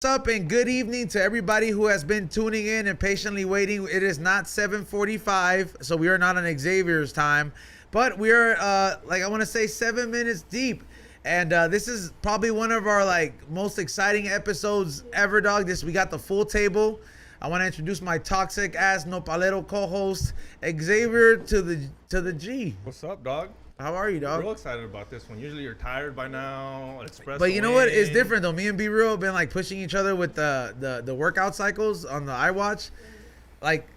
What's up and good evening to everybody who has been tuning in and patiently waiting. It is not 7:45, so we are not on Xavier's time, but we are I want to say 7 minutes deep, and this is probably one of our most exciting episodes ever, dog. We got the full table. I want to introduce my toxic ass nopalero co-host Xavier to the G. What's up, dog? How are you, dog? Real excited about this one. Usually you're tired by now. But you know what? It's different though. Me and B Real have been pushing each other with the workout cycles on the iWatch.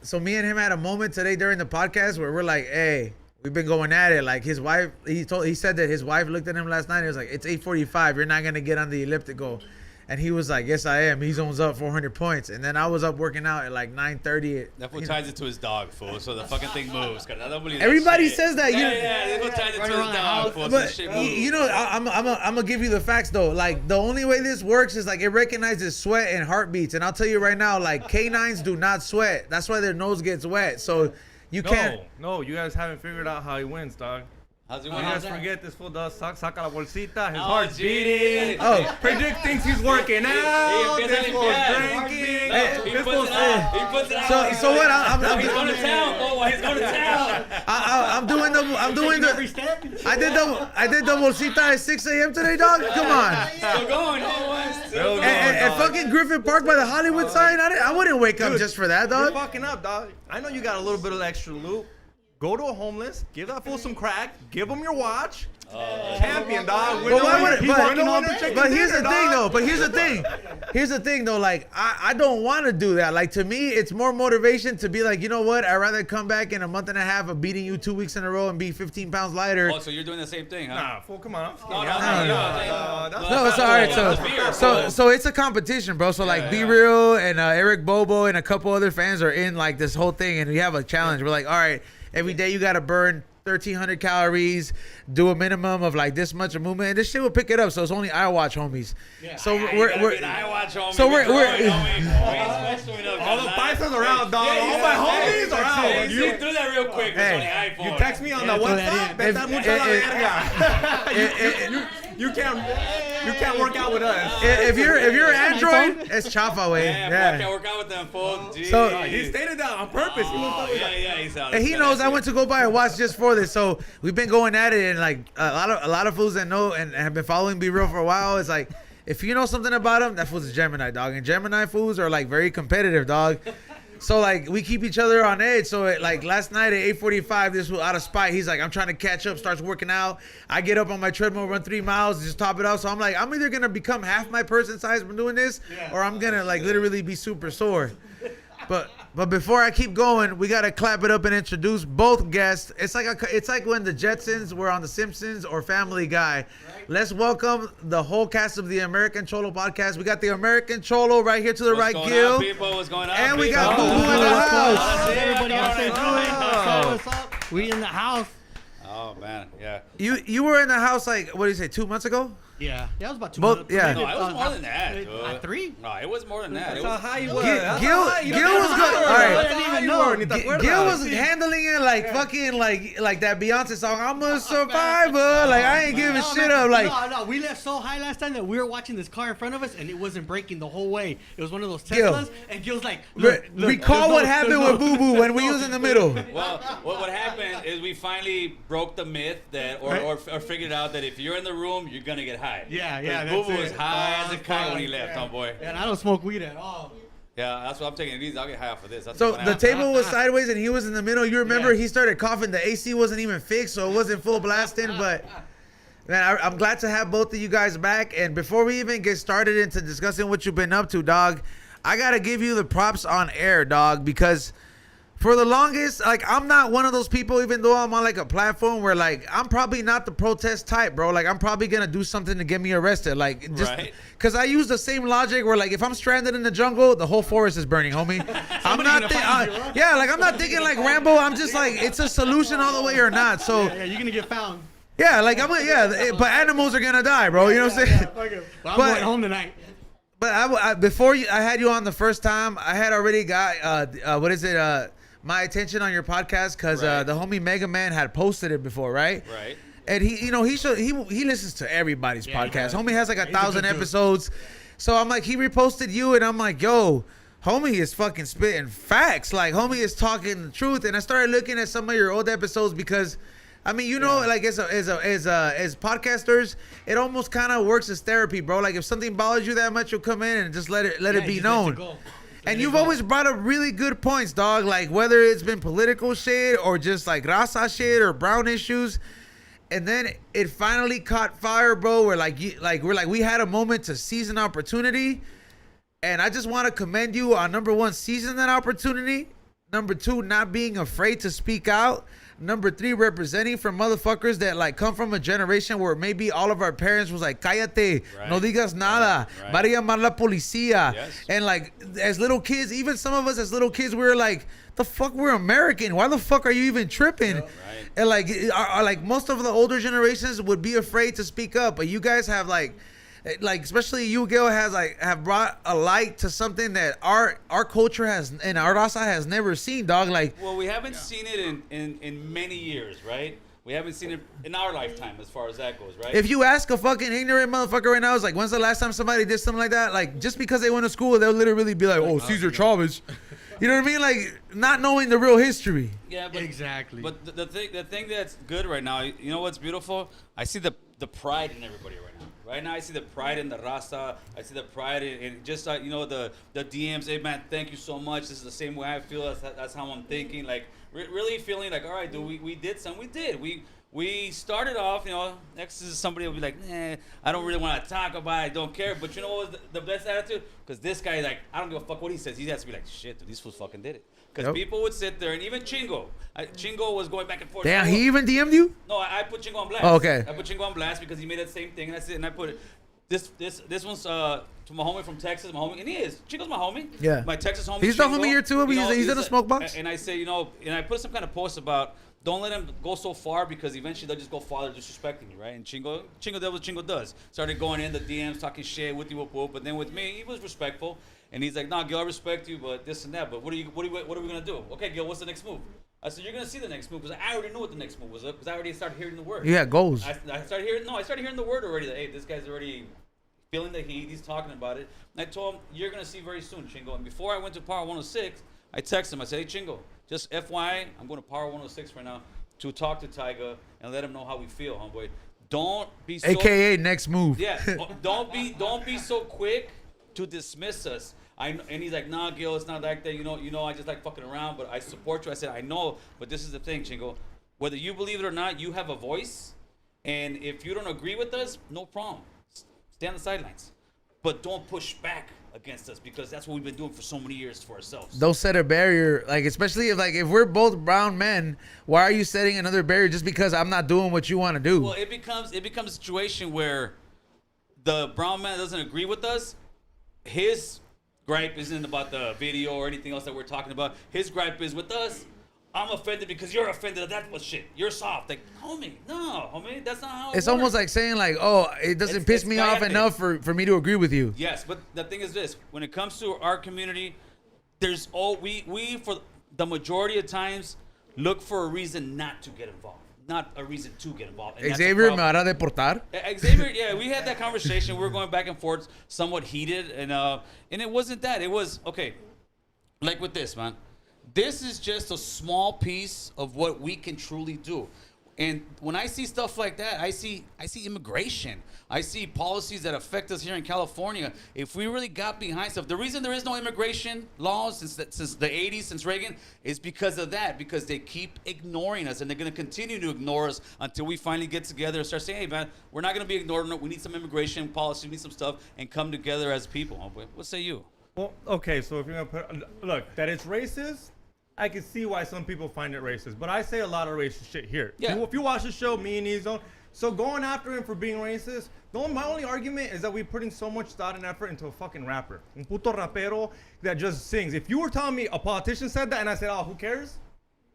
So me and him had a moment today during the podcast where we're like, hey, we've been going at it. His wife, he said that his wife looked at him last night and was like, it's 8:45. You're not gonna get on the elliptical. And he was like, yes, I am. He's almost up 400 points. And then I was up working out at 9:30. That fool ties it to his dog, fool. So the fucking thing moves. I don't believe that Everybody shit. says that. Yeah, that fool ties it to his dog, fool. So But shit moves. you know, I'm gonna give you the facts though. The only way this works is it recognizes sweat and heartbeats. And I'll tell you right now, canines do not sweat. That's why their nose gets wet. So you can't. No, you guys haven't figured out how he wins, dog. How's it You going? guys forget this fool does saca la bolsita. His Oh, heart's gee. beating. Oh. Predict thinks he's working out. He This fool's drinking. He This puts fool's it out. He puts it out. So what? He's going to town. Oh, he's going to town. I'm doing the. I did the bolsita at 6 a.m. today, dog. Come on. Still going. Still going. And fucking Griffith Park by the Hollywood sign. I wouldn't wake up just for that, You're dog. fucking up, dog. I know you got a little bit of extra loot. Go to a homeless, give that fool some crack, give him your watch. Champion, dog. But why would it? But here's the dinner, thing, dog. though. But here's the thing. Here's the thing, though. I don't want to do that. To me, it's more motivation to be you know what? I'd rather come back in a month and a half of beating you 2 weeks in a row and be 15 pounds lighter. Oh, so you're doing the same thing, huh? Nah, fool, come on. No, it's all right. So it's a competition, bro. So B Real and Eric Bobo and a couple other fans are in this whole thing, and we have a challenge. We're all right, every day you gotta burn 1,300 calories, do a minimum of this much of movement, and this shit will pick it up. So it's only iWatch homies. Yeah. So we're All the Pisons are out, dog. Yeah, All my homies are out. You through that real quick. Hey, it's only iPhone. You text me on the WhatsApp. Vete mucho a la verga. You can't work out with us. if you're Android, it's chafa way. Yeah, I can't work out with them, fool. So He stated that on purpose. He's out. and he knows I went to go buy a watch just for this. So we've been going at it, and a lot of fools that know and have been following Be Real for a while. It's if you know something about him, that fool's a Gemini, dog. And Gemini fools are very competitive, dog. So we keep each other on edge. So last night at 8:45, this was out of spite. He's I'm trying to catch up, starts working out. I get up on my treadmill, run 3 miles, just top it off. So I'm I'm either gonna become half my person size from doing this, or I'm gonna literally be super sore. But before I keep going, we gotta clap it up and introduce both guests. It's like when the Jetsons were on The Simpsons or Family Guy. Let's welcome the whole cast of the American Cholo podcast. We got the American Cholo right here to the right, Gil. What's going on, And we people? got Boo Boo in the house. How's everybody else doing? What's up? We in the house. Oh man, yeah. You were in the house what do you say, 2 months ago? Yeah, that was about 2 Both- months. yeah. No, it was more than that, dude. 3? No, it was more than that. That's It how was, high you was. Gil was good. All right. Gil Gil was handling it fucking like that Beyonce song. I'm a survivor. I ain't giving shit up. No, we left so high last time that we were watching this car in front of us and it wasn't braking the whole way. It was one of those Gil. Teslas, and Gil's like, look, recall what happened with Boo Boo when we was in the middle. well, what happened is we finally broke the myth that, or figured out that if you're in the room, you're gonna get high. Yeah, Boo that's Boo was it. high as a kite when he left, homeboy. And I don't smoke weed at all. Yeah, that's what I'm taking it easy. I'll get high off of this. That's So what the happened. table was sideways and he was in the middle. You remember Yeah. he started coughing. The AC wasn't even fixed, so it wasn't full blasting. But man, I'm glad to have both of you guys back. And before we even get started into discussing what you've been up to, dog, I gotta give you the props on air, dog, because for the longest, I'm not one of those people, even though I'm on a platform where I'm probably not the protest type, bro. I'm probably gonna do something to get me arrested, just Right. because I use the same logic where if I'm stranded in the jungle, the whole forest is burning, homie. I'm not I'm not thinking Rambo. I'm just it's a solution all the way or not. So Yeah, you're gonna get found. yeah, but animals are gonna die, bro. You know what I'm saying? Well, I'm But- going home tonight. But I had you on the first time, I had already got my attention on your podcast because Right. the homie Mega Man had posted it before, right? Right. And he listens to everybody's Yeah, he podcast. does. Homie has He's a 1,000 good dude. episodes. So I'm like, he reposted you, and I'm like, yo, homie is fucking spitting facts. Like, homie is talking the truth. And I started looking at some of your old episodes because, I mean, you know, like as podcasters, it almost kind of works as therapy, bro. Like if something bothers you that much, you'll come in and just let it be known. And you've always brought up really good points, dog. Like whether it's been political shit or just like raza shit or brown issues. And then it finally caught fire, bro. We had a moment to seize an opportunity. And I just want to commend you on number one, seizing that opportunity. Number two, not being afraid to speak out. Number three, representing for motherfuckers that like come from a generation where maybe all of our parents was like, cállate, no digas nada, va a llamar la policía. Yes. And like as little kids, even some of us as little kids, we were like, the fuck, we're American. Why the fuck are you even tripping? Right. And like most of the older generations would be afraid to speak up, but you guys have like especially you, Gil, have brought a light to something that our culture has and our raza has never seen, dog. Like, well, we haven't seen it in many years, right? We haven't seen it in our lifetime as far as that goes, right? if you ask a fucking ignorant motherfucker right now, it's like, when's the last time somebody did something like that? Like, just because they went to school, they'll literally be like, oh, Cesar Chavez. You know what I mean? Like, not knowing the real history. Yeah, but, exactly. But the thing that's good right now, you know what's beautiful? I see the pride in everybody right now. Right now, I see the pride in the raza. I see the pride in just like, you know, the DMs. Hey, man, thank you so much. This is the same way I feel. That's how I'm thinking. Like, really feeling like, all right, dude, we did something. We did. We started off, you know, next is somebody will be like, nah, I don't really want to talk about it. I don't care. But you know what was the best attitude? Because this guy, like, I don't give a fuck what he says. He has to be like, shit, dude, these fools fucking did it. Because people would sit there, and even Chingo. Chingo was going back and forth. Damn, he even DM'd you? No, I put Chingo on blast. Oh, okay. I put Chingo on blast because he made that same thing, and that's it. And I put it. This one's to my homie from Texas, my homie, and he is. Chingo's my homie. Yeah. My Texas homie. He's the Chingo, homie here too. He's in the smoke box. And I say, you know, and I put some kind of post about don't let him go so far because eventually they'll just go farther disrespecting you, right? And Chingo does what Chingo does. Started going in the DMs, talking shit with you, whoop. But then with me, he was respectful. And he's like, nah, Gil, I respect you, but this and that. But what are we gonna do? Okay, Gil, what's the next move? I said, you're gonna see the next move because I already knew what the next move was because I already started hearing the word. You had goals. I started hearing the word already. That hey, this guy's already feeling the heat. He's talking about it. And I told him, you're gonna see very soon, Chingo. And before I went to Power 106, I texted him. I said, hey, Chingo, just FYI, I'm going to Power 106 right now to talk to Tyga and let him know how we feel, homeboy. Don't be so AKA next move. Yeah, don't be so quick to dismiss us. And he's like, nah, Gil, it's not like that. You know, I just like fucking around, but I support you. I said, I know, but this is the thing, Chingo. Whether you believe it or not, you have a voice, and if you don't agree with us, no problem. Stay on the sidelines, but don't push back against us because that's what we've been doing for so many years for ourselves. Don't set a barrier, like especially if we're both brown men, why are you setting another barrier just because I'm not doing what you want to do? Well, it becomes a situation where the brown man doesn't agree with us. His gripe isn't about the video or anything else that we're talking about. His gripe is with us. I'm offended because you're offended at that shit. You're soft. Like, homie, that's not how it's works. almost like saying like, oh, it doesn't piss me off enough for me to agree with you. Yes, but the thing is this: when it comes to our community, there's we for the majority of times look for a reason not to get involved, not a reason to get involved. And Xavier me hará deportar. Xavier, yeah, we had that conversation. We were going back and forth, somewhat heated, and it wasn't that. It was okay, like with this, man. This is just a small piece of what we can truly do. And when I see stuff like that, I see immigration. I see policies that affect us here in California. If we really got behind stuff, the reason there is no immigration laws since the 80s, since Reagan, is because of that. Because they keep ignoring us, and they're going to continue to ignore us until we finally get together and start saying, "Hey, man, we're not going to be ignored. We need some immigration policy. We need some stuff, and come together as people." What say you? Well, okay, so if you're gonna look that it's racist, I can see why some people find it racist, but I say a lot of racist shit here. Yeah. If you watch the show, me and Ezone, so going after him for being racist, my only argument is that we're putting so much thought and effort into a fucking rapper. Un puto rapero that just sings. If you were telling me a politician said that and I said, oh, who cares?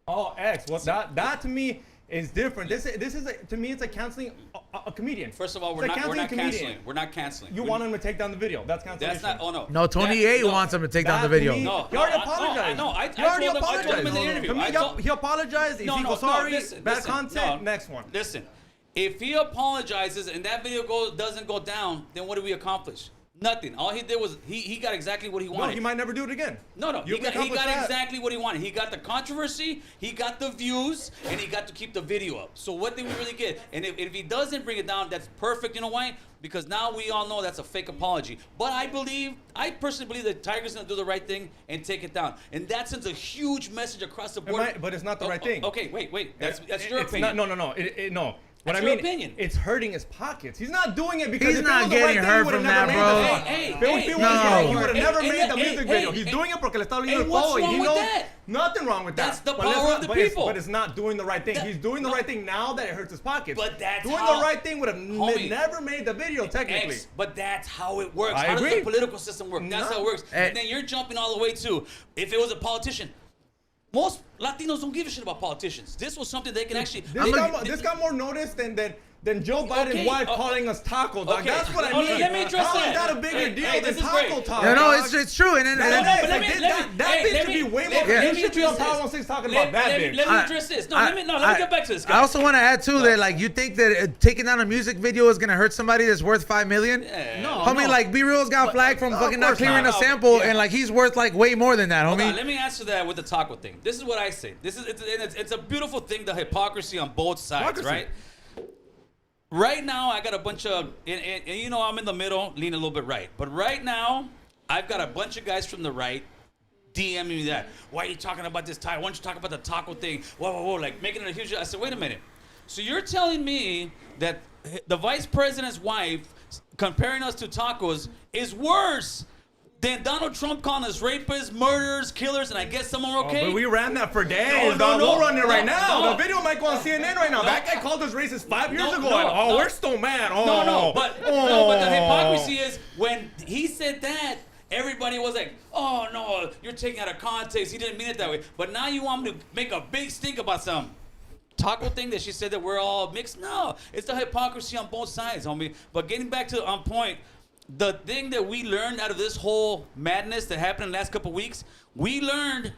Oh, X. Well, that to me is different. This is to me, it's like canceling a comedian. First of all, we're not canceling. We're not canceling. You want him to take down the video. That's cancellation. That's not. Oh no. No, Tony A wants him to take down the video. No, he already apologized. I told him in the interview. He apologized. If he goes sorry, bad content, next one. Listen, if he apologizes and that video doesn't go down, then what do we accomplish? Nothing. All he did was he got exactly what he No, wanted. he might never do it again. No, You he got accomplished that. exactly what he wanted. He got the controversy, he got the views, and he got to keep the video up. So what did we really get? And if he doesn't bring it down, that's perfect. You know why? Because now we all know that's a fake apology. But I personally believe that Tiger's gonna do the right thing and take it down. And that sends a huge message across the board. But it's not the right thing. Okay, wait. That's your It's opinion. not, no. No. What That's I your mean, opinion. it's hurting his pockets. He's not doing it because He's if not it was the getting right thing, hurt he would've from never that, made bro. the song. Hey, If it was no. right, he would have Hey, never hey, made the hey, music hey, video. He's hey, doing it porque le está hey, oliendo el what's pollo. wrong He with knows that? nothing wrong with that. That's the But power let's of not- the but it's- people. But it's not doing the right thing. That- He's doing the no. right thing now that it hurts his pockets. But that's doing how- the right thing would have Homie. never made the video technically. But that's how it works. I How does agree. the political system work? That's No. how it works. Eh. And then you're jumping all the way to if it was a politician. Most Latinos don't give a shit about politicians. This was something they can actually. This got more notice than Joe Biden's Okay, wife calling us tacos. Dog. okay. That's what I Okay, mean. let me address How that. is that a bigger Hey, deal hey, than this is taco great. talk? No, dog? it's true. And That Hey, bitch let should be me- way let more. me- let You me should be on address Power this. 16 talking Let about that me bitch. address this. No, let me get back to this. I also want to add too that like you think that taking down a music video is gonna hurt somebody that's worth $5 million. Yeah. No. Homie, like B Real's got flagged from fucking not course clearing not. a sample, Yeah. and like he's worth like way more than that, Hold on, homie. let me answer that with the taco thing. This is what I say. It's a beautiful thing, the hypocrisy on both sides, Hypocrisy. right? Right now, I got a bunch of, and you know, I'm in the middle, lean a little bit right. But right now, I've got a bunch of guys from the right DMing me that. Why are you talking about this tie? Why don't you talk about the taco thing? Whoa, like making it a huge. I said, wait a minute. So you're telling me that the vice president's wife comparing us to tacos is worse than Donald Trump calling us rapists, murderers, killers, and I guess some are okay? But we ran that for days. No, dog. no, We'll run it right no, now. no. The video might go on CNN right now. That guy called us racist 5 years No, ago. no, and, no. we're still mad. Oh, No, but the hypocrisy is when he said that, everybody was like, oh no, you're taking out of context. He didn't mean it that way. But now you want me to make a big stink about some taco thing that she said that we're all mixed? No, it's the hypocrisy on both sides, homie. But getting back to on point, the thing that we learned out of this whole madness that happened in the last couple weeks, we learned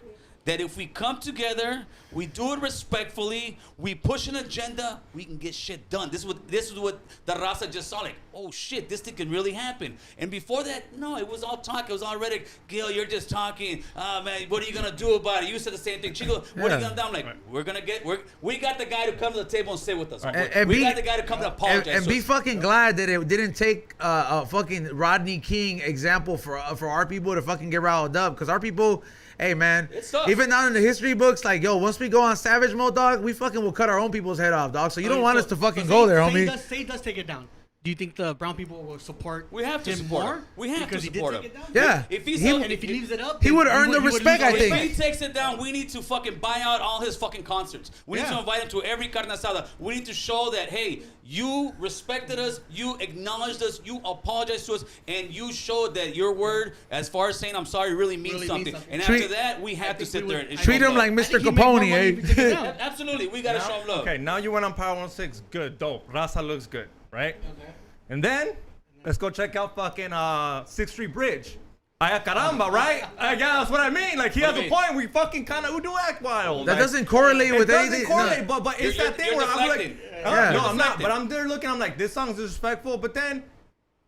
that if we come together, we do it respectfully, we push an agenda, we can get shit done. This is what the raza just saw, like, oh shit, this thing can really happen. And before that, no, it was all talk, it was all rhetoric. Gil, you're just talking. Man, what are you gonna do about it? You said the same thing. Chico, what are you gonna do? I'm like, we got the guy to come to the table and sit with us. We got the guy to come to apologize. And to be us. fucking glad that it didn't take a fucking Rodney King example for our people to fucking get riled up, because our people. Hey man, It's tough. even down in the history books, like yo, once we go on savage mode, dog, we fucking will cut our own people's head off, dog. So you don't want us to fucking go there, homie. Say he does take it down. Do you think the brown people will support We have to him support more? him. We have because to he did support take him. it down? Yeah. If he's And if he leaves it up, he then would earn the lose respect, all I think. If he takes it down, we need to fucking buy out all his fucking concerts. We need to invite him to every carne asada. We need to show that, hey, you respected us, you acknowledged us, you apologized to us, and you showed that your word, as far as saying I'm sorry, really means Really something. means something. And Treat- after that, we have to think sit we there would- and Treat show him love. like I Mr. think he made more Capone, money if he took it down. Absolutely, we gotta show him love. Okay, now you went on Power 16. Good, dope. Raza looks good, right? Okay. And then, let's go check out fucking 6th Street Bridge. Ay, caramba, right? Yeah, that's what I mean. Like, he What has do a you mean? point. We fucking kind of do act wild. That Like, doesn't correlate it with doesn't anything. correlate, No. but it's You're- that thing you're where I'm like, deflecting. Yeah. no, You're I'm not. deflecting. But I'm there looking, I'm like, this song's disrespectful. But then,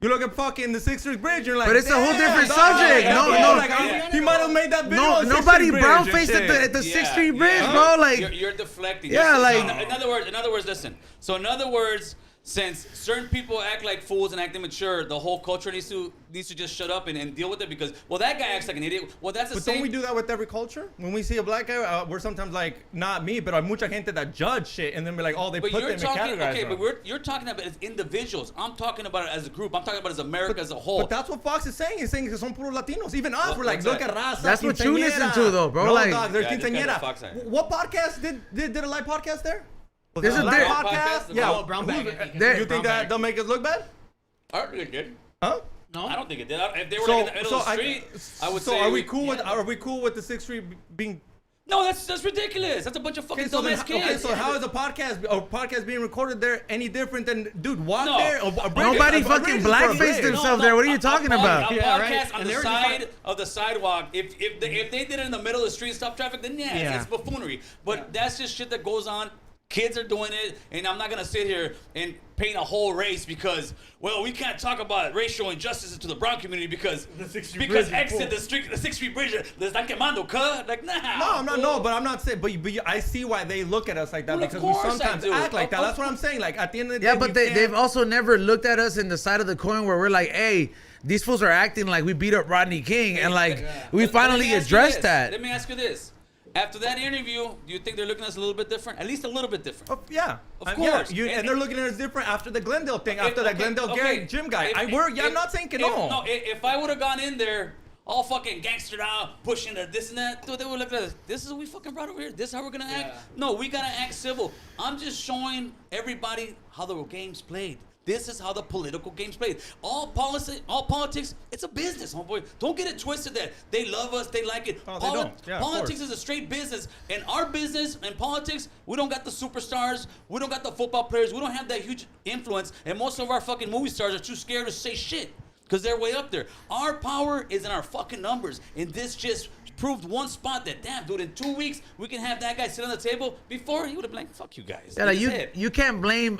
you look at fucking the 6th Street Bridge, you're like, But it's a whole damn, different dog. subject. Yeah, No, yeah, no. like, he might have made that video No, on 6th nobody Street brown Bridge and faced shit. at the 6th Street Yeah. Bridge, bro. Like, you're deflecting. Yeah, So like- in other words, listen. So in other words, since certain people act like fools and act immature, the whole culture needs to just shut up and deal with it because, well, that guy acts like an idiot. Well, that's the But same. don't we do that with every culture? When we see a black guy, we're sometimes like, not me, but mucha gente that judge shit and then be like, oh, they But put you're them in talking, categories. okay, wrong. but you're talking about it as individuals. I'm talking about it as a group. I'm talking about it as America as a whole. But that's what Fox is saying. He's saying que son puros Latinos. Even us, What- we're like, what's look that? at raza. That's what you quinceañera. listen to, though, bro. No, Like- dog, there's Yeah, this guy's a quinceañera. Fox guy. What podcast did a live podcast there? Was There's it a live there- podcast? Yeah. Oh, brown bag, I think. There- You think that they'll make us look bad? I don't think it did. Huh? No? I don't think it did. If they were like in the middle of the street, I would so say. are we cool with? Are we cool with the 6th Street being? No, that's ridiculous. That's a bunch of fucking So then, dumbass kids. so how is a podcast being recorded there any different than dude walk No. there? Nobody fucking blackfaced himself there. What are you talking about? A Yeah, podcast right. on And the they were side of the sidewalk. If they did it in the middle of the street, stop traffic, then Yeah. it's buffoonery. But that's just shit that goes on. Kids are doing it, and I'm not gonna sit here and paint a whole race because, well, we can't talk about racial injustices to the brown community because The 6th Street because Bridge is exit the 6th Street Bridge, les están quemando, cut. Like, nah. No, I'm not. No, but I'm not saying. But I see why they look at us like that Well, of because we course I sometimes do. act like that. Of That's what I'm saying. Like at the end of the Yeah, day, but they've also never looked at us in the side of the coin where we're like, hey, these fools are acting like we beat up Rodney King, and like we Let me finally ask you addressed this. that. Let me ask you this. After that interview, do you think they're looking at us a little bit different? At least a little bit different. Yeah, Of course. and they're looking at us different after the Glendale thing, after that Glendale Gary Jim guy. If- I'm not saying que no. If I would have gone in there all fucking gangstered out, pushing the this and that, dude, they would look at us. This is what we fucking brought over here. This is how we're gonna act. No, we gotta act civil. I'm just showing everybody how the game's played. This is how the political game's played. All politics, it's a business, homeboy. Don't get it twisted that they love us, they like it. Oh, they don't. Yeah, of Politics course. is a straight business. And our business and politics, we don't got the superstars, we don't got the football players, we don't have that huge influence. And most of our fucking movie stars are too scared to say shit because they're way up there. Our power is in our fucking numbers. And this just proved one spot that, damn, dude, in 2 weeks, we can have that guy sit on the table. Before, he would have been like, fuck you guys. Yeah, like you can't blame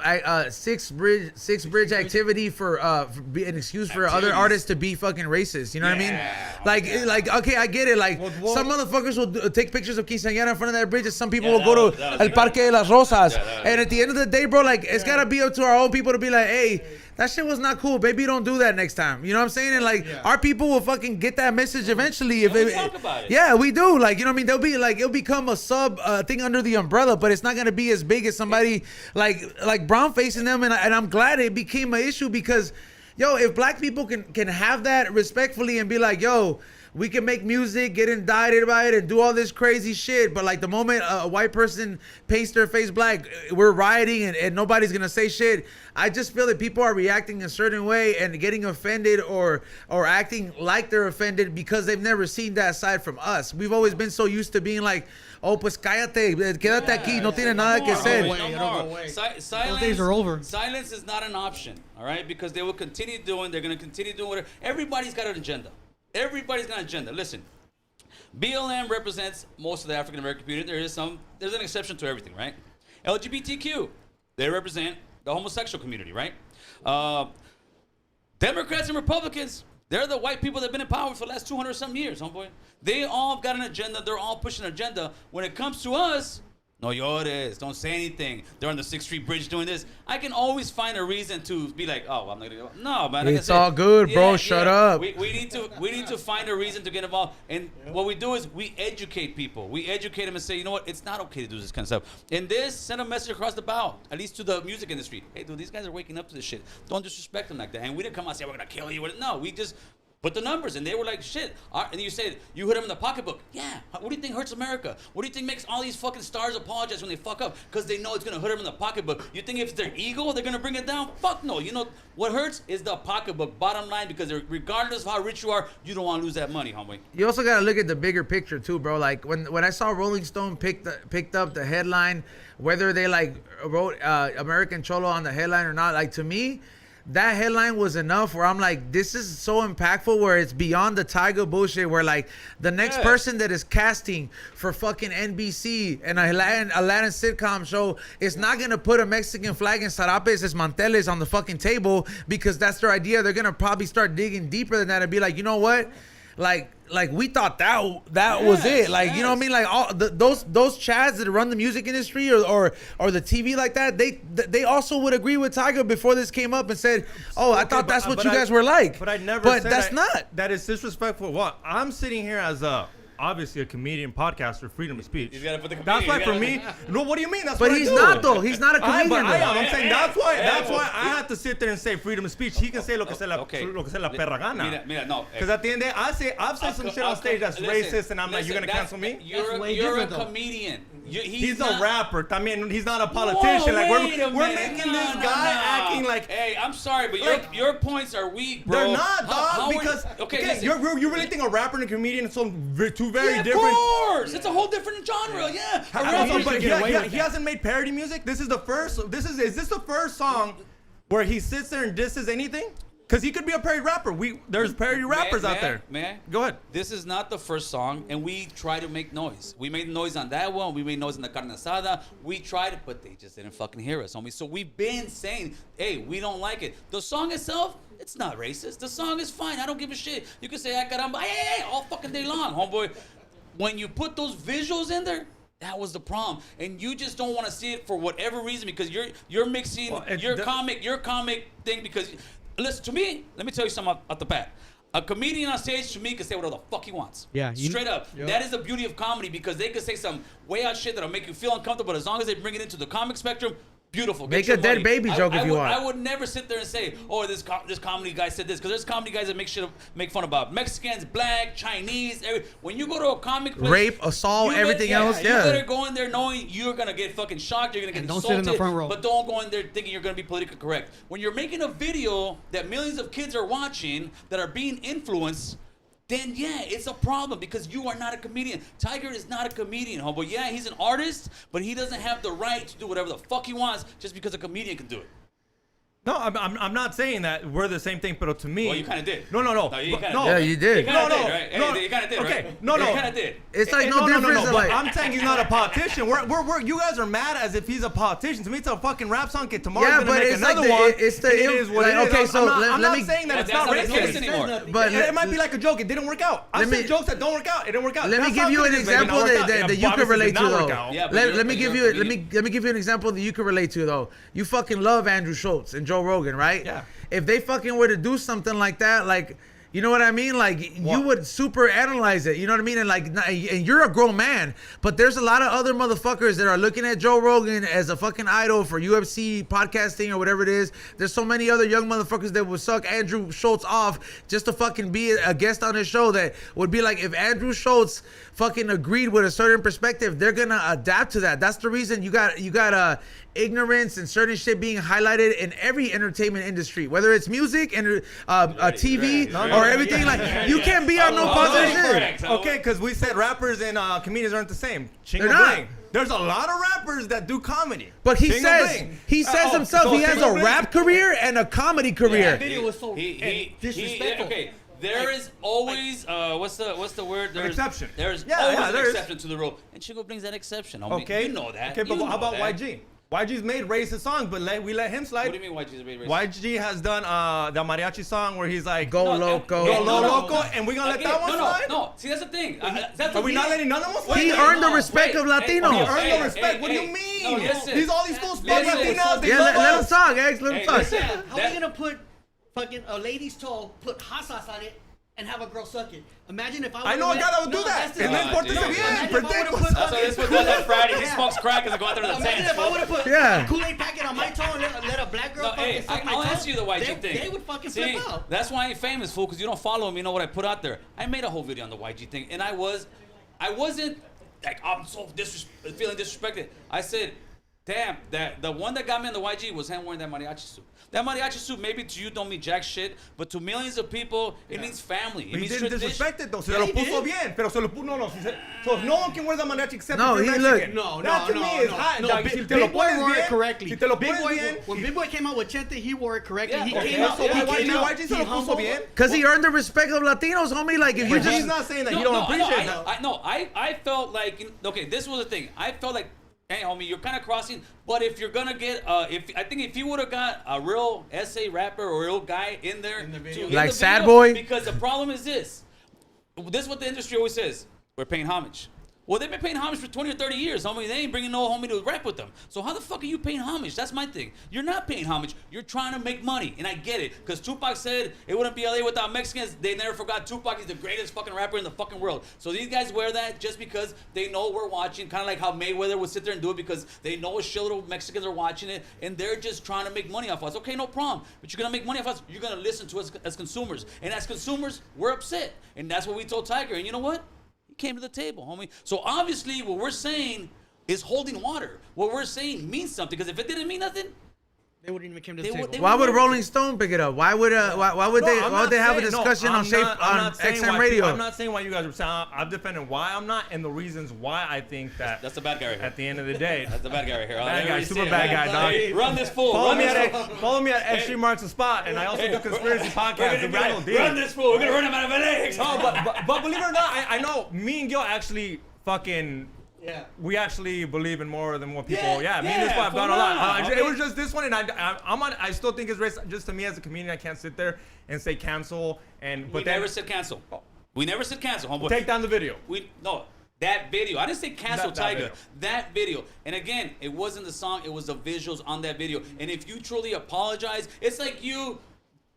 Six Bridge activity for be an excuse for other Activities. artists to be fucking racist. You know what I mean? Yeah. Like okay, I get it. Like Well, some motherfuckers will take pictures of quinceañera in front of that bridge, and some people Yeah, will go that to was El good. Parque de las Rosas. Yeah, that was And at the end of the day, bro, like it's gotta be up to our own people to be like, hey, that shit was not cool. Baby, don't do that next time. You know what I'm saying? And like our people will fucking get that message eventually. If we talk about it. Yeah, we do. Like, you know what I mean? They'll be like, it'll become a sub thing under the umbrella, but it's not gonna be as big as somebody like brown facing them. And I'm glad it became an issue because, yo, if black people can have that respectfully and be like, yo, we can make music, get indicted by it, and do all this crazy shit. But like the moment a white person paints their face black, we're rioting and nobody's gonna say shit. I just feel that people are reacting a certain way and getting offended or acting like they're offended because they've never seen that side from us. We've always been so used to being like, oh, pues cállate, quédate aquí, no tiene nada que hacer. No more. Silence, Those days are over. Silence is not an option, all right? Because they will continue doing, they're going to continue doing whatever. Everybody's got an agenda. Everybody's got an agenda. Listen, BLM represents most of the African American community. There's an exception to everything, right? LGBTQ, they represent the homosexual community, right? Democrats and Republicans, they're the white people that have been in power for the last 200-something years, homeboy. They all got an agenda. They're all pushing an agenda. When it comes to us, no llores, don't say anything. They're on the 6th Street Bridge doing this. I can always find a reason to be like, oh, I'm not gonna go. No, man. Like It's all good, bro. Shut up. We need to find a reason to get involved. And what we do is we educate people. We educate them and say, you know what? It's not okay to do this kind of stuff. And this, send a message across the bow, at least to the music industry. Hey, dude, these guys are waking up to this shit. Don't disrespect them like that. And we didn't come out and say, we're gonna kill you. No, we just put the numbers, and they were like, shit. And you said, you hit them in the pocketbook. Yeah. What do you think hurts America? What do you think makes all these fucking stars apologize when they fuck up? Because they know it's going to hurt them in the pocketbook. You think if it's their ego, they're going to bring it down? Fuck no. You know, what hurts is the pocketbook, bottom line, because regardless of how rich you are, you don't want to lose that money, homie. You also gotta look at the bigger picture too, bro. Like when I saw Rolling Stone picked up the headline, whether they like wrote American Cholo on the headline or not, like to me, that headline was enough where I'm like, this is so impactful where it's beyond the Tyga bullshit where like the next person that is casting for fucking NBC and a Latin sitcom show is not going to put a Mexican flag and sarapes as manteles on the fucking table because that's their idea. They're going to probably start digging deeper than that and be like, you know what? Like we thought that was it. Like, you know what I mean? Like all those chads that run the music industry or the TV like that, they also would agree with Tiger before this came up and said, "Oh, I thought that's what you guys were like." But I never. But said that's not. That is disrespectful. What I'm sitting here as obviously a comedian, podcaster, freedom of speech. You gotta put the That's comedian, why for you me. No, what do you mean? That's But what he's I do. not though. He's not a comedian. But I though. am. I'm saying that's why. That's well, why I have to sit there and say freedom of speech. He can say lo que se la perra gana. Mira, no. Because at the end of the day, I've said some shit on stage that's Listen, racist, and I'm like, you're gonna cancel me? You're way a different, though. comedian. He's a rapper. I mean, he's not a politician. Like we're making this guy acting like. Hey, I'm sorry, but Like- your points are weak, bro. They're not, dog. How are you- Because okay, again, listen. you really think a rapper and a comedian are two very Yeah, different? Of course, it's a whole different genre. Yeah, a I rapper- don't know, but get away with he that. hasn't made parody music. This is the first. Is this the first song where he sits there and disses anything? Because he could be a parody rapper. There's parody rappers out there. May I? Go ahead. This is not the first song, and we try to make noise. We made noise on that one. We made noise on the carne asada. We tried it, but they just didn't fucking hear us, homie. So we've been saying, hey, we don't like it. The song itself, it's not racist. The song is fine. I don't give a shit. You can say, ay, caramba, hey, all fucking day long, homeboy. When you put those visuals in there, that was the problem, and you just don't want to see it for whatever reason because you're mixing your comic thing because. Listen, to me, let me tell you something off the bat. A comedian on stage, to me, can say whatever the fuck he wants. Yeah. Straight up. Yep. That is the beauty of comedy because they can say some way out shit that'll make you feel uncomfortable, but as long as they bring it into the comic spectrum, beautiful. Make a dead baby joke if you want. I would never sit there and say, oh, this comedy guy said this, because there's comedy guys that make fun about Mexicans, black, Chinese. When you go to a comic place, rape, assault, everything else. You better go in there knowing you're gonna get fucking shocked. You're gonna get don't insulted. sit in the front row. But don't go in there thinking you're gonna be politically correct. When you're making a video that millions of kids are watching that are being influenced, then yeah, it's a problem because you are not a comedian. Tiger is not a comedian, homeboy. Yeah, he's an artist, but he doesn't have the right to do whatever the fuck he wants just because a comedian can do it. No, I'm not saying that we're the same thing, but to me. Well, you kind of did. No. You kinda Yeah, you did. You kind of No, did, right? no. Hey, you kind of did, Okay, right? no. You kind of did. It's like no difference. But Like, I'm saying he's not a politician. You guys are mad as if he's a politician. To me, it's a fucking rap song. Okay, tomorrow Yeah, he's gonna but make it's like another the- one. it's the- it is what like, it is. okay, so I'm let not me- saying that But it's that's not not the case racist anymore. But it might be like a joke. It didn't work out. I've Let seen me- jokes that don't work out. It didn't work out. let me That's give how you good an it is, baby. example Not work out. that you Yeah, can obviously relate did to not work though. out. Yeah, but Let me give you're you let me give you an example that you can relate to though. You fucking love Andrew Schultz and Joe Rogan, right? Yeah. If they fucking were to do something like that, like. You know what I mean? Like you would super analyze it. You know what I mean? And like, and you're a grown man, but there's a lot of other motherfuckers that are looking at Joe Rogan as a fucking idol for UFC podcasting or whatever it is. There's so many other young motherfuckers that would suck Andrew Schultz off just to fucking be a guest on his show. That would be like, if Andrew Schultz fucking agreed with a certain perspective, they're gonna adapt to that. That's the reason you got ignorance and certain shit being highlighted in every entertainment industry, whether it's music and TV or everything. Like you can't be on no positive shit. Okay, because we said rappers and comedians aren't the same. They're not. Bling. There's a lot of rappers that do comedy. But he Chingo says Bling. himself So he has Chingo a Bling- rap career and a comedy career. That video was so disrespectful. Okay, there is always what's the word? There's exception. There's Yeah, always yeah, an there is. exception to the rule, and Chico brings that exception. Homie. Okay, You know that. Okay, but You how know about that. YG? YG's made racist songs, but we let him slide. What do you mean YG's a big racist? YG has done the mariachi song where he's like, Go No, loco. Go no, no, loco, and we gonna let that one slide? No. See, that's the thing. Are we not letting none of them slide? He earned the respect of Latinos. He earned the respect. What do you mean? No, listen. These all these fools fuck Listen. Latinas. They Yeah, love let him us. talk, X. Let him Hey, talk. listen. How are That- you gonna put fucking a lady's toe, put hot sauce on it, and have a girl suck it? Imagine if I know a guy that would do that. That's And then disgusting. cortes Dude. bien. Imagine if I would've Ridiculous. put That's what this one does on Friday. He smokes crack and go out there to the Imagine tent. if I would have put Yeah. a Kool-Aid packet on my toe and let a black girl No, fucking hey, suck my I'll toe. answer you the YG they, thing. They would fucking See, flip out. that's why I ain't famous, fool, because you don't follow me. You know what I put out there. I made a whole video on the YG thing, and I wasn't like, I'm so feeling disrespected. I said, damn, that the one that got me on the YG was him wearing that mariachi suit. That mariachi suit maybe to you don't mean jack shit, but to millions of people, it means family. It He means didn't tradition. disrespect it though. Se Yeah, lo he puso did. bien. Pero se lo puso. No. So if no one can wear the mariachi except No, if you're he look- Mexican. That to me is hot. No, Dog, Big, si te Big lo Boy pones wore it bien, correctly. Si te lo Big pones Boy, bien. when Big Boy came out with Chente, he wore it correctly. Yeah, He okay. came out. Yeah, He YG came out. YG se lo he puso humbled. bien. Because he earned the respect of Latinos, homie. Like if you But just he's not saying that. You don't appreciate that. I felt like, okay, this was the thing. I felt like, hey, homie, you're kind of crossing. But if you're gonna get, if you would have got a real essay rapper or a real guy in there, In the video. Like Sad Boy? because the problem is this. This is what the industry always says. We're paying homage. Well, they've been paying homage for 20 or 30 years, homie. They ain't bringing no homie to rap with them. So how the fuck are you paying homage? That's my thing. You're not paying homage. You're trying to make money, and I get it. Because Tupac said it wouldn't be LA without Mexicans. They never forgot Tupac is the greatest fucking rapper in the fucking world. So these guys wear that just because they know we're watching. Kind of like how Mayweather would sit there and do it because they know a shitload of Mexicans are watching it, and they're just trying to make money off us. Okay, no problem. But you're gonna make money off us. You're gonna listen to us as consumers, and as consumers, we're upset, and that's what we told Tiger. And you know what? Came to the table, homie. So obviously what we're saying is holding water. What we're saying means something, because if it didn't mean nothing, They wouldn't even came to They the would- table. Why would Rolling Stone pick it up? Why would why would they I'm why would not they have a saying- no, discussion I'm on safe not- I'm on not saying XM why radio? I'm not saying why you guys are saying. I'm defending why I'm not, and the reasons why I think that. That's the bad guy right here. At the end of the day, That's the bad guy right here. Bad guy, Everybody super see it, bad right? guy, dog. Hey, run this fool. follow Run me this at fool. follow me at Extreme Marks the Spot, and I also do conspiracy podcasts. We're with gonna Randall be D. like, run this fool. We're gonna run him out of LA. Oh, but believe it or not, I know me and Gil actually fucking. Yeah. We actually believe in more than what people. Yeah, Yeah, me and this yeah, guy have done a lot. okay. It was just this one, and I still think it's racist. Just to me as a comedian, I can't sit there and say cancel. And We but then never said cancel. We never said cancel, homeboy. take down the video. That video. I didn't say cancel That Tiger. video. That video. And again, it wasn't the song, it was the visuals on that video. And if you truly apologize, it's like you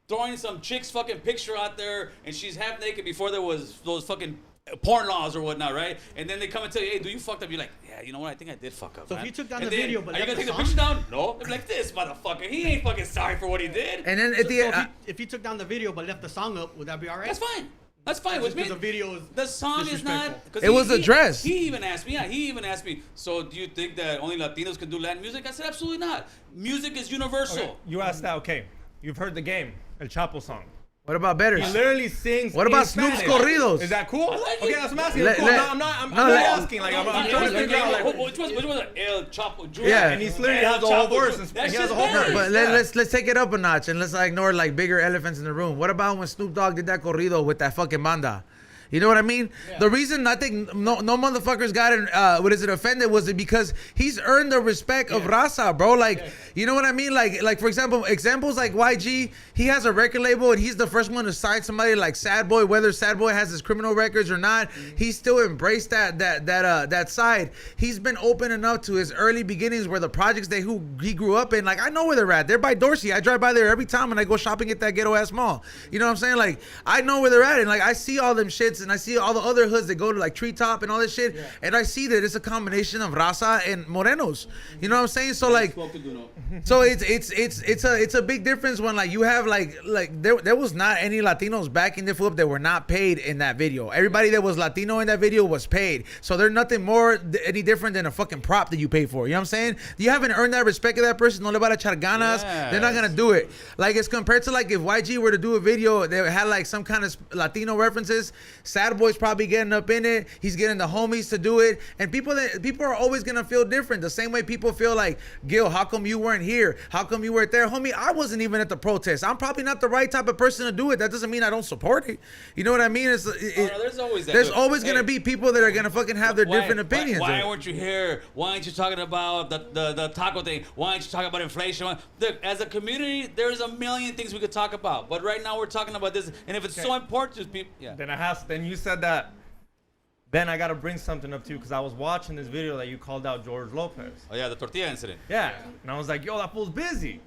throwing some chick's fucking picture out there and she's half naked before there was those fucking porn laws or whatnot, right? And then they come and tell you, hey, do you fucked up? You're like, yeah, you know what? I think I did fuck up. So if man." you took down And the then, video, but are you left gonna the take the song? picture down? No. They'd be like, this motherfucker, he ain't fucking sorry for what he did. And then at the end, If you took down the video but left the song up, would that be all right? That's fine. That's fine Just with me. 'cause the video is The song is not. disrespectful. 'cause It was addressed. He even asked me. Yeah, he even asked me. So do you think that only Latinos can do Latin music? I said absolutely not. Music is universal. Okay, you asked that. Okay, you've heard the game, El Chapo song. what about better? He literally sings. What in about Snoop's Spanish. corridos? Is that cool? I like Okay, it. that's what I'm asking. Let- cool. let- No, I'm not. I'm no, not let- asking. Like, I'm trying to figure out. Like, Which was it? El Chapo Jr. Yeah. and he literally El has a whole Chapo verse. Jr. And That's he has a just whole better. verse. But Yeah. let's take it up a notch and let's ignore like bigger elephants in the room. What about when Snoop Dogg did that corrido with that fucking banda? You know what I mean? The reason I think no motherfuckers got offended was it because he's earned the respect of Raza, bro. Like, you know what I mean? Like for example, examples like YG, he has a record label and he's the first one to sign somebody like Sad Boy, whether Sad Boy has his criminal records or not. He still embraced that side. He's been open enough to his early beginnings where the projects he grew up in, like I know where they're at. They're by Dorsey. I drive by there every time when I go shopping at that ghetto ass mall. You know what I'm saying? Like I know where they're at, and like I see all them shits and I see all the other hoods that go to like Treetop and all this shit, and I see that it's a combination of Raza and Morenos. You know what I'm saying? So like, so it's a big difference when like you have like there was not any Latinos backing the flip that were not paid in that video. Everybody that was Latino in that video was paid. So they're nothing more any different than a fucking prop that you pay for. You know what I'm saying? You haven't earned that respect of that person. No le van a echar ganas. They're not gonna do it. Like it's compared to like if YG were to do a video that had like some kind of Latino references. Sad Boy's probably getting up in it. He's getting the homies to do it, and people are always gonna feel different. The same way people feel like, Gil, how come you weren't here? How come you weren't there, homie? I wasn't even at the protest. I'm probably not the right type of person to do it. That doesn't mean I don't support it. You know what I mean? No, there's always that. There's Look, always gonna hey, be people that are gonna fucking have their different opinions. Why weren't you here? Why aren't you talking about the taco thing? Why aren't you talking about inflation? Look, as a community, there's a million things we could talk about. But right now we're talking about this. And if it's so important to people, yeah. Then you said that. Then I gotta bring something up to you because I was watching this video that you called out George Lopez. Oh yeah, the tortilla incident. Yeah, and I was like, yo, that fool's busy.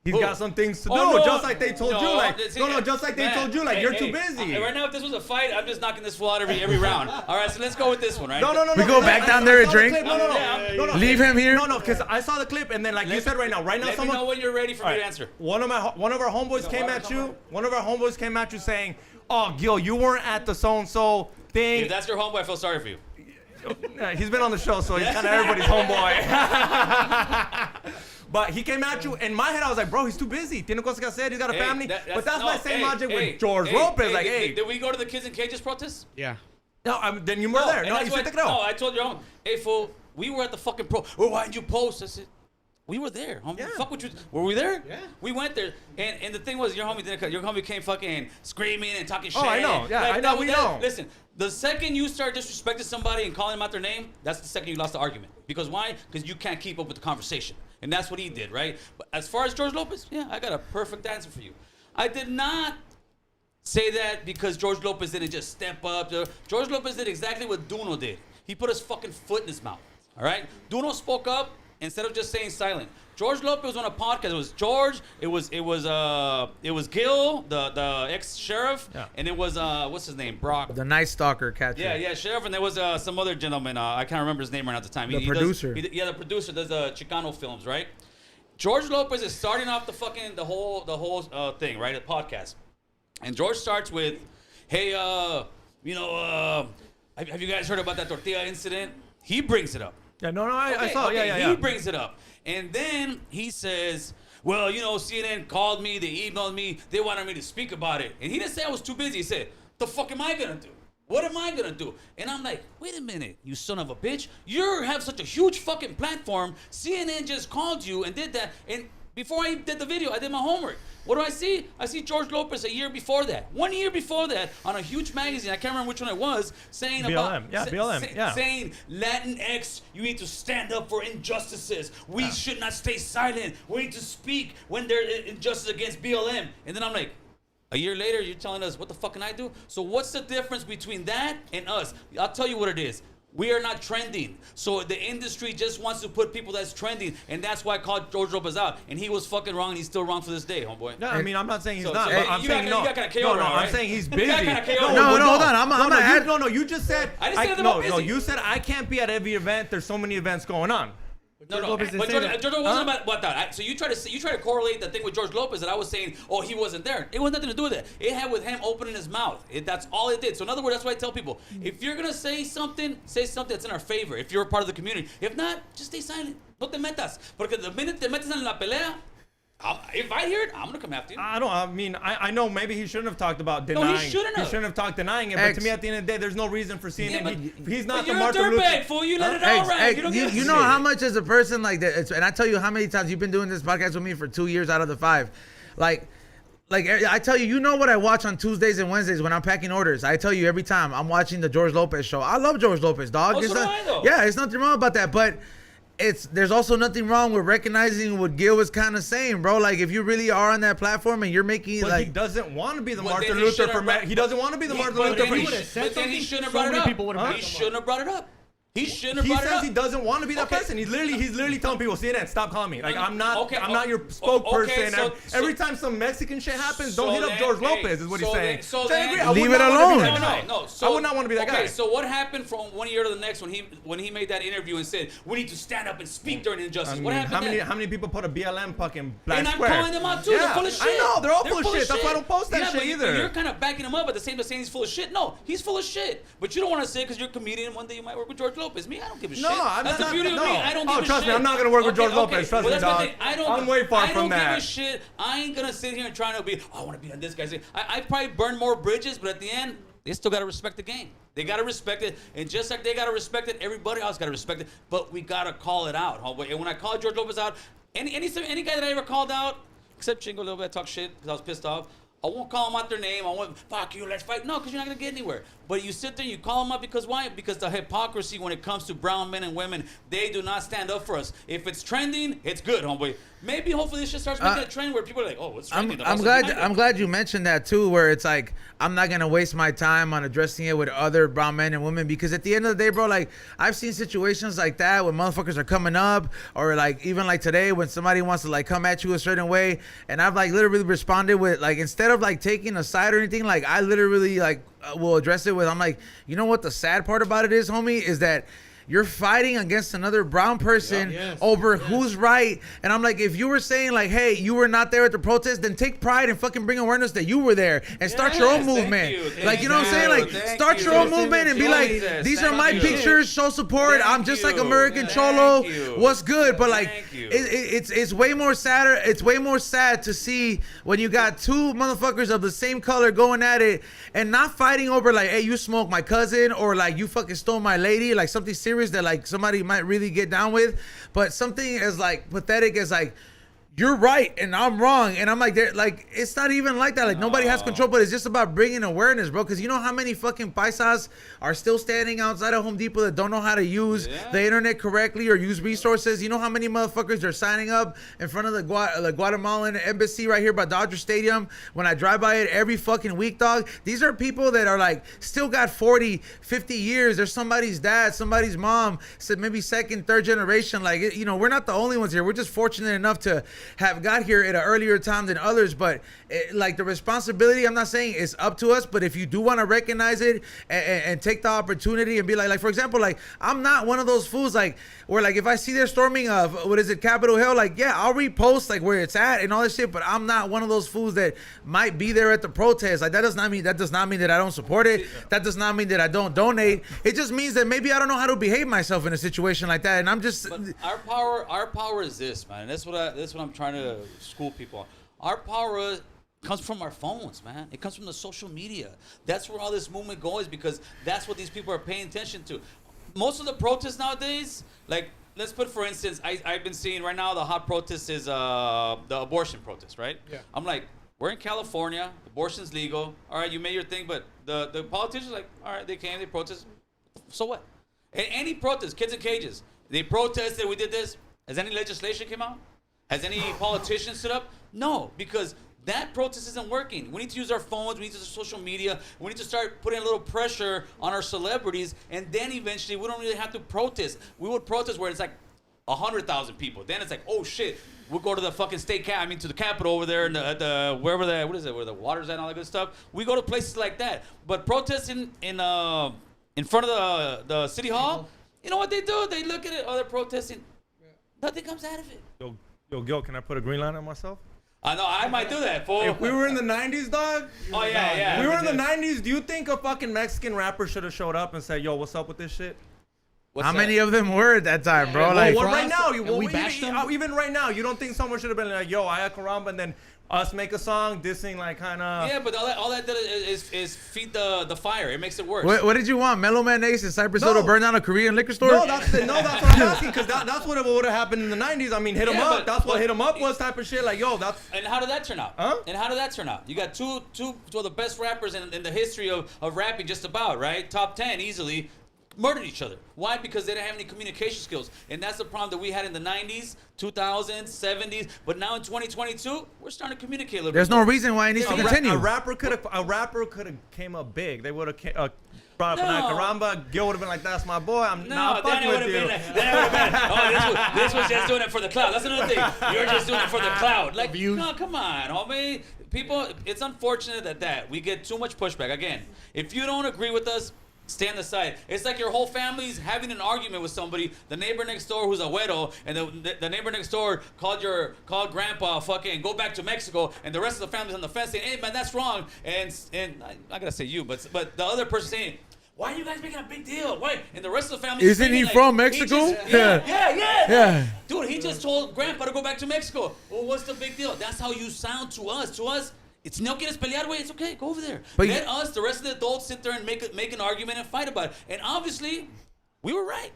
He's Who? got some things to do, Oh, no. just like they told you. Like, See, just like they man, told you. Like, hey, you're hey, too busy. Right now, if this was a fight, I'm just knocking this fool out every round. All right, so let's go with this one, right? No. We go back down there and drink? No. Leave him here? No, because I saw the clip, and then like you said right now, Let me someone. know when you're ready for me All to right. answer. One of our homeboys came at you. One of our homeboys came at you saying, "Oh, Gil, you weren't at the so-and-so thing." If that's your homeboy, I feel sorry for you. He's been on the show, so he's kind of everybody's homeboy. But he came at you. In my head, I was like, bro, he's too busy. Tiene cosas que hacer. He's got a family. But that's my same logic with George Lopez. Like, hey. Did we go to the Kids in Cages protest? Yeah. No, then you were there. and No, that's you why- said te creo. No, I told your home, hey, fool, we were at the fucking Well, why didn't you post? I said, we were there, homie. Yeah. Fuck what you. Were we there? Yeah. We went there, and the thing was, your homie didn't. Your homie came fucking screaming and talking shit. Oh, I know. Yeah, I know. We know. Listen, the second you start disrespecting somebody and calling them out their name, that's the second you lost the argument. Because why? Because you can't keep up with the conversation, and that's what he did, right? But as far as George Lopez, yeah, I got a perfect answer for you. I did not say that because George Lopez didn't just step up. George Lopez did exactly what Duno did. He put his fucking foot in his mouth. All right? Duno spoke up instead of just staying silent. George Lopez was on a podcast. It was George. It was Gil, the ex-sheriff, Yeah. and it was what's his name, Brock. The Night Stalker catcher. Yeah, sheriff, and there was some other gentleman. I can't remember his name right now at the time. The producer. The producer does Chicano films, right? George Lopez is starting off the whole thing, right? The podcast, and George starts with, "Hey, have you guys heard about that tortilla incident?" He brings it up. Yeah, no, I saw. Okay, Yeah. He brings it up, and then he says, "Well, you know, CNN called me, they emailed me, they wanted me to speak about it." And he didn't say I was too busy. He said, "The fuck am I gonna do? What am I gonna do?" And I'm like, "Wait a minute, you son of a bitch! You have such a huge fucking platform. CNN just called you and did that, and." Before I did the video, I did my homework. What do I see? I see George Lopez a year before that. 1 year before that, on a huge magazine, I can't remember which one it was, saying BLM. Yeah, BLM. Yeah. saying, Latinx, you need to stand up for injustices. We should not stay silent. We need to speak when there's injustice against BLM. And then I'm like, a year later, you're telling us what the fuck can I do? So what's the difference between that and us? I'll tell you what it is. We are not trending. So the industry just wants to put people that's trending, and that's why I called George Lopez out. And he was fucking wrong, and he's still wrong for this day, homeboy. No, I mean, I'm not saying he's So- not. so But I'm you saying got- no. you got kinda KO'd No, now, I'm right? saying he's You busy. got kinda KO'd. No, No, hold on. I'm gonna add- No, you just said. I didn't say that about no, busy. you said I can't be at every event. There's so many events going on. No, George Lopez didn't but say George, that. George wasn't about that. So you try to correlate the thing with George Lopez that I was saying, oh, he wasn't there. It was nothing to do with it. It had with him opening his mouth. That's all it did. So in other words, that's why I tell people, if you're gonna say something that's in our favor. If you're a part of the community, if not, just stay silent. No te metas. Porque the minute te metes en la pelea, if I hear it, I'm gonna come after you. I mean, I know maybe he shouldn't have talked about denying. he shouldn't have. He shouldn't have talked denying it. But to me, at the end of the day, there's no reason for seeing Yeah, it. but- He's not But the you're Martin a Luther. dirtbag, fool. You let it all ride. You don't give a you know shit. how much as a person like that, and I tell you how many times you've been doing this podcast with me for 2 years out of the 5. Like I tell you, you know what I watch on Tuesdays and Wednesdays when I'm packing orders. I tell you every time I'm watching the George Lopez show. I love George Lopez, dog. Oh, so do I, though. Yeah, there's nothing wrong about that, but there's also nothing wrong with recognizing what Gil was kind of saying, bro. Like if you really are on that platform and you're making But he like doesn't want to be the Well, Martin then he Luther shouldn't for have brought- He doesn't want to be the Martin But Luther then for. he would've said but then he something, shouldn't have so brought it many up. people would've brought He it up. shouldn't have brought it up. He shouldn't have He brought it says up. he doesn't want to be that Okay. person. He's literally telling people, CNN, stop calling me. Like I'm not Okay, I'm not your okay, spokesperson. so- Every time some Mexican shit happens, So don't hit up then- George hey, Lopez. Is what he's so saying. then- so I then- agree. I would Leave not it wanna be alone. that guy. No. I would not want to be that guy. Okay, so what happened from one year to the next when he made that interview and said we need to stand up and speak during injustice? I What mean, happened? then? how many people put a BLM fucking black And I'm square? calling them out too. Yeah, They're full of shit. I know. They're all full of shit. That's why I don't post that Yeah, shit but either. You're kind of backing him up at the same time saying he's full of shit. No, he's full of shit. But you don't want to say because you're a comedian. One day you might work with George Lopez. Me, I don't give a shit. I'm That's the not- beauty of no. me. I don't give Oh, a shit. trust me, I'm not gonna work with George Lopez. Trust me, that's my dog. thing. I'm way far I from don't that. give a shit. I ain't gonna sit here and try to be. Oh, I want to be on this guy's. I probably burn more bridges, but at the end, they still gotta respect the game. They gotta respect it, and just like they gotta respect it, everybody else gotta respect it. But we gotta call it out, homeboy. And when I called George Lopez out, any guy that I ever called out, except Chingo a little bit, talk shit because I was pissed off. I won't call them out their name. I won't, fuck you, let's fight. No, because you're not going to get anywhere. But you sit there and you call them out because why? Because the hypocrisy when it comes to brown men and women, they do not stand up for us. If it's trending, it's good, homeboy. Maybe, hopefully, this just starts making a trend where people are like, oh, what's trending? I'm glad you mentioned that too, where it's like I'm not gonna waste my time on addressing it with other brown men and women because at the end of the day, bro, like I've seen situations like that when motherfuckers are coming up, or like even like today when somebody wants to like come at you a certain way, and I've like literally responded with like instead of like taking a side or anything, like I literally like will address it with I'm like, you know what the sad part about it is, homie, is that you're fighting against another brown person over who's right. And I'm like, if you were saying like, hey, you were not there at the protest, then take pride and fucking bring awareness that you were there and start your own movement. Like, you know what I'm saying? Like, start your own movement and be like, these are my pictures, show support. I'm just like American Cholo. What's good? But like, it's way more sadder. It's way more sad to see when you got two motherfuckers of the same color going at it and not fighting over like, hey, you smoked my cousin or like you fucking stole my lady, like something serious that like somebody might really get down with, but something as like pathetic as like you're right and I'm wrong, and I'm like, like it's not even like that. Like nobody has control, but it's just about bringing awareness, bro. Because you know how many fucking paisas are still standing outside of Home Depot that don't know how to use the internet correctly or use resources. You know how many motherfuckers are signing up in front of the Guatemalan embassy right here by Dodger Stadium when I drive by it every fucking week, dog. These are people that are like still got 40, 50 years. They're somebody's dad, somebody's mom, so maybe second, third generation. Like, you know, we're not the only ones here. We're just fortunate enough to have got here at an earlier time than others. But like the responsibility, I'm not saying it's up to us, but if you do want to recognize it and take the opportunity and be like for example, like I'm not one of those fools like where like if I see they're storming of what is it, Capitol Hill, like yeah, I'll repost like where it's at and all this shit. But I'm not one of those fools that might be there at the protest. Like that does not mean that I don't support it. That does not mean that I don't donate. It just means that maybe I don't know how to behave myself in a situation like that. And I'm just But our power is this, man. And that's what I'm trying to school people on. Our power comes from our phones, man. It comes from the social media. That's where all this movement goes because that's what these people are paying attention to. Most of the protests nowadays, like let's put for instance, I've been seeing right now the hot protest is the abortion protest, right? Yeah. I'm like, we're in California, abortion's legal. All right, you made your thing, but the politicians like, all right, they came, they protest. So what? Any protest, kids in cages, they protested, we did this. Has any legislation came out? Has any politician stood up? No, because that protest isn't working. We need to use our phones, we need to use social media, we need to start putting a little pressure on our celebrities, and then eventually we don't really have to protest. We would protest where it's like 100,000 people. Then it's like, oh shit, we'll go to the fucking to the Capitol over there, and wherever what is it, where the water's at and all that good stuff. We go to places like that. But protesting in front of the city hall, you know what they do? They look at it, oh, they're protesting. Nothing comes out of it. Yo, Gil, can I put a green line on myself? I know, I might do that, fool. If we were in the 90s, dog. Oh, yeah. We were in the 90s. Do you think a fucking Mexican rapper should have showed up and said, yo, what's up with this shit? What's how that? many of them were at that time, bro? Well, Like, Well, right us, now, and we bashed them? even right now, you don't think someone should have been like, yo, Aya Caramba, and then us make a song dissing like kind of. Yeah, but all that did is feed the fire. It makes it worse. what did you want? Mellow Man Ace and Cypress No. Hill to burn down a Korean liquor store? No, that's what I'm asking, because that's what would have happened in the 90s. I mean, hit 'em Yeah, up. That's what but- hit 'em up was type of shit. Like, yo, that's. And how did that turn out? Huh? And how did that turn out? You got two of the best rappers in the history of rapping, just about, right? Top 10 easily. Murdered each other. Why? Because they didn't have any communication skills. And that's the problem that we had in the 90s, 2000s, 70s. But now in 2022, we're starting to communicate a little There's bit no more. reason why it needs to A continue. rapper could have came up big. They would have brought up No. an Caramba. Gil would have been like, "That's my boy. I'm No, not then fucking it would with have you." been. Then it would have been. Oh, this was just doing it for the cloud. That's another thing. You're just doing it for the cloud. Like, Views. no, come on, homie. People, it's unfortunate that we get too much pushback. Again, if you don't agree with us, stay on the side. It's like your whole family's having an argument with somebody. The neighbor next door who's a güero, and the neighbor next door called grandpa fucking go back to Mexico, and the rest of the family's on the fence saying, "Hey man, that's wrong." And I gotta say you, but the other person saying, "Why are you guys making a big deal? Why?" And the rest of the family Isn't he from Mexico? Yeah. Dude, he just told grandpa to go back to Mexico. Well, what's the big deal? That's how you sound to us. To us, it's no quieres pelear, güey. It's okay. Go over there. But Let us, the rest of the adults, sit there and make an argument and fight about it. And obviously, we were right.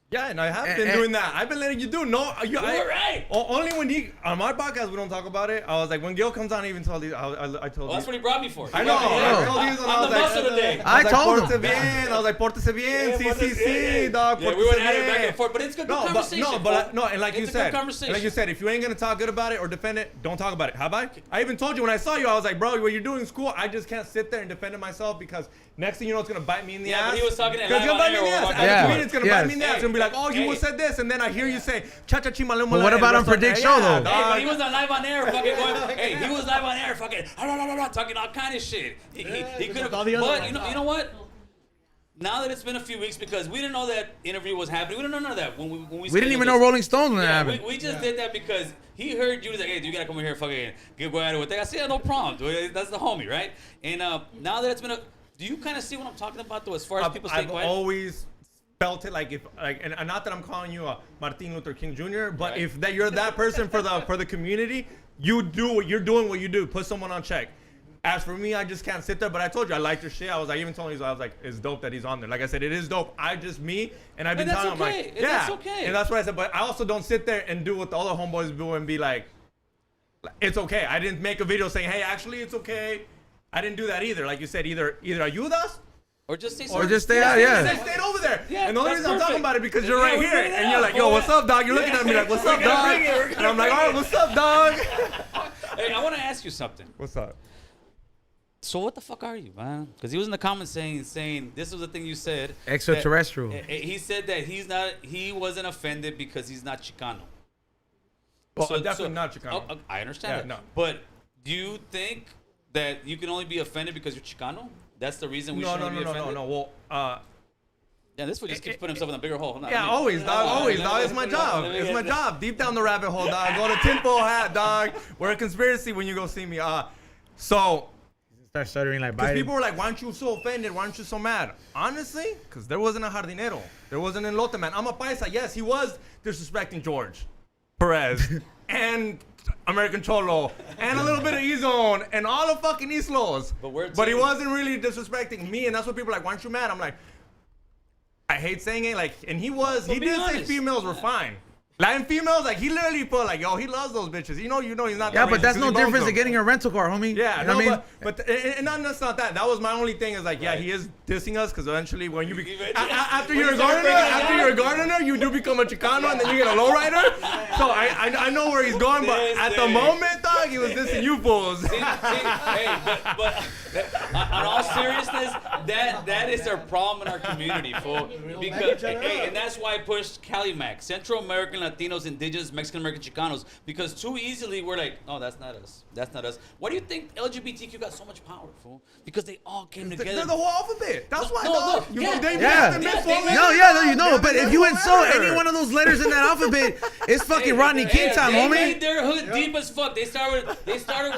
Yeah, and I have been doing that. I've been letting you do. No, you were right. Only when he on my podcast we don't talk about it. I was like, when Gil comes on, I even told you. I told Well, that's you. what he brought me for. I know. I told you, and I I'm was the like, boss of the day. I told him. Portese bien. I was like, portese bien. Sí, dog. Yeah, we went at it back and forth, but it's good conversation. And like It's you a said, good conversation. like you said, if you ain't gonna talk good about it or defend it, don't talk about it. Have I? I even told you when I saw you, I was like, bro, what you're doing is cool. I just can't sit there and defend it myself because next thing you know, it's gonna bite me in the ass. but he was talking at It's gonna live bite on me in the air ass. or As a Yeah. comedian, it's gonna Yes. bite me in the ass. It's gonna be like, oh, you Hey. would said this, and then I hear you say, cha cha chi maluma. But what about on Predict Show, though? Hey, but he was on live on air, fucking going. Hey, he was live on air, fucking talking all kind of shit. He could have. all the other But ones. you know what? Now that it's been a few weeks, because we didn't know that interview was happening, we didn't know none of that when we We didn't scheduled even know this. Rolling Stones when it Yeah, happened. we just did that because he heard you was like, hey, dude, you gotta come over here, fucking go at it with that. I said, yeah, no problem, dude. That's the homie, right? And now that it's been do you kind of see what I'm talking about, though, as far as people stay I've quiet? always felt it and not that I'm calling you a Martin Luther King Jr., but Right. if that you're that person for the community, you're doing what you do. Put someone on check. As for me, I just can't sit there. But I told you I liked your shit. I even told you, I was like, it's dope that he's on there. Like I said, it is dope. I've been And that's telling him okay. like, And yeah, that's okay. and that's what I said. But I also don't sit there and do what the other homeboys do and be like, it's okay. I didn't make a video saying, hey, actually, it's okay. I didn't do that either. Like you said, either ayudas. Or just say Or sorry. just stay out, yeah. They stayed over there. Yeah, And the only that's reason I'm talking perfect. about it because you're Yeah, right we here. bring it And you're up, like, yo, boy. what's up, dog? You're looking at me like, what's up, We're gonna dog? bring it, we're And I'm like, all right, what's up, dog? Hey, I want to ask you something. What's up? So what the fuck are you, man? Because he was in the comments saying this was the thing you said. Extraterrestrial. He said that he wasn't offended because he's not Chicano. Well, definitely not Chicano. I understand Yeah, that. no. But do you think that you can only be offended because you're Chicano? That's the reason we should only be offended? No. Well, Yeah, this fool just keeps putting himself in a bigger hole. Hold on, yeah, let me- always, dog. Always, dog. It's my job. let me It's get my that. job. Deep down the rabbit hole, dog. Go to tinfoil hat, dog. We're a conspiracy when you go see me. So, Start stuttering like because Biden. people were like, why aren't you so offended? Why aren't you so mad? Honestly, because there wasn't a jardinero. There wasn't a lote man. I'm a paisa. Yes, he was disrespecting George Perez and American Cholo and a little bit of E-Zone and all of fucking Islos. But he wasn't really disrespecting me. And that's what people are like, why aren't you mad? I'm like, I hate saying it. Like, and he did say honest. females were fine. Latin females, like he literally put like, yo, he loves those bitches. You know, he's not. Yeah, that but racist that's 'cause no he loves difference them. than getting a rental car, homie. Yeah, you know no, what I mean? but that's not that. That was my only thing. Is like, yeah, he is dissing us because eventually, when you after you're a gardener, you do become a Chicano and then you get a lowrider. So I know where he's going, but at the moment, dog, he was dissing you fools. Hey, but on all seriousness, that is our problem in our community, fool. Because and that's why I pushed CaliMac, Central American Latinos, Indigenous, Mexican American Chicanos, because too easily we're like, oh, that's not us. That's not us. Why do you think LGBTQ got so much power, fool? Because they all came together. They're the whole alphabet. That's why, No, dog. look, yeah. But if you insult any one of those letters in that alphabet, it's fucking Rodney King time, they homie. made their hood deep as fuck. They started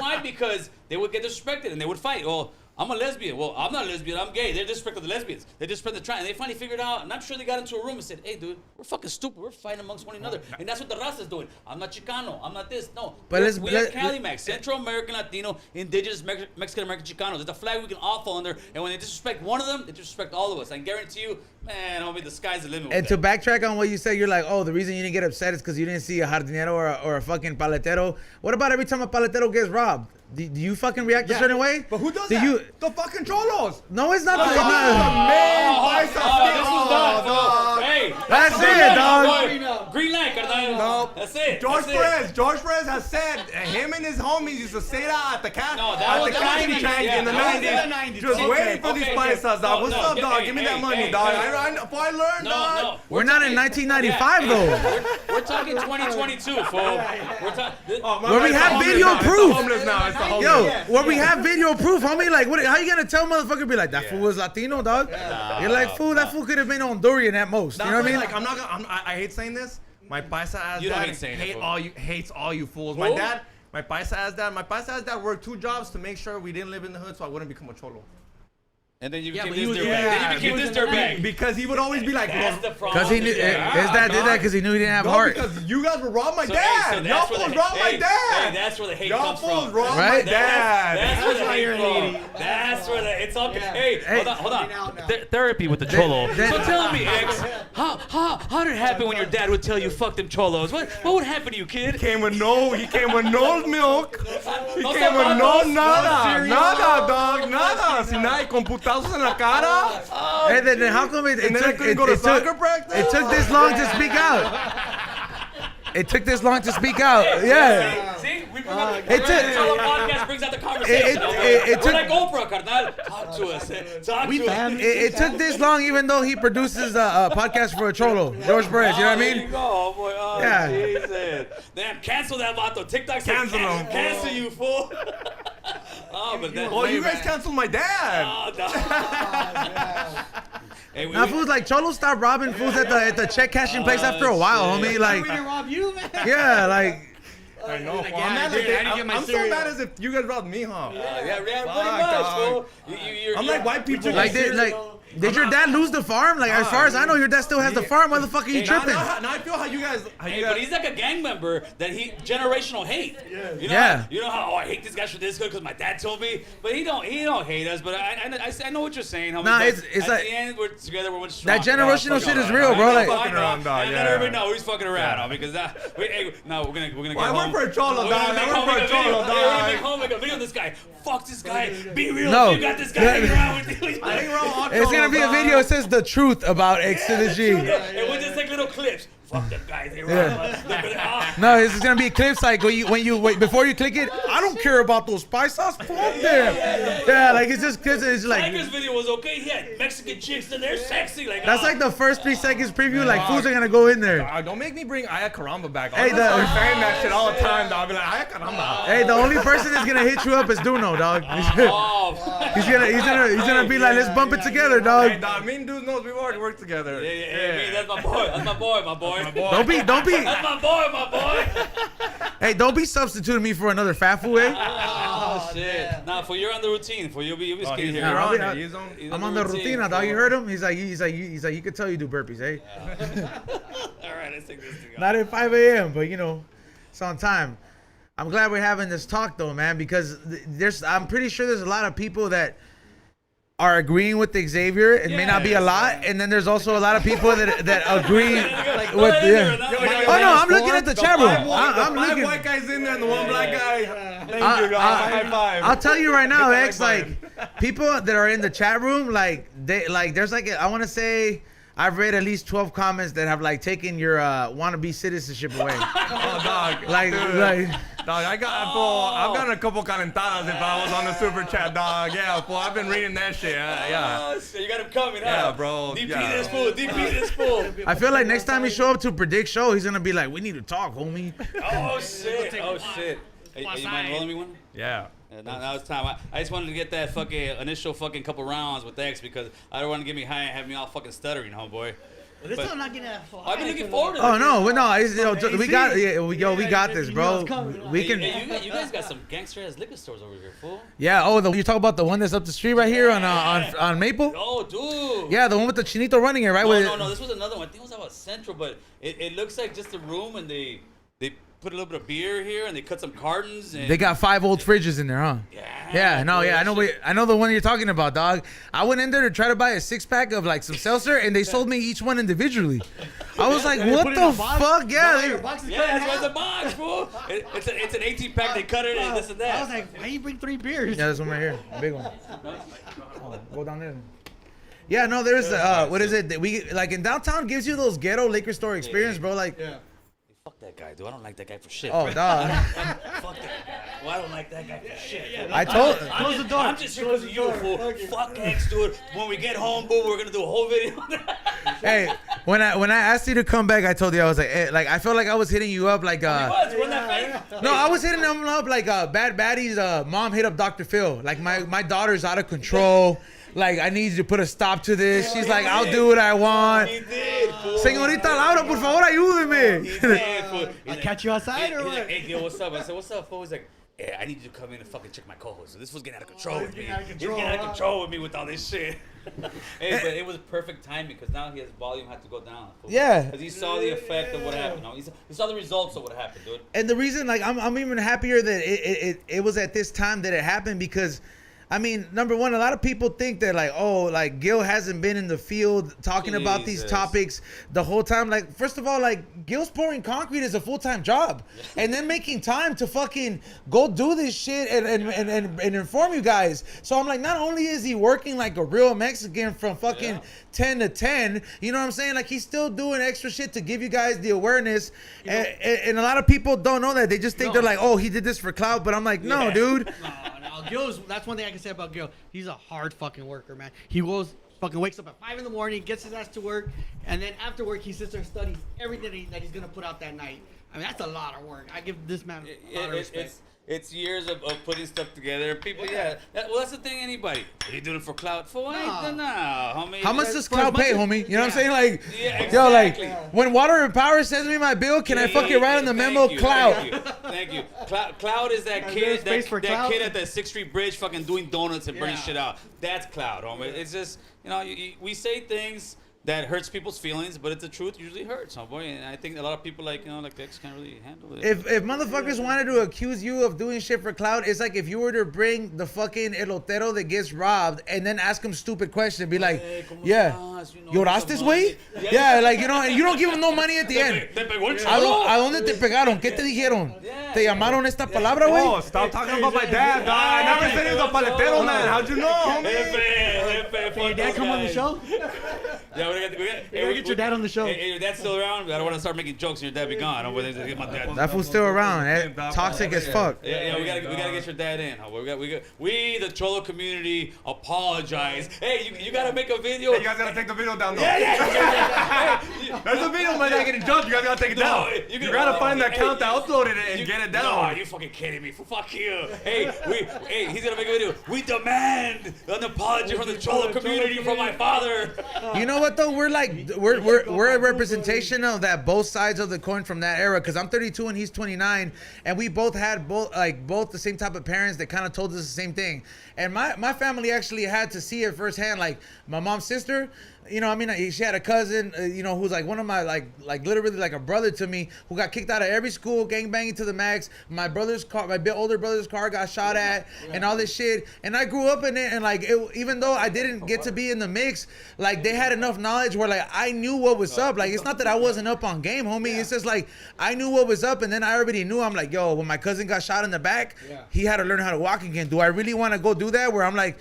why? Because they would get disrespected and they would fight. Well, I'm a lesbian. Well, I'm not a lesbian. I'm gay. They're disrespecting the lesbians. They disrespect the trans. And they finally figured out, and I'm sure they got into a room and said, hey, dude, we're fucking stupid. We're fighting amongst one another. And that's what the raza is doing. I'm not Chicano. I'm not this. No. But we are CaliMac, Central American Latino, Indigenous, Mexican American Chicanos. It's a flag we can all fall under. And when they disrespect one of them, they disrespect all of us. I can guarantee you, man, homie, the sky's the limit. With And to that. backtrack on what you said, you're like, oh, the reason you didn't get upset is because you didn't see a jardinero or a fucking paletero. What about every time a paletero gets robbed? Do you fucking react a certain way? But who does Do that? you? The fucking cholos. No, it's not. The main paisa dog. Hey, That's it, dog. Green light, carnal. No. That's it. George That's it. Perez has said him and his homies used to say that at the No, that was the casting 90s, tank yeah, in the that was 90s. in the 90s. Just Okay, waiting for these paisas, dog. What's up, dog? Give me that money, dog. I learned, dog. No. We're not in 1995 though. We're talking 2022, fool. We're talking. Where we have video proof. Homeless now. It's the homeless. Yo, where we have video proof, homie. Like, what? How you gonna tell motherfucker be like that fool was Latino, dog? You're like, fool. That fool could have been Honduran at most. You know what I mean? Like, I hate saying this. My paisa ass You don't dad hate saying it, fool. hates all you fools. Who? My paisa ass dad worked 2 jobs to make sure we didn't live in the hood, so I wouldn't become a cholo. And then you Yeah, became but he this was- dirtbag. Then you became he this was in the dirtbag. Because he would always be like, That's the problem. Because he knew his dad did that because he knew he didn't have no, heart. because you guys would rob my So, dad. hey, so Y'all that's where fools the robbed my hey, dad. Hey, that's where the hate Y'all comes fools from. robbed my Right? dad. That's where the why hate you're an from. idiot. That's where the it's all. Yeah. Hey, Hey. hold on. Now. Therapy with the cholo. Then- So tell me, X, how did it happen when your dad would tell you fuck them cholos? What would happen to you, kid? He came with no milk. He No came with no zapatos, nada, no nada, dog, nada. Sin nada, y con putazos en la cara. And then how come it And then I took couldn't go to soccer practice. it took this long to speak out? It took this long to speak out. Yeah. See? We bring up It took- the Cholo podcast brings out the conversation. it We're took- like Oprah, carnal. Talk to us. Talk We to us. family. It took this long, even though he produces a podcast for a Cholo, George Perez. You know what I There you mean? go, oh boy. Oh, Yeah. Jesus. Damn, cancel that vato. TikTok said Cancel him, fool. Cancel you, fool. Oh, but that. Well, you guys canceled my dad. Oh, no. Hey, Now, fools like Cholo stopped robbing fools at the check cashing place after a while, homie. We Like, didn't rob you, man. yeah, like. I know. Like, Well, yeah, I'm mad I did. I didn't as get my I'm so cereal. mad as if you guys robbed me, huh? Yeah, pretty Fuck, much, dog. fool. You're I'm like white people. Like, did your dad lose the farm? Like, as far as I know, your dad still has the farm. Why the fuck are you tripping? Now I feel how you guys. Hey, but he's like a gang member that he generational hate. You know, Yeah. You know how I hate this guy for this good because my dad told me, but he don't hate us. But I know what you're saying. Homie, Nah, but it's at like- the end we're together. We're strong. That generational shit is real, bro. I Like, know, fucking I know. around, dog, And yeah. let everybody know he's fucking around, homie, because that. Hey, no, we're gonna get Well, I home. work for a cholo, We're dog. gonna I make work for a video. cholo, Hey, we're gonna dog. make home. Make a video of this guy. Fuck this guy. Be real. No. You got this guy hanging around with you. I hang around all it's gonna cholos, be a dog. video that says the truth about X to the G. And we just take little clips. fuck them guys. They Yeah. No, this is gonna be a clip like before you click it. I don't care about those spice sauce. Fuck them. Yeah, like it's just because it's like. Tiger's video was okay. He had Mexican chicks and they're sexy. Like That's like the first 3 seconds preview. Like foods are gonna go in there. Don't make me bring Aya Caramba back. Hey, I'm saying that shit all the time, dog. I'll be like, Aya Caramba. Hey, the only person that's gonna hit you up is Duno, dog. He's gonna be like, let's bump it together, dog. Hey, dog, me and Dude knows we've already worked together. Yeah. That's my boy. That's my boy. My boy. Don't be. That's my boy. Hey, don't be substituting me for another fat fool, eh? Oh shit. Nah, for you're on the routine. For you'll be skinny here. I'm on the routine, dog. You heard him? He's like, you could tell you do burpees, eh? All right, let's take this thing off. Not at 5 a.m., but it's on time. I'm glad we're having this talk though, man, because I'm pretty sure there's a lot of people that are agreeing with Xavier. It may not be a lot, and then there's also a lot of people that agree with. Oh no, I'm looking at the chat room. I'm looking. 5 white guys in there and the 1 black guy. Thank you, guys. High five. I'll tell you right now, X. Like people that are in the chat room, there's I want to say. I've read at least 12 comments that have taken your wannabe citizenship away. Oh, dog. Dog, I've gotten a couple calentadas if I was on the super chat, dog. Yeah, fool, I've been reading that shit. Yeah. Oh, shit, you got him coming, huh? Yeah, bro. DP this fool. I feel like next time you show up to predict show, he's gonna be like, "We need to talk, homie." Oh shit. Hey, you mind rolling me one? Yeah. Now it's time. I just wanted to get that initial couple rounds with X because I don't want to get me high and have me all fucking stuttering, homeboy. Well, this time I'm not getting that far. I've been looking forward to it. Oh no, we got this, bro. We can. Hey, you guys got some gangster ass liquor stores over here, fool. Yeah. Oh, you talk about the one that's up the street right here on Maple. Oh, dude. Yeah, the one with the chinito running it, right? No. This was another one. I think it was out Central, but it looks like just a room, and they put a little bit of beer here, and they cut some cartons. And they got 5 old fridges in there, huh? Yeah. I know the one you're talking about, dog. I went in there to try to buy a 6-pack of some seltzer, and they sold me each one individually. I was like, what the fuck? Yeah. That's why it's a box, fool. It's an 18-pack. They cut it and this and that. I was like, why you bring 3 beers? Yeah, there's one right here, a big one. Go down there. Yeah, no, there's what is it? We in downtown gives you those ghetto liquor store experience, bro. Fuck that guy, dude. I don't like that guy for shit. Oh, dog. Fuck that guy. Well, I don't like that guy for shit. I told. Close the door. I'm just here because of you, fool. Fuck X, dude. When we get home, boo, we're gonna do a whole video. Hey, when I asked you to come back, I told you I was like, hey, I felt like I was hitting you up like. No, I was hitting them up like Bad Baddies. Mom hit up Dr. Phil. Like my daughter's out of control. I need you to put a stop to this. She's like, I'll do what I want. He did, fool. Señorita Laura, por favor, ayúdeme. He did, fool. I'll catch you outside or He's what? like, hey, Gil, what's up? I said, what's up, fool? He's like, yeah, I need you to come in and fucking check my co-host. So this was getting out of control with me. He's getting out of control with me with all this shit. Hey, but it was perfect timing because now his volume had to go down. Yeah. Because he saw the effect of what happened. No, he saw the results of what happened, dude. And the reason, I'm even happier that it was at this time that it happened because, I mean, number one, a lot of people think that Gil hasn't been in the field talking about these topics the whole time. First of all, Gil's pouring concrete is a full-time job, and then making time to fucking go do this shit and inform you guys. So I'm like, not only is he working like a real Mexican from fucking 10 to 10, you know what I'm saying? He's still doing extra shit to give you guys the awareness, and a lot of people don't know that. They just think they're like, oh, he did this for clout, but I'm like, no, dude. No, Gil's, that's one thing I can say about Gil. He's a hard fucking worker, man. He wakes up at 5 in the morning, gets his ass to work, and then after work he sits there and studies everything that he's gonna put out that night. I mean, that's a lot of work. I give this man a lot of respect. It's years of putting stuff together. People, that's the thing. Anybody, are you doing it for clout? For what? No, homie. How much does clout pay, homie? You know what I'm saying? Exactly. When Water and Power sends me my bill, can I fucking write on the memo clout? Thank you. Clout is that kid, that kid at the 6th Street Bridge, fucking doing donuts and burning shit out. That's clout, homie. It's just we say things that hurts people's feelings, but it's the truth. Usually hurts, homeboy. And I think a lot of people like X can't really handle it. If motherfuckers wanted to accuse you of doing shit for clout, it's like if you were to bring the fucking elotero that gets robbed and then ask him stupid questions, be like, ¿lloraste, güey? Yeah, you don't give him no money at the end. ¿A dónde te pegaron? ¿Qué te dijeron? ¿Te llamaron esta palabra, güey? Oh, stop talking about my dad, dog. I never said he was a paletero, man. How'd you know, homie? Can your dad come on the show? Yeah, we got Get your dad on the show. Hey, your dad's still around? I don't want to start making jokes and your dad be gone. I'm gonna get my dad. That fool's still around. Toxic as fuck. Yeah, we gotta get your dad in. We the Cholo community apologize. Hey, you gotta make a video. Hey, you guys gotta take the video down though. Yeah. There's a video of my dad getting jumped. You guys gotta take it down. You gotta find that account that uploaded it and get it down. No, are you fucking kidding me? Fuck you. Hey, he's gonna make a video. We demand an apology from the Cholo community from my father. You know what though? We're a representation of that both sides of the coin from that era. Cause I'm 32 and he's 29, and we both had both the same type of parents that kind of told us the same thing. And my family actually had to see it firsthand. Like my mom's sister, you know, I mean, she had a cousin, you know, who's like one of my like literally like a brother to me, who got kicked out of every school, gangbanging to the max. My brother's car, my older brother's car got shot at, and all this shit. And I grew up in it, and like even though I didn't get to be in the mix, like they had enough knowledge where like I knew what was up. Like it's not that I wasn't up on game, homie. It's just like I knew what was up, and then I already knew. I'm like, yo, when my cousin got shot in the back, he had to learn how to walk again. Do I really want to go do that? Where I'm like,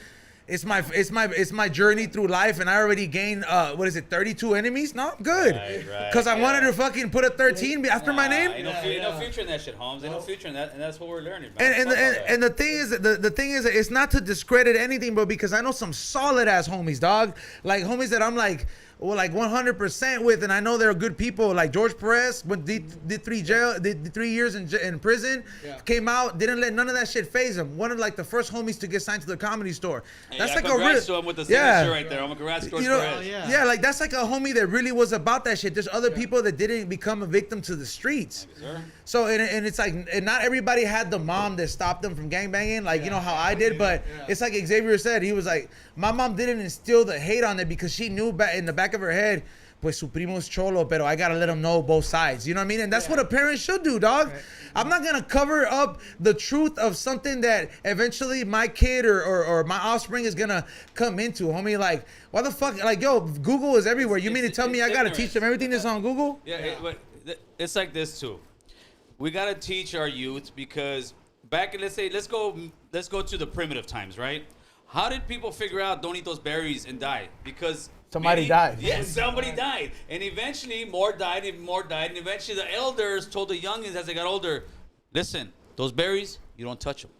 it's my journey through life, and I already gained 32 enemies. No, I'm good. Cause I wanted to fucking put a 13 after my name. Ain't no future in that shit, Holmes. Ain't no future in that, and that's what we're learning. Man. And the thing is, the thing is, it's not to discredit anything, bro. Because I know some solid ass homies, dog. Like homies that I'm like 100% with, and I know they're good people. Like George Perez, did 3 years in prison, came out, didn't let none of that shit phase him. One of like the first homies to get signed to the Comedy Store. That's like a real. To him with the signature right there. I'm a congrats George Perez. Yeah, like that's like a homie that really was about that shit. There's other people that didn't become a victim to the streets. So and it's like, and not everybody had the mom that stopped them from gangbanging, like you know how I did. But it's like Xavier said, he was like, my mom didn't instill the hate on it because she knew in the back of her head, pues su primo's cholo, pero I gotta let him know both sides. You know what I mean? And that's what a parent should do, dog. I'm not gonna cover up the truth of something that eventually my kid or my offspring is gonna come into, homie. Like, why the fuck? Like, yo, Google is everywhere. You mean to tell me I gotta teach them everything that's on Google? Yeah, but it's like this too. We gotta teach our youth because let's go to the primitive times, right? How did people figure out don't eat those berries and die? Because somebody died. Yes, somebody died. And eventually more died and more died. And eventually the elders told the youngins as they got older, listen, those berries, you don't touch them.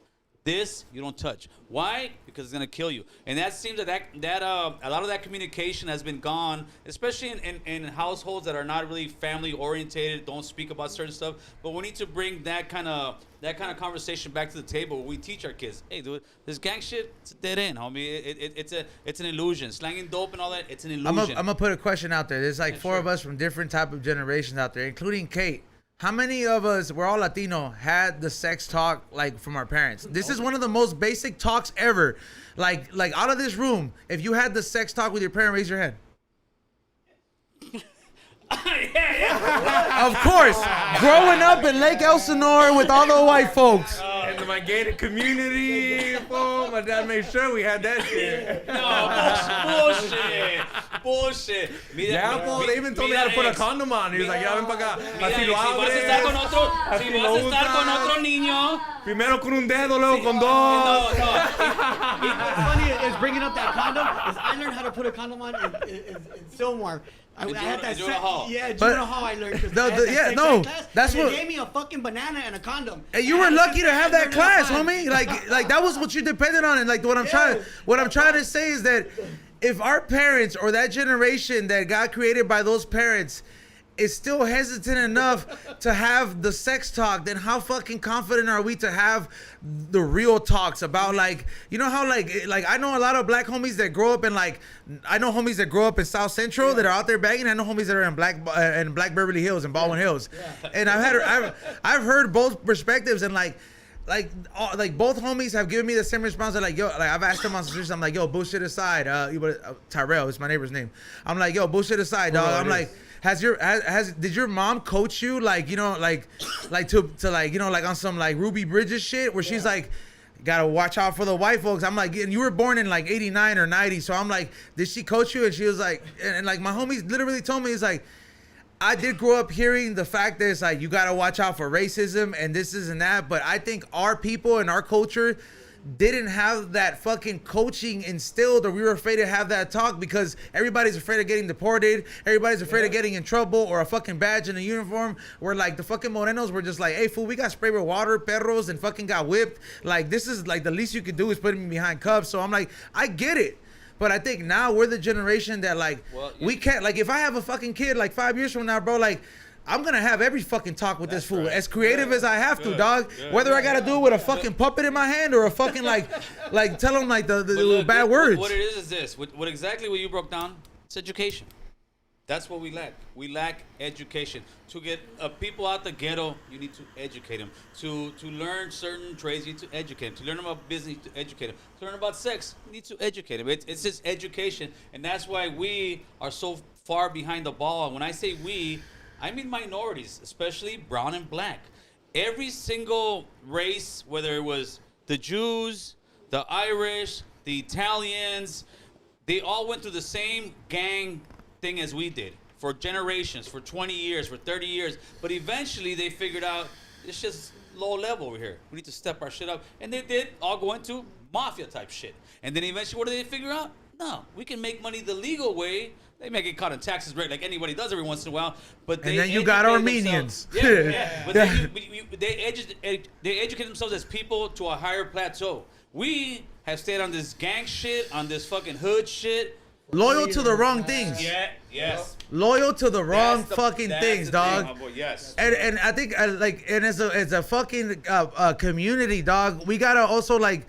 This, you don't touch. Why? Because it's going to kill you. And that seems that a lot of that communication has been gone, especially in households that are not really family orientated, don't speak about certain stuff. But we need to bring that kind of conversation back to the table where we teach our kids, hey, dude, this gang shit, it's a dead end, homie. It's an illusion. Slanging dope and all that, it's an illusion. I'm gonna put a question out there. There's like four of us from different type of generations out there, including Kate. How many of us, we're all Latino, had the sex talk like from our parents? This is one of the most basic talks ever. Like out of this room, if you had the sex talk with your parent, raise your hand. Of course, growing up in Lake Elsinore with all the white folks. In my gated community, my dad made sure we had that shit. No, bullshit. They even told me how to put a condom on. He was like, ya ven pa' acá. Así lo abres. Si vas a estar con otro niño. Primero con un dedo, luego con dos. What's funny is bringing up that condom is I learned how to put a condom on in Silmar. I had that juvenile hall. Yeah, juvenile hall I learned. That's what they gave me a fucking banana and a condom. And you were lucky to have that class, homie. Like that was what you depended on. And like what I'm trying to say is that if our parents or that generation that got created by those parents is still hesitant enough to have the sex talk, then how fucking confident are we to have the real talks about, like, you know how like I know a lot of black homies that grow up in I know homies that grow up in South Central that are out there banging. I know homies that are in Black Beverly Hills and Baldwin Hills, and I've heard both perspectives, and like both homies have given me the same response. They're like, yo, like I've asked them on the streets, I'm like, yo, bullshit aside, Tyrell is my neighbor's name. I'm like, yo, bullshit aside, dog. I'm like, did your mom coach you like to like, you know, like on some like Ruby Bridges shit where she's like, gotta watch out for the white folks? I'm like, and you were born in like 89 or 90, so I'm like, did she coach you? And she was like, and like my homies literally told me, it's like, I did grow up hearing the fact that it's like you gotta watch out for racism and this and that, but I think our people and our culture didn't have that fucking coaching instilled, or we were afraid to have that talk because everybody's afraid of getting deported, everybody's afraid of getting in trouble or a fucking badge and a uniform, where like the fucking Morenos were just like, hey fool, we got sprayed with water, perros, and fucking got whipped. Like this is like the least you could do is put me behind cuffs. So I'm like, I get it. But I think now we're the generation that like, we can't, like if I have a fucking kid like 5 years from now, bro, like I'm gonna have every fucking talk with this fool, as creative as I have to, dog. Whether I gotta do it with a fucking puppet in my hand or a fucking like tell him like the bad words. What it is this. What exactly what you broke down? It's education. That's what we lack. We lack education. To get people out the ghetto, you need to educate them. To learn certain trades, you need to educate them. To learn about business, you need to educate them. To learn about sex, you need to educate them. It's just education, and that's why we are so far behind the ball. And when I say we, I mean minorities, especially brown and black. Every single race, whether it was the Jews, the Irish, the Italians, they all went through the same gang thing as we did for generations, for 20 years, for 30 years. But eventually they figured out it's just low level over here. We need to step our shit up. And they did all go into mafia type shit. And then eventually what did they figure out? No, we can make money the legal way. They may get caught in taxes rate like anybody does every once in a while. But they and then you got Armenians. Yeah. But then they educate themselves as people to a higher plateau. We have stayed on this gang shit, on this fucking hood shit. Loyal to the wrong things. Yeah, yes. Loyal to the wrong fucking things, dog. Thing, boy, yes. And I think and as a fucking community, dog, we gotta also like.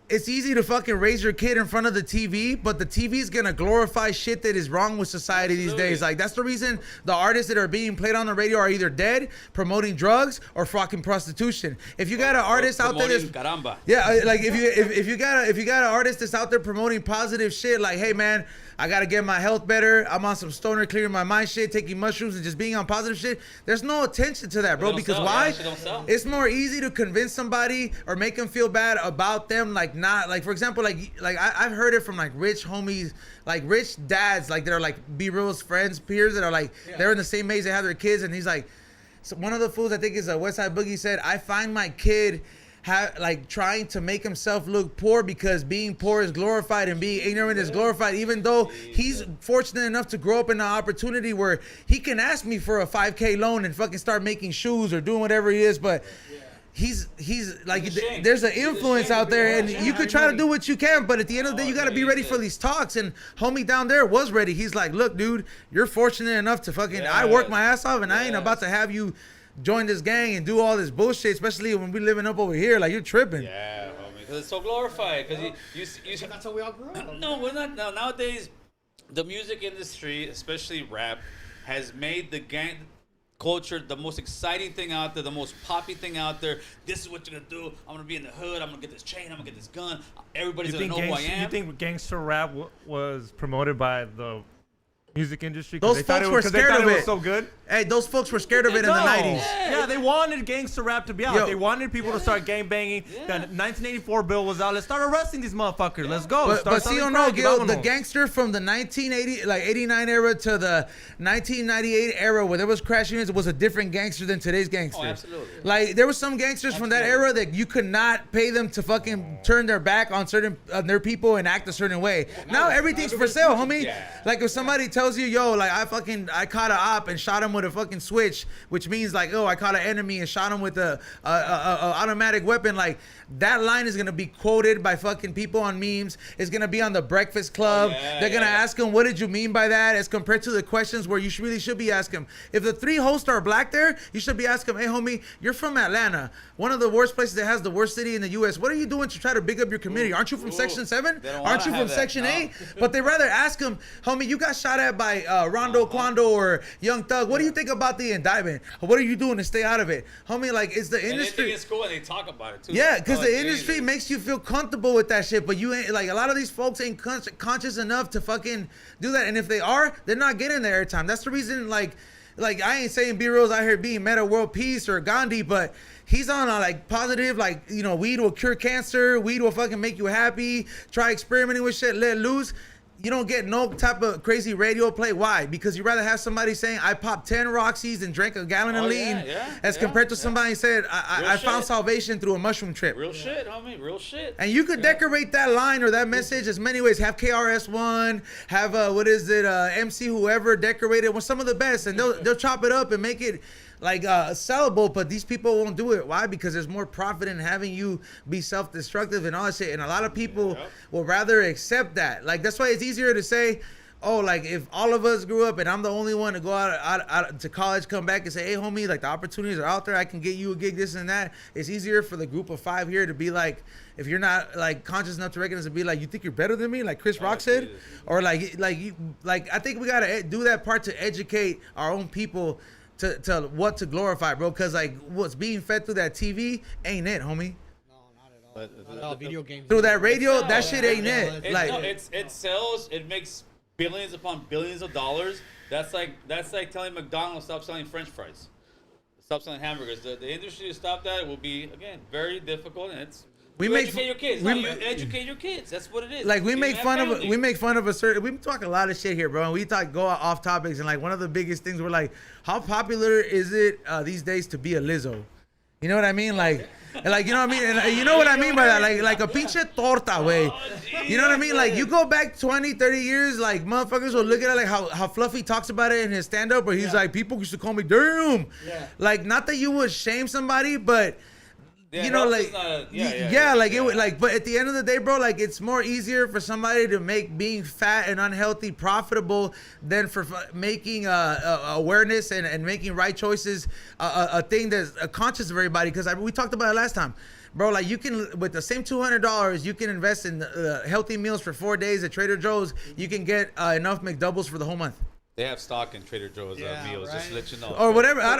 It's easy to fucking raise your kid in front of the TV, but the TV is gonna glorify shit that is wrong with society these days. Like that's the reason the artists that are being played on the radio are either dead, promoting drugs, or fucking prostitution. If you got an artist out there that's caramba. Yeah, like if you got an artist that's out there promoting positive shit, like hey man, I gotta get my health better. I'm on some stoner clearing my mind shit, taking mushrooms and just being on positive shit. There's no attention to that, bro. Because why? It's more easy to convince somebody or make them feel bad about them, like not like for example, like I've heard it from like rich homies, like rich dads, like they're like B Real's friends, peers that are like they're in the same age, they have their kids, and he's like, so one of the fools I think is a Westside Boogie said, I find my kid like trying to make himself look poor because being poor is glorified and being ignorant is glorified, even though he's fortunate enough to grow up in an opportunity where he can ask me for a 5K loan and fucking start making shoes or doing whatever he is, but he's like there's an influence out there, and you could try to do what you can, but at the end of the day you got to be ready for these talks. And homie down there was ready. He's like, look dude, you're fortunate enough to fucking I work my ass off, and I ain't about to have you join this gang and do all this bullshit, especially when we living up over here. Like you're tripping. Yeah, homie, because it's so glorified. Because you That's how we all grew up. No, we're not. No, nowadays, the music industry, especially rap, has made the gang culture the most exciting thing out there, the most poppy thing out there. This is what you're gonna do. I'm gonna be in the hood. I'm gonna get this chain. I'm gonna get this gun. Everybody's gonna know who I am. You think gangster rap was promoted by the music industry? Those folks were scared of it. It was so good. Hey, those folks were scared of it in the 90s. Yeah, they wanted gangster rap to be out. They wanted people to start gang banging. The 1984 bill was out. Let's start arresting these motherfuckers. Let's go. But see, Gil, the gangster from the 1980, like 89 era to the 1998 era where there was crash units was a different gangster than today's gangsters. Oh, absolutely. Like there were some gangsters from that era that you could not pay them to fucking turn their back on certain their people and act a certain way. Now everything's for sale, homie. Like if somebody tells you, yo, like I caught a op and shot him with a fucking switch, which means like, oh, I caught an enemy and shot him with a automatic weapon. Like that line is gonna be quoted by fucking people on memes. It's gonna be on the Breakfast Club. They're gonna ask him, what did you mean by that? As compared to the questions where you really should be asking. If the three hosts are black there, you should be asking, hey homie, you're from Atlanta, one of the worst places that has the worst city in the U.S. What are you doing to try to big up your community? Aren't you from Section 7? Aren't you from Section 8? But they rather ask him, homie, you got shot at by Rondo Quando or Young Thug. What do you think about the indictment? What are you doing to stay out of it? Homie, like, it's the industry. And they think it's cool and they talk about it too. Yeah, because the industry makes you feel comfortable with that shit, but you ain't, like, a lot of these folks ain't conscious enough to fucking do that. And if they are, they're not getting the airtime. That's the reason, like I ain't saying B-Real's out here being meta world peace or Gandhi, but he's on a like positive, like, you know, weed will cure cancer, weed will fucking make you happy, try experimenting with shit, let loose. you don't get no type of crazy radio play. Why? Because you'd rather have somebody saying, I popped 10 Roxy's and drank a gallon of lean, as compared to somebody said, I found salvation through a mushroom trip. Real shit, homie. Real shit. And you could decorate that line or that message as many ways. Have KRS-One, have MC whoever decorated with some of the best, and they'll chop it up and make it like sellable. But these people won't do it. Why? Because there's more profit in having you be self-destructive and all that shit. And a lot of people will rather accept that. Like that's why it's easier to say, oh, like if all of us grew up and I'm the only one to go out to college, come back and say, hey, homie, like the opportunities are out there. I can get you a gig, this and that. It's easier for the group of 5 here to be like, if you're not like conscious enough to recognize, to be like, you think you're better than me, like Chris Rock said, or like I think we gotta do that part to educate our own people to what to glorify, bro. Cause like what's being fed through that TV ain't it, homie. Not at all. Video games. Through that radio, that shit ain't it. Like it sells. It makes billions upon billions of dollars. That's like telling McDonald's stop selling French fries, stop selling hamburgers. The industry to stop that will be again very difficult, and it's. Educate your kids. You educate your kids. That's what it is. Like we make fun of a certain. We talk a lot of shit here, bro. And we go off topics, and like one of the biggest things we're like, how popular is it these days to be a Lizzo? You know what I mean? Like you know what I mean? And you know what I mean by that? Like a pinche torta, way. You know what I mean? Like you go back 20, 30 years, like motherfuckers will look at it like how Fluffy talks about it in his stand-up, where he's like, people used to call me damn. Yeah. Like not that you would shame somebody, but. You know, like, but at the end of the day, bro, like, it's more easier for somebody to make being fat and unhealthy profitable than for making awareness and making right choices a thing that's conscious of everybody. Because we talked about it last time. Bro, like you can, with the same $200, you can invest in healthy meals for 4 days at Trader Joe's. You can get enough McDoubles for the whole month. They have stock in Trader Joe's meals, just to let you know. Or whatever. I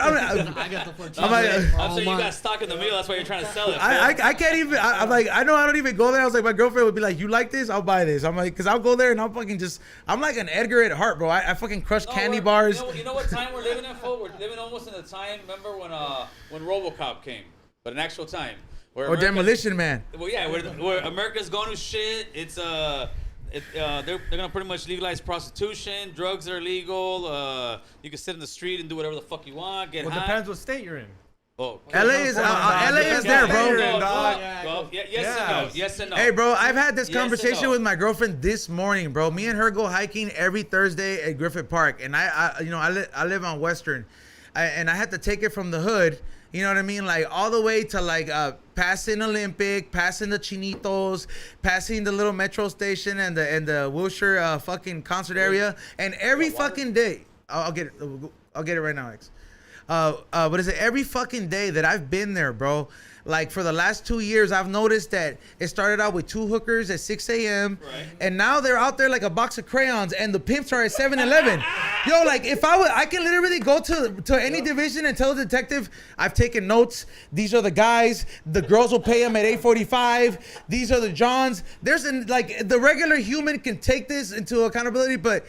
got the 14. I'm saying you got stock in the meal. That's why you're trying to sell it. I can't even. I'm like, I know I don't even go there. I was like, my girlfriend would be like, you like this? I'll buy this. I'm like, because I'll go there and I'm fucking just. I'm like an Edgar at heart, bro. I fucking crush candy bars. You know what time we're living in, folks? We're living almost in the time. Remember when RoboCop came, but an actual time. Or Demolition Man. Well, yeah, where America's going to shit. It's they're gonna pretty much legalize prostitution. Drugs are legal. You can sit in the street and do whatever the fuck you want. Get high. Depends what state you're in. Oh, LA is there, bro. Well, yes and no. Yes and no. Hey, bro, I've had this conversation with my girlfriend this morning, bro. Me and her go hiking every Thursday at Griffith Park, and I live on Western, and I had to take it from the hood. You know what I mean? Like all the way to like passing Olympic, passing the Chinitos, passing the little metro station and the Wilshire fucking concert area. And every fucking day, I'll get it right now, X. What is it? Every fucking day that I've been there, bro. Like for the last 2 years, I've noticed that it started out with 2 hookers at 6 a.m. Right. And now they're out there like a box of crayons, and the pimps are at 7-Eleven. Yo, like if I can literally go to any division and tell the detective, I've taken notes. These are the guys. The girls will pay them at 8:45. These are the Johns. Like the regular human can take this into accountability, but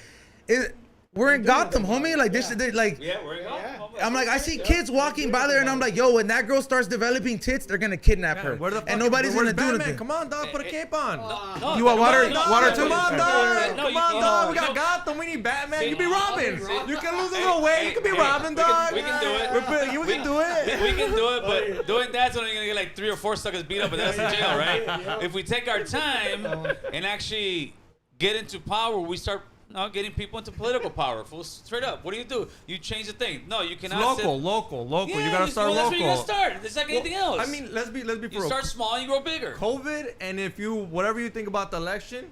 we're in Gotham, homie. Like this, like we're in Gotham. I'm like, I see kids walking by there, and I'm like, yo, when that girl starts developing tits, they're gonna kidnap her, and nobody's gonna do anything. Come on, dog, put a cape on. You want water? Water too? Come on, dog. Come on, dog. We got Gotham. We need Batman. You be Robin. You can lose a little weight. You can be Robin, dog. We can do it. We can do it. We can do it, but doing that's only gonna get like 3 or 4 suckers beat up, and that's in jail, right? If we take our time and actually get into power, we start. No, getting people into political power. Straight up. What do? You change the thing. No, you cannot. Local. Yeah, you gotta start local. That's where you gotta start. It's like anything else. I mean, let's be for real. You start small and you grow bigger. COVID, and whatever you think about the election,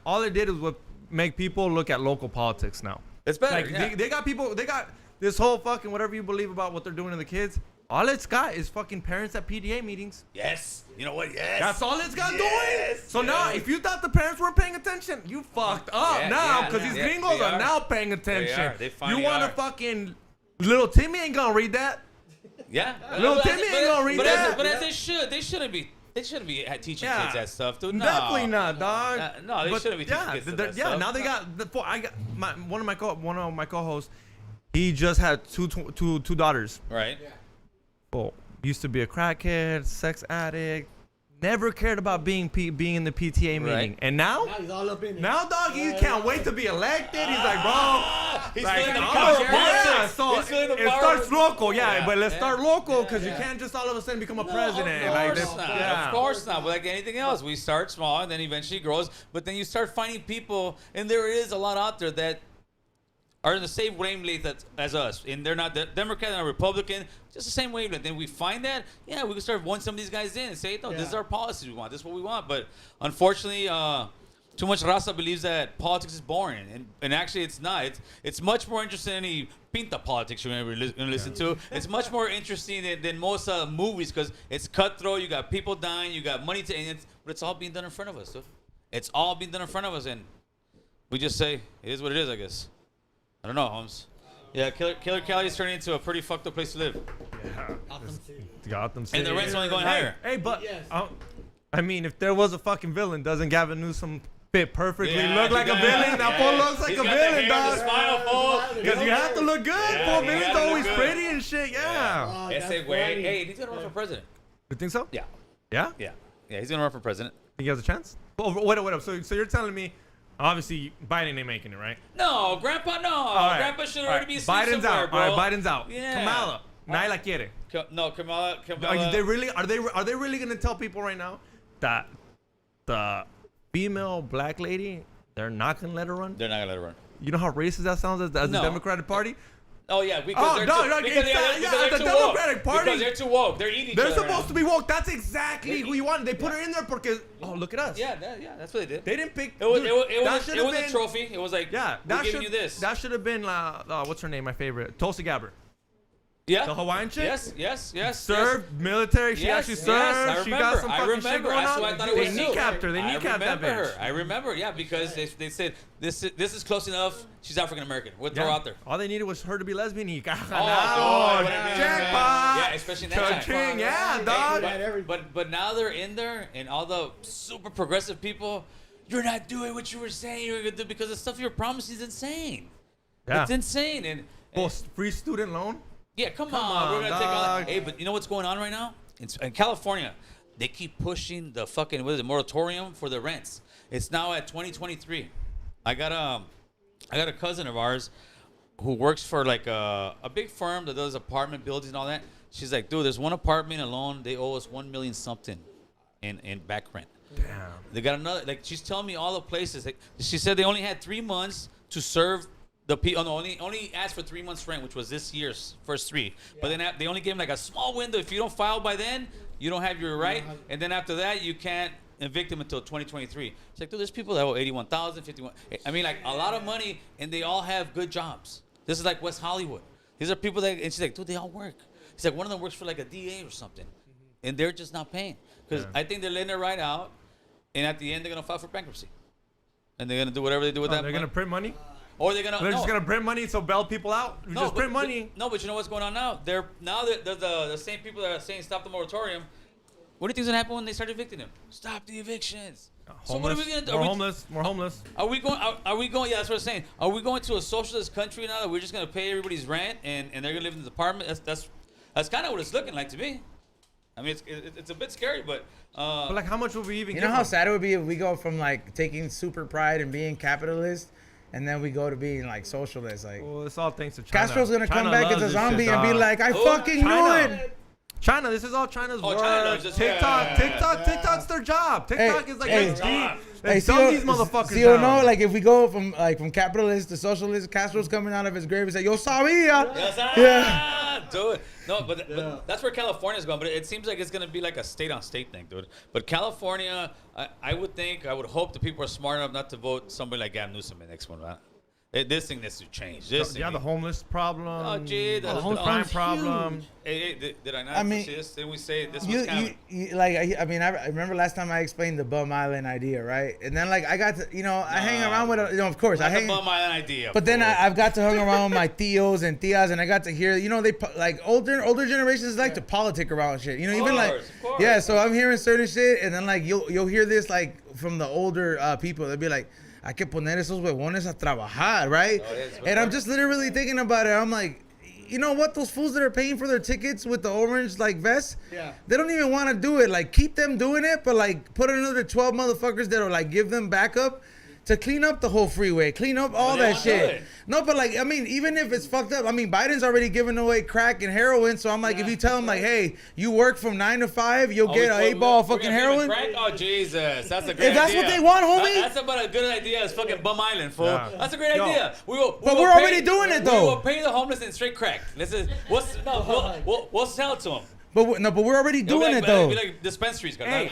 all it did was make people look at local politics now. It's better. Like they got people. They got this whole fucking whatever you believe about what they're doing to the kids. All it's got is fucking parents at PDA meetings. Yes. You know what? Yes. That's all it's got doing. So now, if you thought the parents weren't paying attention, you fucked up now because these gringos are now paying attention. They finally you want to fucking little Timmy ain't gonna read that. Yeah. Little Timmy ain't gonna read that. But as they should. They shouldn't be. They shouldn't be teaching kids that stuff, dude. No. Definitely not, dog. No, they shouldn't be teaching kids that stuff. Now they got one of my co-hosts. He just had two daughters. Right. Well, used to be a crackhead, sex addict, never cared about being in the PTA meeting, Right. and now Now he's all up in it. now dog, he can't wait to be elected. He's like, bro, He's like, feeling the I'm power a- of politics. so He's feeling the it power starts of- local, yeah, but let's yeah. start local because you can't just all of a sudden become a president. Of Like course this, not. yeah. Of course not. But like anything else, we start small and then eventually grows. But then you start finding people, and there is a lot out there that are in the same wavelength as us, and they're not Democrat and Republican, just the same wavelength. Then we find that, yeah, we can start wanting some of these guys in and say, no, this is our policies we want. This is what we want. But unfortunately, too much raza believes that politics is boring, and actually it's not. It's much more interesting than any pinta politics you're going to listen to. It's much more interesting than most movies because it's cutthroat. You got people dying. You got money but it's all being done in front of us, dude. It's all being done in front of us, and we just say it is what it is, I guess. I don't know, Holmes. Yeah, Killer Cali is turning into a pretty fucked up place to live, Gotham City. and the rent's only going higher. Hey, but Yes. I mean, if there was a fucking villain, doesn't Gavin Newsom fit perfectly? Yeah, look like a villain. That fool looks like He's a got the hair, villain, the dog. smile, fool. Because you have to look good. Yeah, Poor you villain's gotta look always good. pretty and shit. Yeah. Oh, Ese that's way, funny. hey, he's gonna run for president. You think so? Yeah, Yeah. yeah, he's gonna run for president. Think he has a chance? Oh, wait up. So you're telling me, obviously Biden ain't making it, right? No, Grandpa, no. All right. Grandpa should All already right. be asleep Biden's somewhere, out. bro. All right, Biden's out. Yeah. Kamala. Nadie la quiere. No, Kamala. Are they really gonna tell people right now that the female black lady, they're not gonna let her run? They're not gonna let her run. You know how racist that sounds as the No. Democratic Party? Oh yeah, because Oh, they're no, too, no, because it's they're, that- because yeah, they're the too Democratic woke. Party. Because they're too woke. They're eating each They're other supposed now. to be woke. That's exactly who you want. They put her in there because, oh, look at us. Yeah, that's what they did. They didn't pick. It was, dude, it that was, should it have was been, a trophy. It was like, Yeah, we're that giving should you this. That should have been what's her name? My favorite, Tulsi Gabbard. Yeah. The Hawaiian chick? Yes. Served military. She Yes, actually yes, served. I She got remember. some I fucking shit remember. going That's on. what I thought it They was too. kneecapped her. They I kneecapped that remember bitch. her. I remember, yeah, because they said this is close enough. She's African American. We'll throw her out there. All they needed was her to be lesbian. Oh, Jackpot. Yeah, especially in that time. Cha-ching, yeah, Hey, dog. but now they're in there, and all the super progressive people, you're not doing what you were saying you were gonna do because the stuff you're promising is insane. Yeah. It's insane, and Well, free student loan. yeah, come on, on, we're gonna take all dog. that. Hey, but you know what's going on right now? In California, they keep pushing the fucking moratorium for the rents. It's now at 2023. I got a cousin of ours who works for like a big firm that does apartment buildings and all that. She's like, dude, there's one apartment alone. They owe us $1 million something in back rent. Damn. They got another. Like she's telling me all the places. Like, she said they only had 3 months to serve the people. Oh, no, only asked for 3 months rent, which was this year's first 3. But then they only gave them like a small window. If you don't file by then, you don't have your right. And then after that, you can't evict them until 2023. It's like, dude, there's people that owe 81,000, 51. I mean, like a lot of money, and they all have good jobs. This is like West Hollywood. These are people that, and she's like, dude, they all work. He's like, one of them works for like a DA or something, and they're just not paying because I think they're letting it right out, and at the end they're gonna file for bankruptcy, and they're gonna do whatever they do with that. They're money. gonna print money. Or they're gonna. They're no. just gonna print money so bail people out. No, Just but- print money. No, but you know what's going on now? They're the same people that are saying stop the moratorium. What do you think's gonna happen when they start evicting them? Stop the evictions. So what are we gonna do? More homeless. More homeless. Are we going? Are we going? Yeah, that's what I'm saying. Are we going to a socialist country now that we're just gonna pay everybody's rent and they're gonna live in the apartment? That's kind of what it's looking like to me. I mean, it's a bit scary, but. But like, how much will we even? You give know how them? sad it would be if we go from like taking super pride and being capitalist, and then we go to being like socialist. Like Well, it's all thanks to China. Castro's gonna China come back loves as a this shit, zombie and be dog. like, "I Oh, fucking China. knew it." China, this is all China's Oh, work. China knows this, TikTok, yeah. TikTok's their job. TikTok is like hey. HG. Hey, They see, dumb these motherfuckers see, you down. know, like if we go from capitalist to socialist, Castro's coming out of his grave and say, "Yo sabía." Yes, Yeah. do it. No, but that's where California's going. But it seems like it's gonna be like a state-on-state thing, dude. But California, I would hope the people are smart enough not to vote somebody like Gavin Newsom in the next one, right? This thing needs to change. This Yeah, thing the homeless problem. Oh, gee, the the crime problem. Hey, did I not I mean, see this? Didn't we say this was kind of... you like I mean I remember last time I explained the Bum Island idea, right? And then like I got to I hang around with of course I That's hang a Bum Island idea. but then fool. I've got to hang around with my tios and tias, and I got to hear, they like older generations like to politic around shit. Even like, Of course. yeah. So I'm hearing certain shit, and then like you'll hear this like from the older people. They'll be like, "Hay que poner esos huevones a trabajar," right? Oh, yes, of and I'm course. just literally thinking about it. I'm like, you know what? Those fools that are paying for their tickets with the orange like vest, Yeah. they don't even want to do it. Like keep them doing it, but like put another 12 motherfuckers that'll like give them backup to clean up the whole freeway, clean up all they that won't do shit. it. No, but like I mean, even if it's fucked up, I mean Biden's already giving away crack and heroin. So I'm like, if you tell him like, hey, you work from 9 to 5, you'll get an 8-ball of fucking heroin. Oh Jesus, that's a great If that's idea. what they want, homie. That's about a good idea as fucking Bum Island, fool. Yeah. That's a great Yo. idea. But we're already doing it, though. We will pay the homeless in straight crack. This is we'll sell it to them. But we're already It'll be doing like, it though. Be like dispensaries. Hey,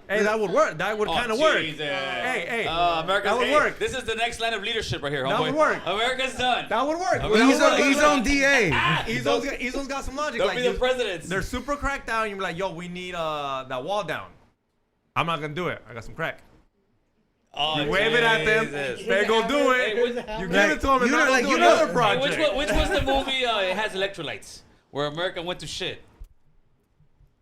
that would work. That would kind of work. Hey, America, that would work. This is the next line of leadership right here, That homeboy. would work. America's done. That would work. He's on DA. Ezo's got some logic. Don't Like be the presidents. they're super cracked down. You're like, yo, we need that wall down. I'm not gonna do it. I got some crack. Oh, You wave it at them. Jesus. They go do Hey, it. what- You give it to them, and you know, now like, do you know- another Hey, project. which was the movie? It has electrolytes where America went to shit.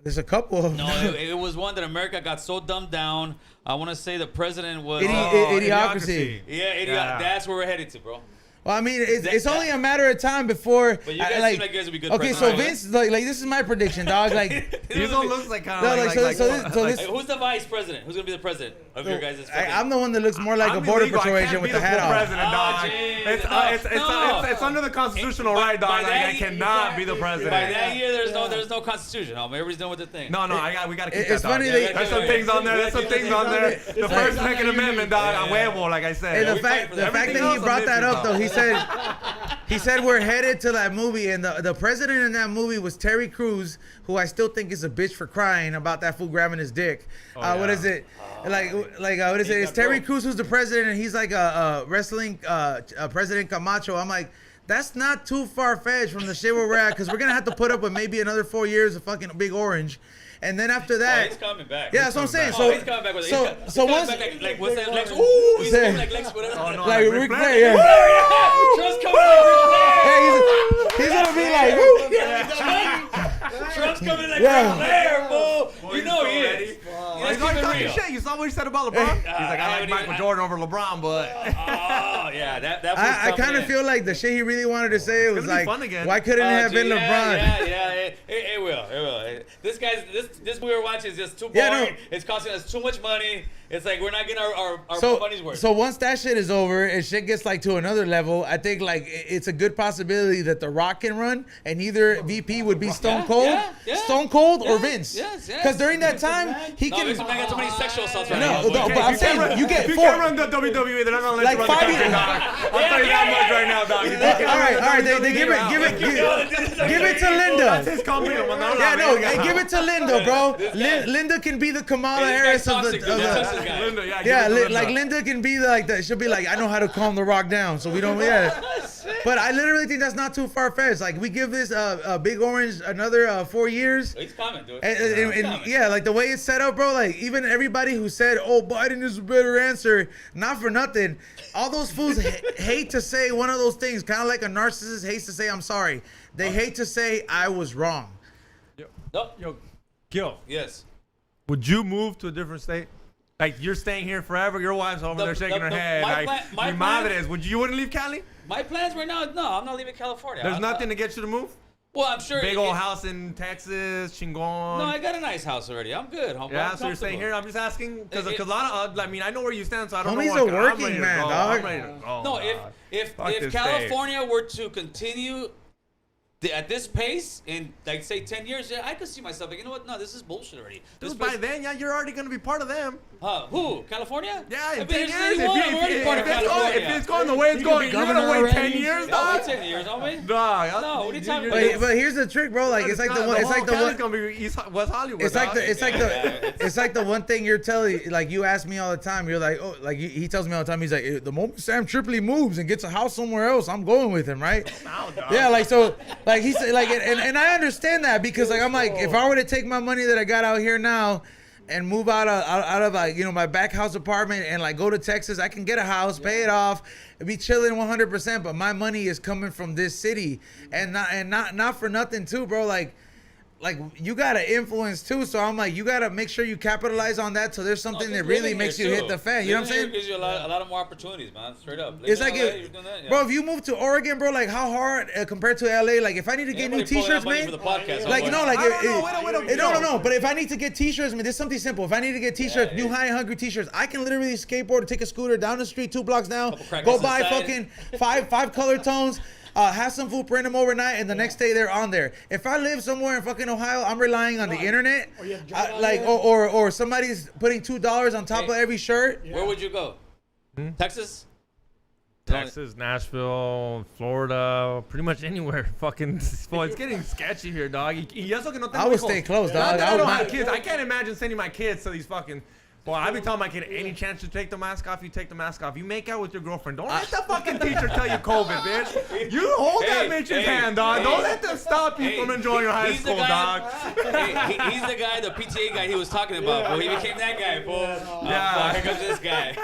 There's a couple of them. No, it was one that America got so dumbed down. I want to say the president was. Idiocracy. Yeah. That's where we're headed to, bro. Well, I mean, it's only a matter of time before. But you guys like, seem like you guys would be good okay, so presidents. Vince, like this is my prediction, dog. Like, Ezo looks like kind No, of like, so this- Hey, who's the vice president? Who's gonna be the president of your guys' fucking? I'm the one that looks more like a border patrol agent with the hat on. President, dog. jeez. It's under the constitutional By- right, by dog. Like, that I year- cannot be the president. By that year, there's no constitution. Everybody's doing what they think. No, we gotta keep It's that, dog. funny that- There's some things on there. There's some things on there. The like- First Second Amendment, dog. A huevo, like I Hey, said. the we fact fight for the that. fact Everything that he else brought I'm that iffy up though, about. he said we're headed to that movie, and the president in that movie was Terry Crews, who I still think is a bitch for crying about that fool grabbing his dick. What yeah. is it? What is it? It's Terry Crews who's the president, and he's like a wrestling President Camacho. I'm like, that's not too far fetched from the shit where we're at, because we're gonna have to put up with maybe another 4 years of fucking Big Orange. And then after Oh, that, he's coming back. yeah, that's what I'm saying. Oh, he's coming back with it. so He's so coming once, back like what's that? Lex? Ooh, he's Say- coming like Lex. Whatever. Oh, no, like Ric Ric Flair. Flair, yeah. Trump's coming like Ric Flair. Hey, he's gonna be like, woo. Trump's coming like Yeah. Ric Flair, fool. You know he so is. ready. Let's He's already keep it talking real. shit. You saw what he said about LeBron? He's like, I I like haven't Michael even- Jordan over LeBron, but Oh yeah, that was. I kind of feel like the shit he really wanted to say was gonna be like, fun again. why couldn't it have been LeBron? Yeah, it will. This we were watching is just too boring. Yeah, no. It's costing us too much money. It's like we're not getting our So, money's worth. so once that shit is over and shit gets like to another level, I think like it's a good possibility that The Rock can run, and either VP would be Stone Cold, yeah. Stone Cold or Yeah, Vince. yes. Because during that time he no, can. Vince McMahon got too many sexual assaults right No, now. no, boy. but I'm saying you get if you four. can't run the WWE, they're not gonna let Like you run 5 the years- country, dog. I'll tell you that much right now, dog. If you can't All right, run all right. the They give WWE, give it to That's Linda. his company. Yeah, no, hey, give it to Linda, bro. Linda can be the Kamala Hey, Harris this of guy's the. toxic, dude. That's Of this the guy. Linda, yeah, yeah, give it to like Linda can be like that. She'll be like, I know how to calm The Rock down, so we don't. Yeah. But I literally think that's not too far fetched. Like we give this Big Orange another 4 years. He's coming, dude. And yeah, like the way it's set up, bro. Like even everybody who said, "Oh, Biden is a better answer," not for nothing. All those fools hate to say one of those things, kind of like a narcissist hates to say, "I'm sorry." They hate to say, "I was wrong." No. Yo, Gil, Yes. would you move to a different state? Like you're staying here forever. Your wife's over there shaking her head. my Like, plan- my mi plan- madres. You wouldn't leave Cali? My plans right now, no, I'm not leaving California. There's nothing to get you to move. Well, I'm sure. Big old house in Texas, Chingon. No, I got a nice house already. I'm good, homie. Yeah, I'm so you're staying comfortable. here. I'm just asking because It- a lot of. I mean, I know where you stand, so I don't Homie's know. a working man, dog. I'm ready to go. No, dog. if Fuck this California were to continue at this pace in like say 10 years, yeah, I could see myself like, you know what? No, this is bullshit already. This Dude, by place, then, yeah, you're already gonna be part of them. who? California? Yeah, in I've been 10 here years. since 81. I'm already part of California. If it's going the way it's going, you're gonna wait 10 years, I'll dog. wait 10 years, homie. Dog, No, what are you talking But, about? but here's the trick, bro. Like it's like the one. It's like the Cali's one. gonna be West Hollywood. It's like dog. the. It's like the. It's like the one thing you're telling. Like you ask me all the time. You're like, oh, like he tells me all the time. He's like, the moment Sam Tripoli moves and gets a house somewhere else, I'm going with him, right? Yeah, like so, like he said, like, and I understand that because like I'm like, if I were to take my money that I got out here now and move out of like, you know, my back house apartment and like go to Texas, I can get a house, pay it off, and be chilling 100%. But my money is coming from this city, and not for nothing too, bro. Like like you gotta influence too. So I'm like, you gotta make sure you capitalize on that. So there's something that really makes you hit the fan. You know what I'm saying? Gives you a lot of more opportunities, man. Straight up. It's Living like, in LA, you're doing that, yeah. bro, if you move to Oregon, bro, like how hard compared to LA? Like if I need to get new Everybody pulling out T-shirts, money man. for the podcast, Like homeboy. no, like I don't know, wait, no. But if I need to get T-shirts, man, there's something simple. If I need to get T-shirts, new High and Hungry T-shirts, I can literally skateboard or take a scooter down the street 2 blocks down, Couple crackers go buy inside. fucking five color tones. Have some food, print them overnight, and the next day they're on there. If I live somewhere in fucking Ohio, I'm relying on the internet, Or you have to drive out like, there. or somebody's putting $2 on top of every shirt. Where would you go? Texas? Texas, Nashville, Florida, pretty much anywhere. Fucking, well, it's getting sketchy here, dog. Y eso que no tengo I would hijos. stay close, Not dog. that I I don't would have not- kids. kids. I can't imagine sending my kids to these fucking. Boy, I've been telling my kid, any chance to take the mask off, you take the mask off. You make out with your girlfriend. Don't let the fucking teacher tell you COVID, bitch. You hold that bitch's hand, dog. Don't let them stop you from enjoying your high he's school, the guy, dog. He's the guy, the PTA guy he was talking about. Well, he became that guy, fool. Yeah. Here comes this guy.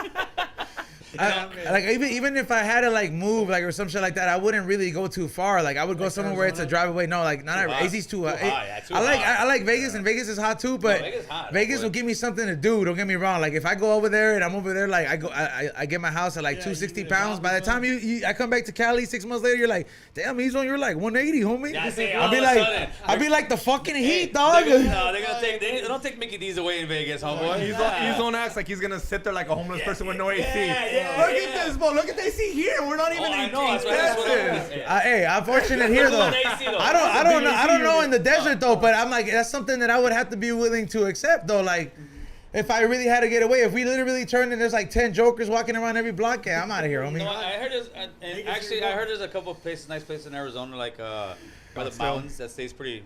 Like even if I had to like move like or some shit like that, I wouldn't really go too far. Like I would go somewhere where it's a drive away. No, like not hot. AZ's too hot. Too hot, yeah, too I like hot. I like Vegas and Vegas is hot too, but Vegas hot, Vegas boy. will give me something to do. Don't get me wrong. Like if I go over there and I'm over there, like I get my house at like Yeah, 260 you get a pounds. job By the time I come back to Cali 6 months later, you're like, damn, he's on. You're like 180, homie. Yeah, I see, I'll all be of a like, sudden, I'll be like the fucking heat, They're dog. gonna, no, they're gonna take. They don't take Mickey D's away in Vegas, homeboy. He's on acts like he's gonna sit there like a homeless person with no AC. yeah, Look yeah. at this, bro. Look at the AC here. We're not even Oh, I in know. That's what Texas. Hey, I'm fortunate here though. I don't know in the desert though, but I'm like that's something that I would have to be willing to accept though. Like if I really had to get away, if we literally turned and there's like 10 jokers walking around every block, yeah, I'm out of here, homie. No, I heard there's, and actually, I heard there's a couple of places, nice places in Arizona, like by the mountains, that stays pretty,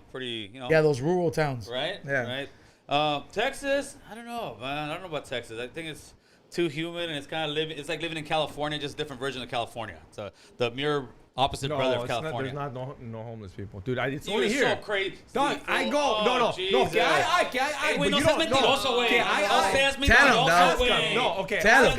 you know. Yeah, those rural towns. Right. Yeah. Right. Texas, I don't know, man. I don't know about Texas. I think it's too humid, and it's kind of living. It's like living in California, just a different version of California. It's the mirror opposite brother of California. There's not no homeless people, dude. It's You're only here. so crazy. Dog, I go. Oh, No. Jesus. Que hay, Hey, but güey, no you seas don't know. mentiroso, güey. Que No seas Tell him, dog. mentiroso, güey. No, okay. Tell ask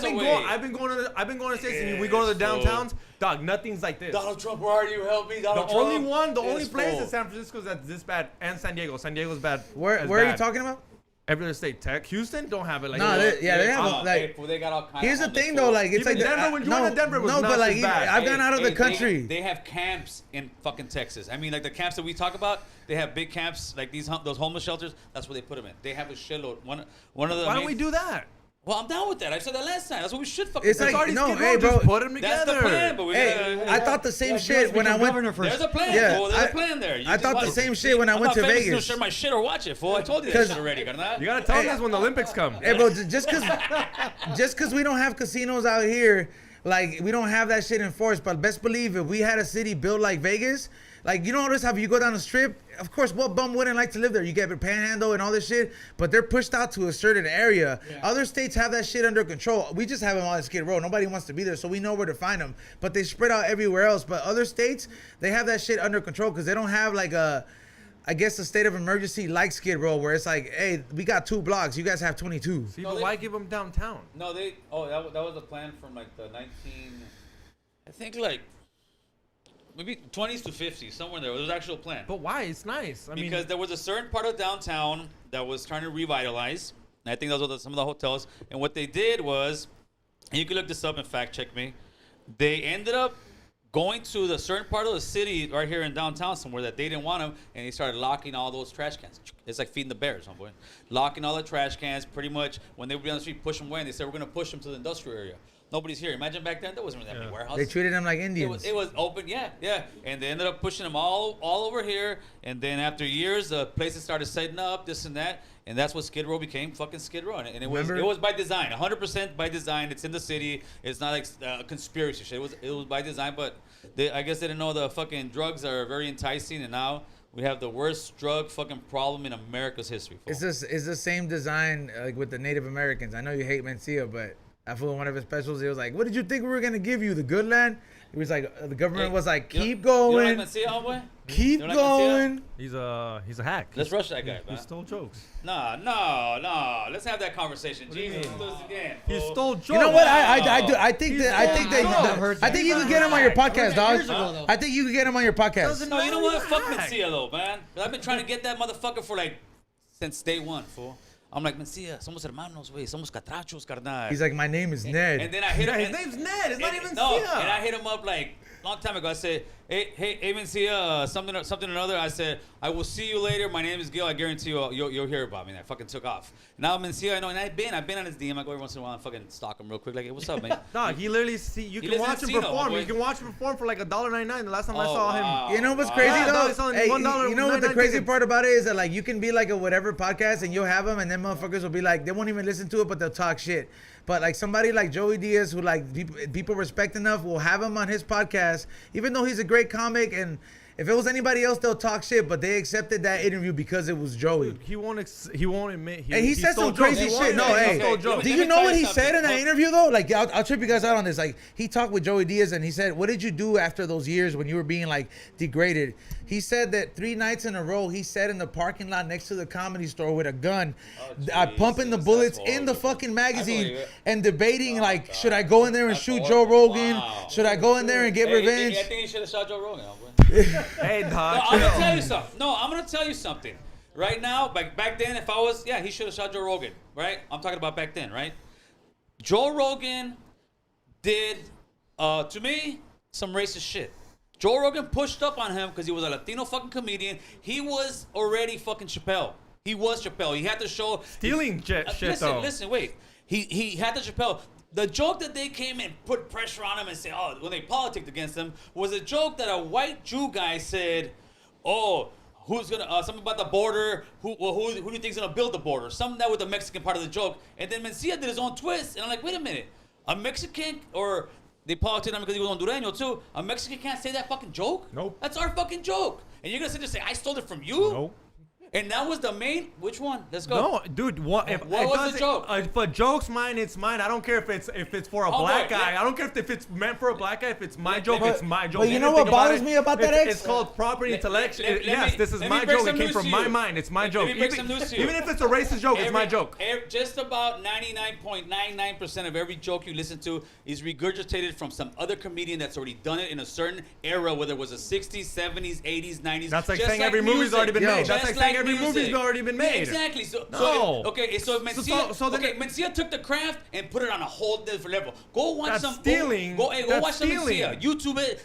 him. him. I've been going to the States, and we go to the downtowns. Dog, nothing's like this. Donald Trump, where are you? Help me, Donald The Trump. only This place fool. in San Francisco that's this bad, and San Diego. San Diego's bad. Where as are you bad. talking about? Every other state. Houston don't have it like No, that. they have Hey, like. fool, they got all kinds Here's of the thing homeless though, fools. like it's Even like Denver, when you went to Denver, was no, not but like as bad. I've gone out of the Hey, country. They have camps in fucking Texas. I mean, like the camps that we talk about, they have big camps like those homeless shelters. That's where they put them in. They have a shitload. One of the. Why don't main- we do that? Well, I'm down with that. I said that last time. That's what we should fucking. It's do. like- Already no, Skid hey, Row, bro. just put them That's together. the plan, but we Hey, gotta. I thought the same Yeah, shit when I went. There's a plan. Yeah, fool. There's I- a plan there. You I just thought the watch- same shit when I I'm went not to famous Vegas. To share my shit or watch it, fool. I told you that 'Cause- shit already, carnal. You gotta tell Hey, us when the Olympics come. Hey, bro, just cause we don't have casinos out here, like we don't have that shit enforced. But best believe if we had a city built like Vegas, like you notice how you go down the strip. Of course, what bum wouldn't like to live there? You get a panhandle and all this shit, but they're pushed out to a certain area. Yeah. Other states have that shit under control. We just have them on Skid Row. Nobody wants to be there, so we know where to find them. But they spread out everywhere else. But other states, they have that shit under control because they don't have like I guess a state of emergency like Skid Row where it's like, hey, we got 2 blocks. You guys have 22. See, No, but they- why give them downtown? No, they. Oh, that was a plan from like the 19. I think like maybe 20s to 50s, somewhere there. It was an actual plan. But why? It's nice. I mean, Because there was a certain part of downtown that was trying to revitalize. And I think those were some of the hotels. And what they did was, and you can look this up and fact check me, they ended up going to the certain part of the city right here in downtown somewhere that they didn't want them, and they started locking all those trash cans. It's like feeding the bears, homeboy. Locking all the trash cans, pretty much. When they would be on the street, push them away, and they said, we're going to push them to the industrial area. Nobody's here. Imagine back then, there wasn't really that many warehouses. They treated them like Indians. It was open, yeah. And they ended up pushing them all over here. And then after years, the places started setting up, this and that. And that's what Skid Row became, fucking Skid Row. And it was Remember? by design, 100% by design. It's in the city. It's not like conspiracy shit. It was by design, but I guess they didn't know the fucking drugs are very enticing. And now we have the worst drug fucking problem in America's history. Fool. It's the same design like with the Native Americans. I know you hate Mencia, but That fool, one of his specials, he was like, "What did you think we were gonna give you? The good land?" He was like, the government was like, "Keep You don't going, like Mencia, homeboy? keep You don't like Mencia? going." He's a hack. Let's rush that guy, He man. stole jokes. No. Let's have that conversation. Jesus, mean? do this again. He fool. stole jokes. You know what? I think that jokes. I think you could get him on your podcast, dog. Years ago, though. I think you could get him on your podcast. Doesn't No, you know matter, what? he's a Fuck hack. Mencia, though, man. 'Cause I've been trying to get that motherfucker for like since day one, fool. I'm like, Mencia, somos hermanos, güey. Somos catrachos, carnal. He's like, "My name is Ned." And then I hit him. Yeah, his name's Ned. It's not even No, Sia. and I hit him up like long time ago. I said, hey, Mencia, something or another. I said, I will see you later. My name is Gil. I guarantee you'll hear about me. And I fucking took off. Now Mencia, I know, and I've been on his DM. I go every once in a while and fucking stalk him real quick. Like, hey, what's up, man? Dog, he literally you He can lives watch in him Encino, perform. homeboy. You can watch him perform for like $1.99. The last time I Oh, saw wow. him. You know what's crazy Yeah, though? dog, it's only Hey, $1 you know what the 99 crazy tickets. part about it is that like you can be like a whatever podcast and you'll have them and then motherfuckers will be like they won't even listen to it but they'll talk shit. But like somebody like Joey Diaz who like people respect enough will have him on his podcast even though he's a great comic and if it was anybody else they'll talk shit but they accepted that interview because it was Joey. Dude, he won't admit. And he said stole some crazy jokes. He shit. won't No, admit he hey, stole Okay, jokes. do Let you me know tell what you he said something. in that Look- interview though? Like, I'll trip you guys out on this. Like, he talked with Joey Diaz and he said, "What did you do after those years when you were being like degraded?" He said that 3 nights in a row he sat in the parking lot next to the Comedy Store with a gun, pumping the Jesus, bullets that's in the horrible. fucking I magazine believe it. and debating like, should I go in there and That's shoot horrible. Joe Rogan? Wow. Should I go in there and get Hey, revenge? I think he should have shot Joe Rogan, homeboy. Hey, No, dog. I'm gonna chill. tell you something. No, I'm gonna tell you something. Right now, back then, if I was, yeah, he should have shot Joe Rogan, right? I'm talking about back then, right? Joe Rogan did, to me, some racist shit. Joe Rogan pushed up on him because he was a Latino fucking comedian. He was already fucking Chappelle. He was Chappelle. He had to show Stealing shit, though. Listen, wait. He had to Chappelle. The joke that they came and put pressure on him and said, oh, when they politicked against him, was a joke that a white Jew guy said, oh, who's gonna something about the border? Who do you think's gonna build the border? Something that was the Mexican part of the joke. And then Mencia did his own twist, and I'm like, wait a minute, a Mexican or they politicked him because he was Hondureño too. A Mexican can't say that fucking joke. Nope. That's our fucking joke. And you're gonna sit there and say I stole it from you? Nope. And that was the main. Which one? Let's go. No, dude. What What was the joke? If a joke's mine, it's mine. I don't care if it's for a Oh, black wait, guy. let- I don't care if it's meant for a black guy. If it's my joke, but- it's my joke. but you know Anything what bothers it, me about that, it's- X? It's called property intellectual. let Yes, me- this is let me my break joke. some It came news from to my you. mind. It's my Let joke. me break some news to you. Even if it's a racist joke, it's my joke. Just about 99.99% of every joke you listen to is regurgitated from some other comedian that's already done it in a certain era, whether it was the 60s, 70s, 80s, 90s. That's like just saying every movie's music. already been Yo. made. That's Just like saying every music. movie's already been Yeah, made. exactly. No. Okay, so Mencia, so then- Mencia took the craft and put it on a whole different level. Go watch That's some. stealing. Go That's watch some stealing. Mencia. YouTube it.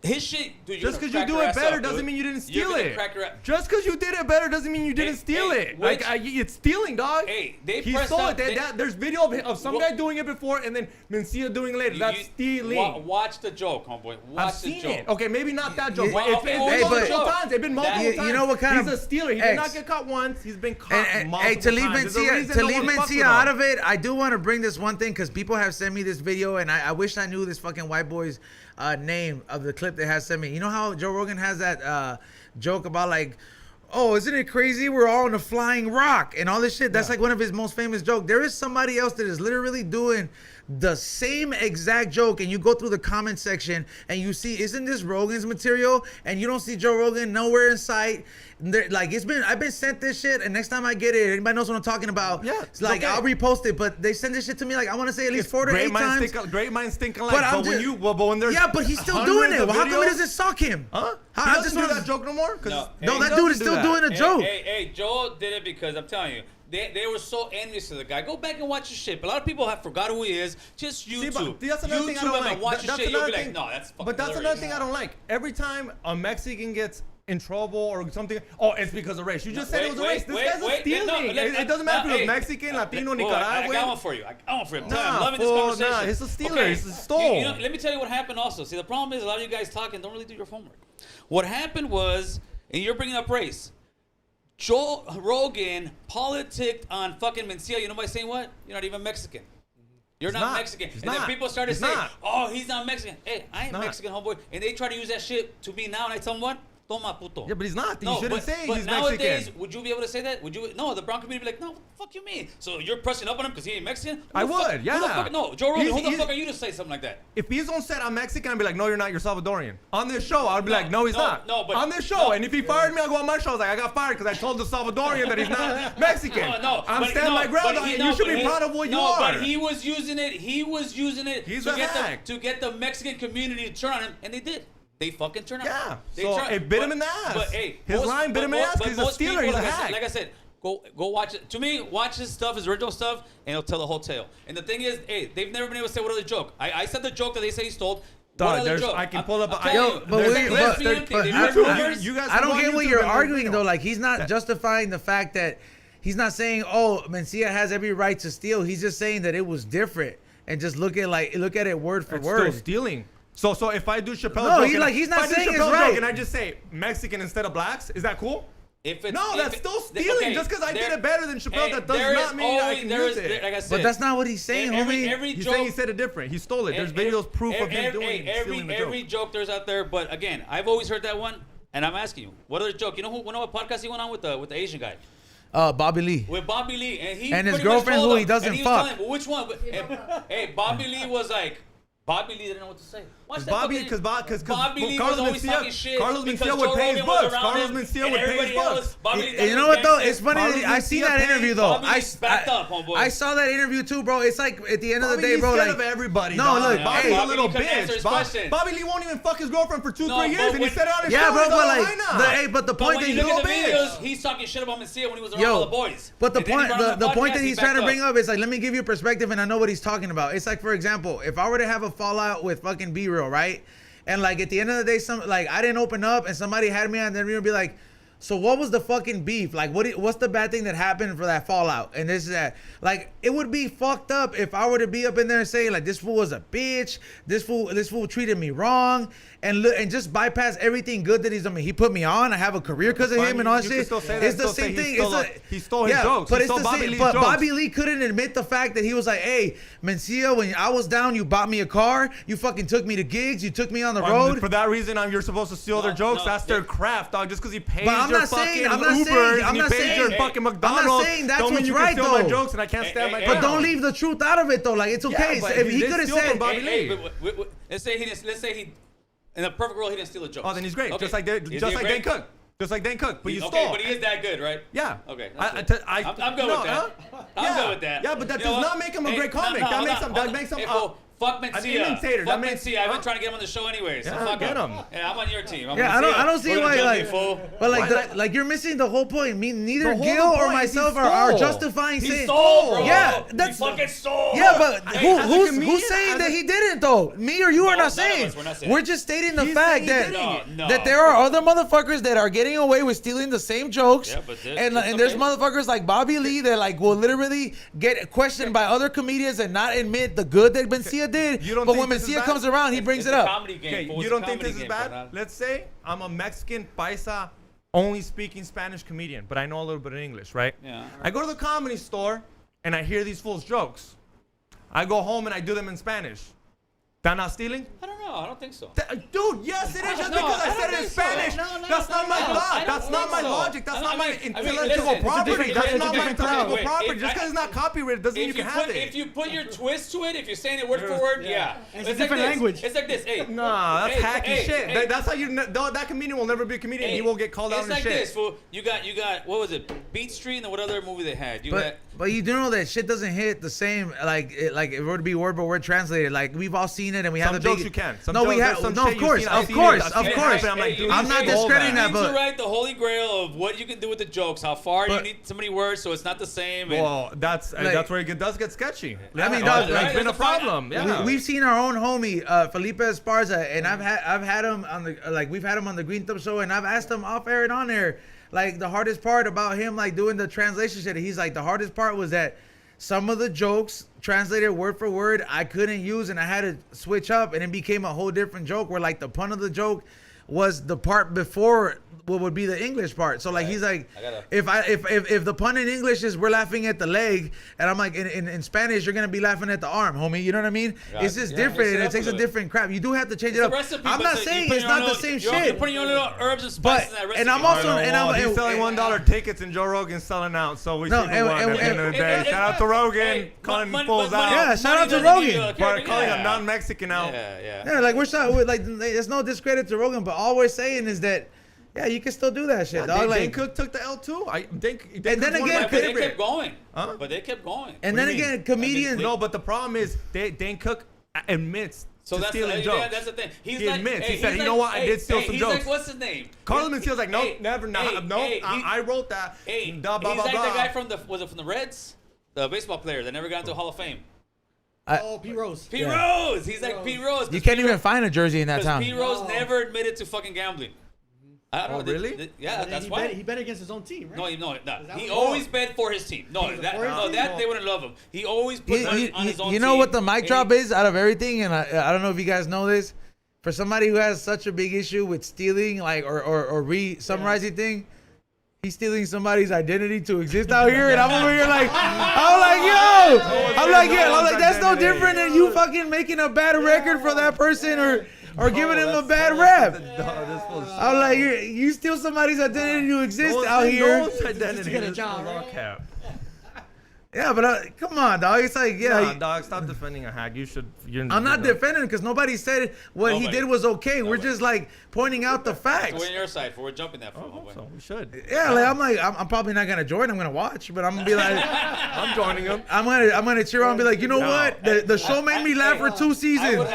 His shit. Dude, you're Just gonna because you crack do your it ass better up, doesn't dude. mean you didn't You're steal gonna it. crack your ass. Just because you did it better doesn't mean you didn't Hey, steal hey, it. which- It's stealing, dog. Hey, they he pressed stole up- it. There's video of some Wha- guy doing it before and then Mencia doing it later. That's stealing. Watch the joke, homeboy. Watch I've the seen joke. it. Okay, maybe not that joke. Yeah, But well, it's okay, been hey, multiple but- times. It's been multiple You- times. you know what kind He's of- a stealer. He did X. not get caught once. He's been caught And, multiple hey, to leave times. There's a Mencia, reason to no leave one fucks Mencia with out him. of it, I do want to bring this one thing because people have sent me this video, and I wish I knew this fucking white boy's name of the clip they have sent me. You know how Joe Rogan has that joke about like, oh, isn't it crazy? We're all on a flying rock and all this shit. That's like one of his most famous jokes. There is somebody else that is literally doing the same exact joke, and you go through the comment section and you see, isn't this Rogan's material? And you don't see Joe Rogan nowhere in sight. Like I've been sent this shit, and next time I get it, anybody knows what I'm talking about. Yeah, it's like okay. I'll repost it, but they send this shit to me like I want to say at least 4 to 8 times. Great minds think alike. But I'm But when just- you, well, but when there's Yeah, but he's still doing hundreds it. of Well, how come it videos- doesn't suck him? Huh? How- He I doesn't just do wanna- that joke no more. 'Cause No. No, Hey, that he dude is doesn't do still that. doing a joke. Hey, Joel did it because I'm telling you, they were so envious of the guy. Go back and watch his shit. But a lot of people have forgot who he is. Just See, YouTube. but that's another thing I don't him like. and watch his That's shit. You'll another be like, thing. no, that's fucking But that's another hilarious. thing I don't like. Every time a Mexican gets in trouble or something, oh, it's because of race. You just said it was a race. This guy's a stealing. It doesn't matter if it was Mexican, Latino, I Nicaraguan. got one for you. I got one for you. I'm Nah, loving this fool, conversation. nah, he's a stealer. He's a stole. You know, let me tell you what happened also. See, the problem is a lot of you guys talking don't really do your homework. What happened was, and you're bringing up race, Joe Rogan politicked on fucking Mencia, you know by saying what? You're not even Mexican. You're He's not not. Mexican. He's And then not. people started He's saying, not. oh, he's not Mexican. Hey, I ain't not. Mexican, homeboy. And they try to use that shit to me now, and I tell them what? toma puto. Yeah, but he's not. You No, shouldn't but, say but he's nowadays, Mexican. would you be able to say that? Would you? No, the brown community would be like, no, what the fuck you mean? So you're pressing up on him because he ain't Mexican? Who I the fuck- would, Who the yeah. fuck, no, Joe Rogan, He's- who the he's- fuck are you to say something like that? If he's on set, I'm Mexican, I'd be like, no, you're not. You're Salvadorian. On this show, I'd be No, like, no, he's no, not. no, but- on this show, no. and if he fired me, I'll go on my show. I was like, I got fired because I told the Salvadorian that he's not Mexican. No, I'm but- standing no, my ground. but he- You no, should but be he- proud of what you no, are. but he was using it. He's to a get hack. to get the Mexican community to turn on him, and they did. They fucking turned on him. Yeah. They So turned- it bit him in the ass. But hey, His line bit him in the ass but because he's a most Steeler. people, He's a like I said- hack. Like I said, go watch it. To me, watch his stuff, his original stuff, and he'll tell the whole tale. And the thing is, hey, they've never been able to say what other joke. I said the joke that they say he stole. Dog, What other there's- joke? I can pull up- I'm telling Yo, you, but there's we- a but- lesbian there- thing, but they I- do I- rumors. you guys I can don't go get on what YouTube you're and arguing everything though. else. Like he's not justifying the fact that he's not saying, oh, Mencia has every right to steal. He's just saying that it was different and just look at it word for It's word. still stealing. So if I do Chappelle No, joke, he's and- like- he's not if I do saying it's Chappelle joke right. and I just say Mexican instead of blacks, is that cool? If it's, No, if that's it- still stealing. okay, Just because I did there- it better than Chappelle, hey, that does there not is mean I always- can there use is- it. Like I said, But that's not what he's saying, homie. every He's joke, saying he said it different. He stole it. There's videos proof of him doing stealing the every joke. joke there's out there. But again, I've always heard that one, and I'm asking you, what other joke? You know what podcast he went on with the Asian guy? Bobby Lee. With Bobby Lee, and he And his pretty much girlfriend told who him- he doesn't and was fuck. telling him, well, which one? Hey, Bobby Lee was like, Bobby Lee didn't know what to say. Watch that Bobby, fucking- because Bobby Lee Carlos was always talking Mencia, shit. Carlos because Mencia would Joe pay his Rogan was books. around Carlos him, Mencia and would pay his everybody books. else, Bobby Lee got You know his what though? gangster. It's funny. Carlos I seen Mencia that paid interview though. Bobby Lee's backed up, homeboy. I saw that interview too, bro. It's like at the end of the Bobby day, Lee's bro. scared Like of everybody. No, dog. look, Bobby's hey, a little Bobby couldn't answer bitch. his question. Bobby Lee won't even fuck his girlfriend for 2-3 No, years, but and he when- said it on his yeah, show. bro. Dog, But why like, not? but the But point when that you he look at the little videos, bitch. he's talking shit about Mencia when he was around all the boys. But the And then he point, brought him on the point podcast, that he he's trying to backed bring up. up is like, let me give you a perspective, and I know what he's talking about. It's like, for example, if I were to have a fallout with fucking B Real, right? And like at the end of the day, I didn't open up, and somebody had me on, then we would be like, so what was the fucking beef? Like, what's the bad thing that happened for that fallout? And this is that. Like, it would be fucked up if I were to be up in there and say like, this fool was a bitch. This fool treated me wrong, and just bypass everything good that he's done. He put me on. I have a career because of him and all that You can shit. still say that, It's the still say same he thing. stole he stole his jokes. But He it's stole the Bobby same. Lee's But jokes. Bobby Lee couldn't admit the fact that he was like, hey, Mencia, when I was down, you bought me a car. You fucking took me to gigs. You took me on the road. For that reason, you're supposed to steal their No, jokes. no, That's their they- craft, dog. Just because he pays But I'm your not fucking saying- I'm not Ubers saying- I'm and he not pays saying- your hey, fucking I'm not McDonald's, saying that's don't mean what's you right, can steal my though. jokes and I can't stand my hey, But ground. don't leave the truth out of it though. Like it's okay. but If he he did could have steal from said, Bobby Lee. But let's say he, in a perfect world, he didn't steal a joke. Oh, then he's great. Okay. Just like Is he Dan great? Cook. Just like Dan Cook. But you Okay, stole. but he is that good, right? Yeah. Okay. I'm I'm good with that. I'm good with that. Yeah, but that You know does what? not make him a Hey, great comic. no, That hold makes on, him. hold That on. makes him. Hey, fool, fuck an Mencia. imitator. Fuck That makes- Mencia. I've been trying to get him on the show anyway. So Yeah, fuck get him. Yeah, I'm on your team. I'm yeah, gonna I don't see We're why gonna like, jump you, fool. but like, Why like you're missing the whole point. Me, neither The whole Gil or point is myself he are stole. justifying He saying. stole, bro. Yeah, He that's fucking stole. Yeah, but Hey, as a who's comedian, saying as that a- he didn't though? Me or you are No, not none of saying. us, we're not saying We're that. just stating the He's fact saying he that didn't. No. that there are other motherfuckers that are getting away with stealing the same jokes. Yeah, but and it's there's okay. motherfuckers like Bobby Lee that like will literally get questioned by other comedians and not admit the good that Mencia did. You don't But think when this is Mencia bad? comes around, he brings It's it a up. comedy game, Okay, fool. you It's a don't think comedy this is game, bad? carnal. Let's say I'm a Mexican paisa, only speaking Spanish comedian, but I know a little bit of English, right? Yeah. I go to the comedy store and I hear these fools' jokes. I go home and I do them in Spanish. That not stealing? I don't know. I don't think so. Dude, yes, it is just No, because I I don't said it in think so. Spanish. No, That's not my I thought. don't That's not think my so. logic. That's not my listen, intellectual property. it's a That's different- not my it's a different intellectual crowd. property. Wait, Just because it's not copyrighted doesn't mean you can have If it. you put your twist to it, if you're saying it word for word, yeah. It's a like different this. language. It's like this. Hey. Nah, that's hey, hacky hey, shit. hey. That's how that comedian will never be a comedian. Hey, He won't get called out it's on like shit. this, fool. You got what was it? Beat Street and then what other movie they had? But you do know that shit doesn't hit the same like if it were to be word by word translated. Like we've all seen it and we have Some the jokes big. you can. Some No, we jokes- have. some No, shit of you've course, seen. I've of seen it. course, I've of seen it course. happen. I'm like, dude, I'm you not need to discrediting hold that, You need but to write the holy grail of what you can do with the jokes, how far you But- need so many words so it's not the same. and- Well, that's where it does get sketchy. I mean, Yeah, dog, it's like, been a that's a fine- problem. Yeah. we've seen our own homie Felipe Esparza, and I've had him on the we've had him on the Green Thumb show, and I've asked him off air and on air, like the hardest part about him like doing the translation shit. He's like the hardest part was that some of the jokes translated word for word I couldn't use, and I had to switch up, and it became a whole different joke where like the pun of the joke was the part before what would be the English part. So like he's like, I gotta- if the pun in English is we're laughing at the leg, and I'm like in Spanish you're gonna be laughing at the arm, homie. You know what I mean? Got It's it. just Yeah, different, mix it and it up takes a a little different crap. You do have to change It's it a up. recipe, I'm but not you saying put it's your not own the little- same you're shit. putting your own little herbs and But spices in that recipe. and I'm also and Well, I'm he's selling and- $1 tickets and Joe Rogan's selling out, so we No, see who won at the end of the day. Shout out to Rogan, calling fools out. Yeah, shout out to doesn't Rogan. give you a But character. calling Yeah. him non-Mexican out. Yeah, like there's no discredit to Rogan, but all we're saying is that yeah, you can still do that shit, dog. Dane like Cook took the L too. And then again, But they favorite. kept going. Huh? But they kept going. and What then do you mean? again, comedians. No, but the problem is Dane Cook admits So to that's stealing the, jokes. yeah, that's the thing. He's He like, admits. hey, He said, he's "You know what? I did steal some he's jokes." Like, what's his name? Carlos Mencia's like, nope, Hey, never, hey, nope. hey, I wrote that. Hey, Blah, blah, he's blah, like blah. the guy from the Reds, the baseball player that never got into Hall of Fame. Oh, Pete Rose. Pete Rose. He's like Pete Rose. You can't even find a jersey in that Because town. Pete Rose never admitted to fucking gambling. I don't Oh, know. really? Yeah, that's why. He bet against his own team, right? No, that he what- always bet for his team. No, For his that team? they wouldn't love him. He always put money on his own You team. know what the mic and drop he- is out of everything, and I don't know if you guys know this. For somebody who has such a big issue with stealing, like or re-summarizing thing, he's stealing somebody's identity to exist out here, and I'm over here like, I'm like, that's no different than you fucking making a bad record for that person or giving him a bad rap. I'm like, you steal somebody's identity to exist out here. Identity. get a This job, is all right? cap. Yeah, but come on, dog. It's like, yeah. Nah, dog, stop defending a hack. You should. I'm not defending because nobody said what he Nobody. did was okay. We're Nobody. just like pointing out the So facts. we're on your side for we're jumping that for homeboy. So we should. Yeah, like I'm probably not gonna join. I'm gonna watch, but I'm gonna be like, I'm joining him. I'm gonna cheer on and be like, you know what? The show made me laugh for 2 I would seasons.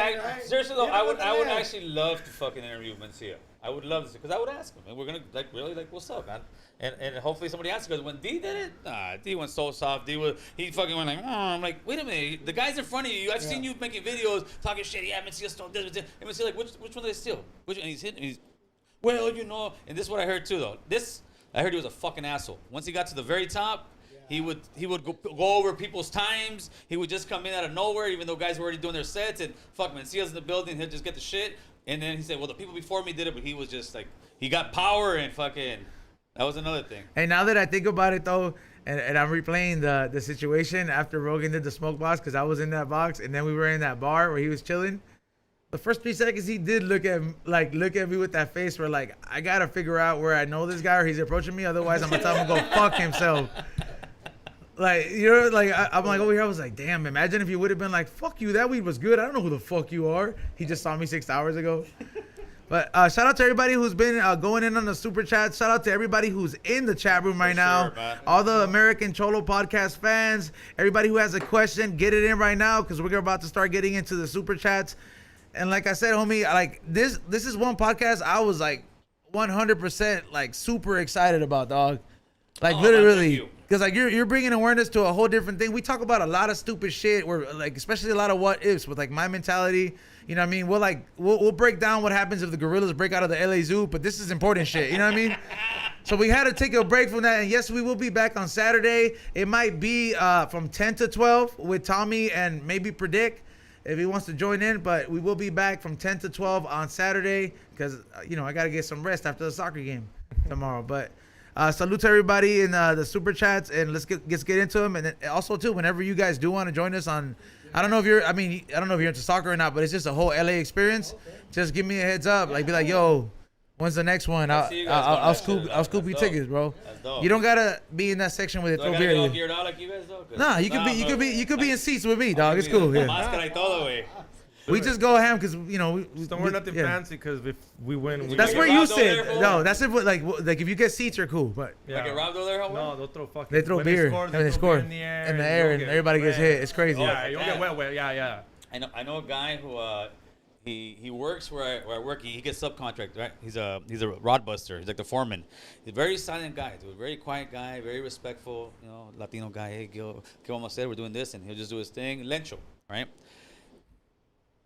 seriously though, I would actually love to fucking interview Mencia. I would love to because I would ask him, and we're gonna like really like what's up, man. And hopefully somebody asks because when D did it, D went so soft. He fucking went like, I'm like, wait a minute, the guy's in front of you. I've seen you making videos talking shit. Yeah, Mencia stole this. And Mencia like, which one did they steal? Which? And he's hitting. He's, well, you know. And this is what I heard too though. I heard he was a fucking asshole. Once he got to the very top. He would go over people's times. He would just come in out of nowhere, even though guys were already doing their sets. And fuck, Mencia's in the building. He'll just get the shit. And then he said, well, the people before me did it, but he was just like, he got power and fucking, that was another thing. Hey, now that I think about it though, and I'm replaying the situation after Rogan did the smoke box because I was in that box, and then we were in that bar where he was chilling. The first 3 seconds he did look at me with that face where like I gotta figure out where I know this guy or he's approaching me, otherwise I'm gonna tell him to go fuck himself. Like, you're like, I'm like over here, I was like, damn, imagine if you would have been like, fuck you, that weed was good. I don't know who the fuck you are. He just saw me 6 hours ago. But shout out to everybody who's been going in on the super chat. Shout out to everybody who's in the chat room right now. man. All the American Cholo podcast fans. Everybody who has a question, get it in right now because we're about to start getting into the super chats. And like I said, homie, like this is one podcast I was like 100% like super excited about, dog. Like Oh, man, thank literally. you. Because like you're bringing awareness to a whole different thing. We talk about a lot of stupid shit. Where like especially a lot of what ifs with like my mentality. You know what I mean? We'll break down what happens if the gorillas break out of the LA Zoo. But this is important shit. You know what I mean? So we had to take a break from that. And yes, we will be back on Saturday. It might be from 10 to 12 with Tommy and maybe Predict if he wants to join in. But we will be back from 10 to 12 on Saturday because I got to get some rest after the soccer game tomorrow. But. Salute to everybody in the super chats, and let's get into them. And then also too, whenever you guys do want to join us on, I don't know if you're into soccer or not, but it's just a whole LA experience. Just give me a heads up, like be like, yo, when's the next one? I'll scoop you tickets, bro. That's dope. You don't gotta be in that section with it. Do I Throw gotta beer. get all in. geared out like you guys though? 'Cause- Nah, you could be in seats with me, dog. It's cool. Yeah. Máscara y todo, güey. We just go ham because Don't wear nothing fancy because if we win, we That's get where you robbed over sit. there, fool? No, that's it. Like if you get seats, you're cool. But Like get robbed over there, homie? No, they'll throw fucking. they throw when beer score, and they throw score beer in the and air, you'll and get everybody gets wet. hit. It's crazy. Yeah, you'll get wet. Yeah. I know a guy who he works where I work. He gets subcontract, right? He's a rod buster. He's like the foreman. He's a very silent guy, dude. Very quiet guy, very respectful. Latino guy. Hey, Gil, ¿qué vamos a hacer? We're doing this, and he'll just do his thing. Lencho, right?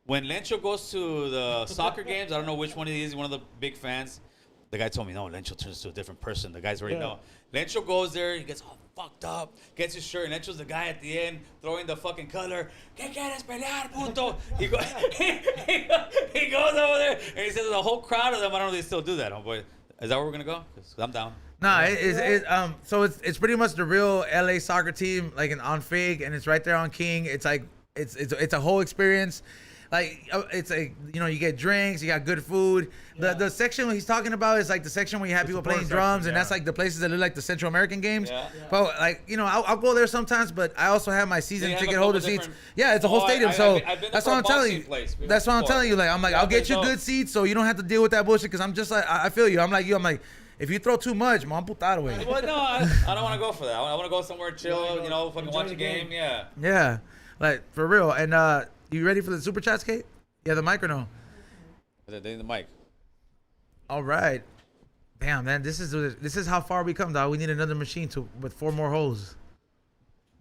When Lencho goes to the soccer games, I don't know which one he is. He's one of the big fans. The guy told me, no, Lencho turns to a different person. The guys already know. Lencho goes there, he gets all fucked up, gets his shirt, and Lencho's the guy at the end throwing the fucking color. ¿Qué quieres pelear, puto? He goes over there, and he says there's a whole crowd of them. I don't know if they still do that, homeboy. Is that where we're gonna go? 'Cause I'm down. No, so it's pretty much the real LA soccer team, like on Fig, and it's right there on King. It's like it's a whole experience. Like it's like, you know, you get drinks, you got good food. The section he's talking about is like the section where you have people playing drums, and that's like the places that look like the Central American games. Yeah. But like, you know, I'll go there sometimes, but I also have my season They have ticket a couple holder seats. different- Yeah, it's a whole stadium. So I've been that's to what a I'm telling you. boxing place That's what I'm before. telling you. Like, I'm like, Yeah, I'll get you so- good seats so you don't have to deal with that bullshit. Because I'm just like, I feel you. I'm like you. I'm like, if you throw too much, man, putado, güey. Well, no, I don't want to go for that. I want to go somewhere chill, you know, fucking watch a game. Yeah. Yeah, like for real. And you ready for the super chats, Kate? Yeah, the mic or no? They the mic. All right. Damn, man, this is how far we come, dog. We need another machine with 4 more holes.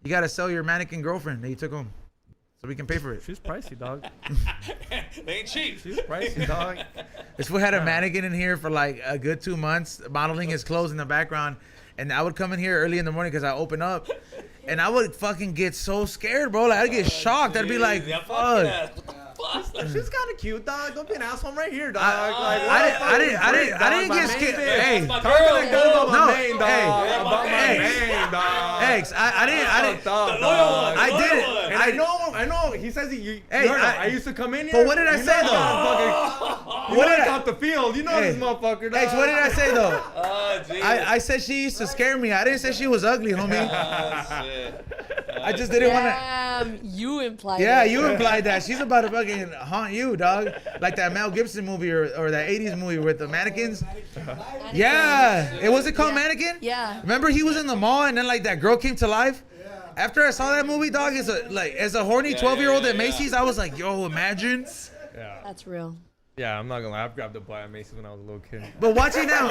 You gotta sell your mannequin girlfriend that you took home, so we can pay for it. She's pricey, dog. They ain't cheap. She's pricey, dog. This fool had a mannequin in here for like a good 2 months, modeling his clothes in the background. And I would come in here early in the morning because I open up, and I would fucking get so scared, bro. Like I'd get shocked. I'd be like, Yeah, fuck. yeah. What the fuck? She's kind of cute, dog. Don't be an asshole. I'm right here, dog. I didn't get scared. Hey, That's my Talk like that about No, my main, dog. hey, About my hey. main, dog. X, I didn't. Dog, The loyal one. I the loyal did it. one. And I know. He says you Hey, heard I I used to come in here. but what did I you say, know though? You What know did I I- caught the field. You know Hey. this motherfucker, dog. X, what did I say though? Oh, geez. I said she used to scare me. I didn't say she was ugly, homie. Oh, shit. I just didn't want to. Damn, you implied Yeah, it. you implied that. She's about to fucking haunt you, dog. Like that Mel Gibson movie or that 80s movie with the mannequins. Yeah. It was it called Mannequin? Yeah. Remember he was in the mall and then like that girl came to life? After I saw that movie, dog, as a horny 12-year-old at Macy's, I was like, yo, imagine. Yeah. That's real. Yeah, I'm not gonna lie. I've grabbed a butt at Macy's when I was a little kid. But watching now,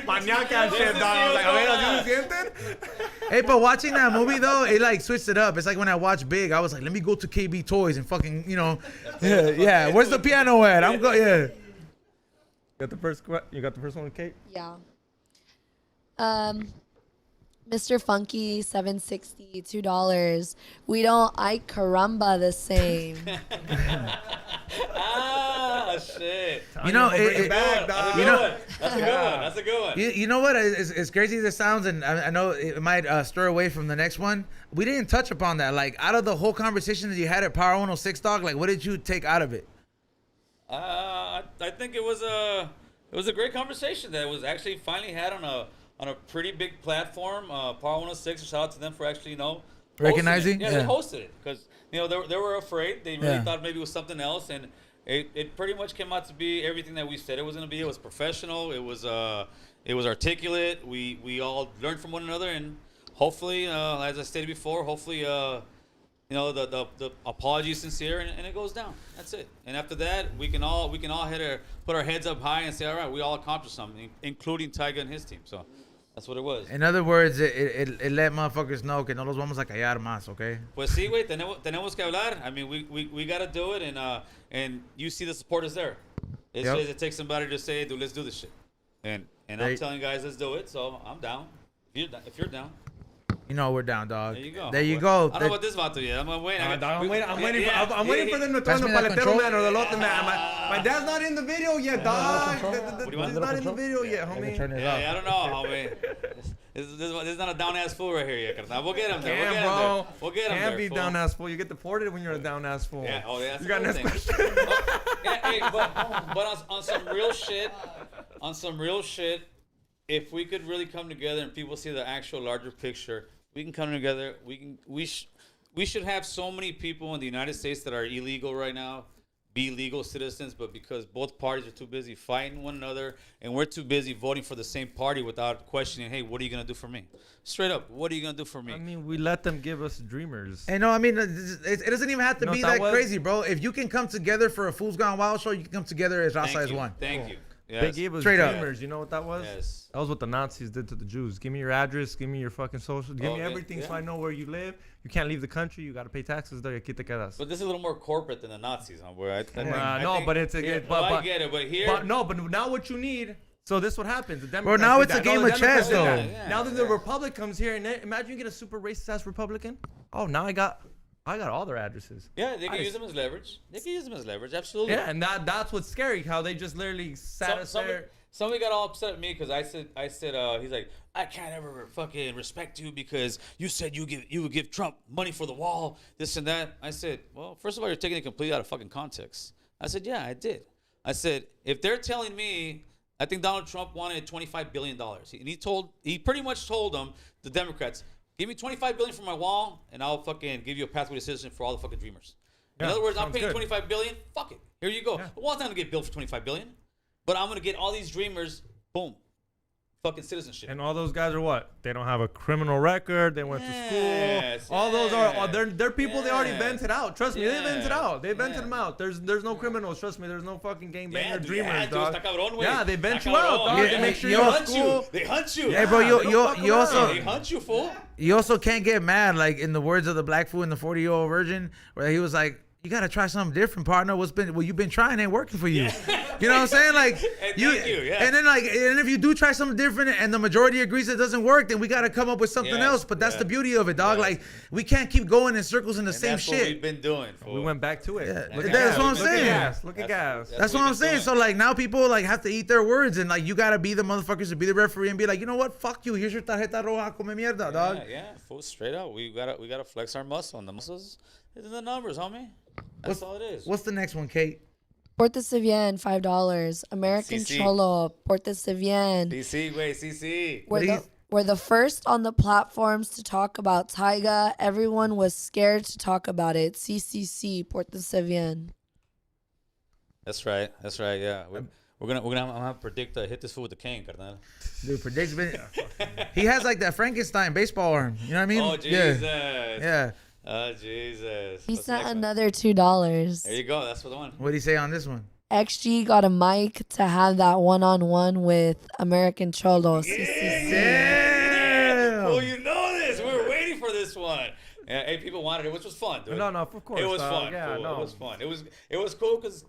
Mañaca shit, dog. I was like, a ver, ¿así se sienten? hey, but watching that movie though, it like switched it up. It's like when I watched Big, I was like, let me go to KB Toys and fucking, you know, yeah. Where's the piano at? Yeah. You got the first one, Kate? Yeah. Mr. Funky 760 $2. We don't like caramba the same. Ah, shit. You know, Bring it back, That's a dog. good You know- one. That's a good one. That's a good one. You know what? As crazy as it sounds, and I know it might stir away from the next one. We didn't touch upon that. Like, out of the whole conversation that you had at Power 106, dog, like, what did you take out of it? I think it was a great conversation that was actually finally had on a pretty big platform. Power 106, shout out to them for actually, you know, hosting Recognizing? it. Yeah, Yeah. they hosted it because, you know, they were afraid. They really Yeah. thought maybe it was something else, and it pretty much came out to be everything that we said it was going to be. It was professional. It was articulate. We all learned from one another, and hopefully, as I stated before, hopefully, you know, the apology is sincere, and it goes down. That's it. And after that, we can all put our heads up high and say, all right, we all accomplished something, including Tyga and his team. So that's what it was. In other words, it let motherfuckers know que no los vamos a callar más, okay? Pues sí, güey, tenemos que hablar. I mean, we got to do it, and you see the support is there. It's Yep. just, it takes somebody to say, dude, let's do this shit. And I'm They- telling guys, let's do it. So I'm down. If you're down, You know we're down, dog. there you go. There you Well, go. I don't know what this about to be. I'm waiting. I'm waiting for them to Pass turn the me that paletero control. man or the lote man. My dad's not in the video yet, dog. What do you want? He's not in the video yet, homie. Turn it Yeah, I off. don't know, homie. This is not a down ass fool right here yet, carnal. We'll get him there. Damn, We'll get him bro. there. We'll get him Can't there. be fool. down ass fool. You get deported when you're a down ass fool. Yeah. Oh, yeah. That's You got another next thing. question? Yeah, hey, but on some real shit, if we could really come together and people see the actual larger picture, we can come together. We should have so many people in the United States that are illegal right now be legal citizens, but because both parties are too busy fighting one another and we're too busy voting for the same party without questioning, hey, what are you gonna do for me? Straight up, what are you gonna do for me? I mean, we let them give us dreamers. Hey, no, I mean, it doesn't even have to You know be what that that was? crazy, bro. If you can come together for a Fool's Gone Wild show, you can come together as Thank Raza as you. one. Thank you. They Yes. gave us Straight up. dreamers. You know what that was? Yes. That was what the Nazis did to the Jews. Give me your address. Give me your fucking social. Give me Okay, everything so yeah. I know where you live. You can't leave the country. You got to pay taxes there. Aquí te quedas. But this is a little more corporate than the Nazis, huh? Where I think, No, but it's a yeah, good. well, I But get it, but here, but now what you need. So this what happens. The Democrats now did it's a that. No, game the of chess, Democrats did though. that. Yeah, Now that the Republic comes here, and then, imagine you get a super racist ass Republican. Oh, now I got all their addresses. yeah, they can I- use them as leverage. They can use them as leverage, absolutely. Yeah, and that's what's scary. How they just literally sat us Somebody, there. somebody got all upset at me because I said, he's like, I can't ever fucking respect you because you said you would give Trump money for the wall, this and that. I said, well, first of all, you're taking it completely out of fucking context. I said, yeah, I did. I said, if they're telling me, I think Donald Trump wanted $25 billion. And he pretty much told them, the Democrats, give me $25 billion for my wall, and I'll fucking give you a pathway to citizenship for all the fucking dreamers. In other words, I'm paying $25 billion. Fuck it. Here you go. The wall's not gonna get built for $25 billion, but I'm gonna get all these dreamers. Boom. Fucking citizenship. And all those guys are what? They don't have a criminal record. They went to school. All those are they're people they already vented out. Trust me, they vented out. They vented them out. There's no criminals. Trust me, there's no fucking gangbanger dreamers, dog. Yeah, they vent you out, dog. They make sure you're in school. They hunt you. Hey, bro, you also they hunt you, fool. You also can't get mad, like in the words of the black fool in the 40-year-old virgin, where he was like, you gotta try something different, partner. What you've been trying ain't working for you. You know what I'm saying? Like and and if you do try something different and the majority agrees it doesn't work, then we gotta come up with something else. But that's the beauty of it, dog. Like we can't keep going in circles in the same that's shit. What we've been doing. Fool. We went back to it. Yeah. That's what I'm saying. Look at gas. That's what I'm saying. So like now people like have to eat their words, and like you gotta be the motherfuckers to be the referee and be like, you know what? Fuck you. Here's your tarjeta roja, come mierda, dog. Yeah, fool. Straight up. We gotta flex our muscle, and the muscles is in the numbers, homie. That's all it is. What's the next one, Kate? Porte Civien, $5. American CC. Cholo, Porte Civien. CC, wait, CC. We're the first on the platforms to talk about Taiga. Everyone was scared to talk about it. CCC, Porte Civien. That's right. Yeah. I'm gonna predict hit this fool with the cane, carnal. Dude, predicts. He has like that Frankenstein baseball arm. You know what I mean? Oh Jesus. Yeah. Oh Jesus. He What's the sent next one? another $2. There you go. That's for the one. What did he say on this one? XG got a mic to have that one-on-one with American Cholo. CCC. Damn. Well, you know this. We were waiting for this one. Yeah, hey, people wanted it, which was fun, dude. No, of course. It was fun. Yeah, Fool. no. It was fun. It was cool because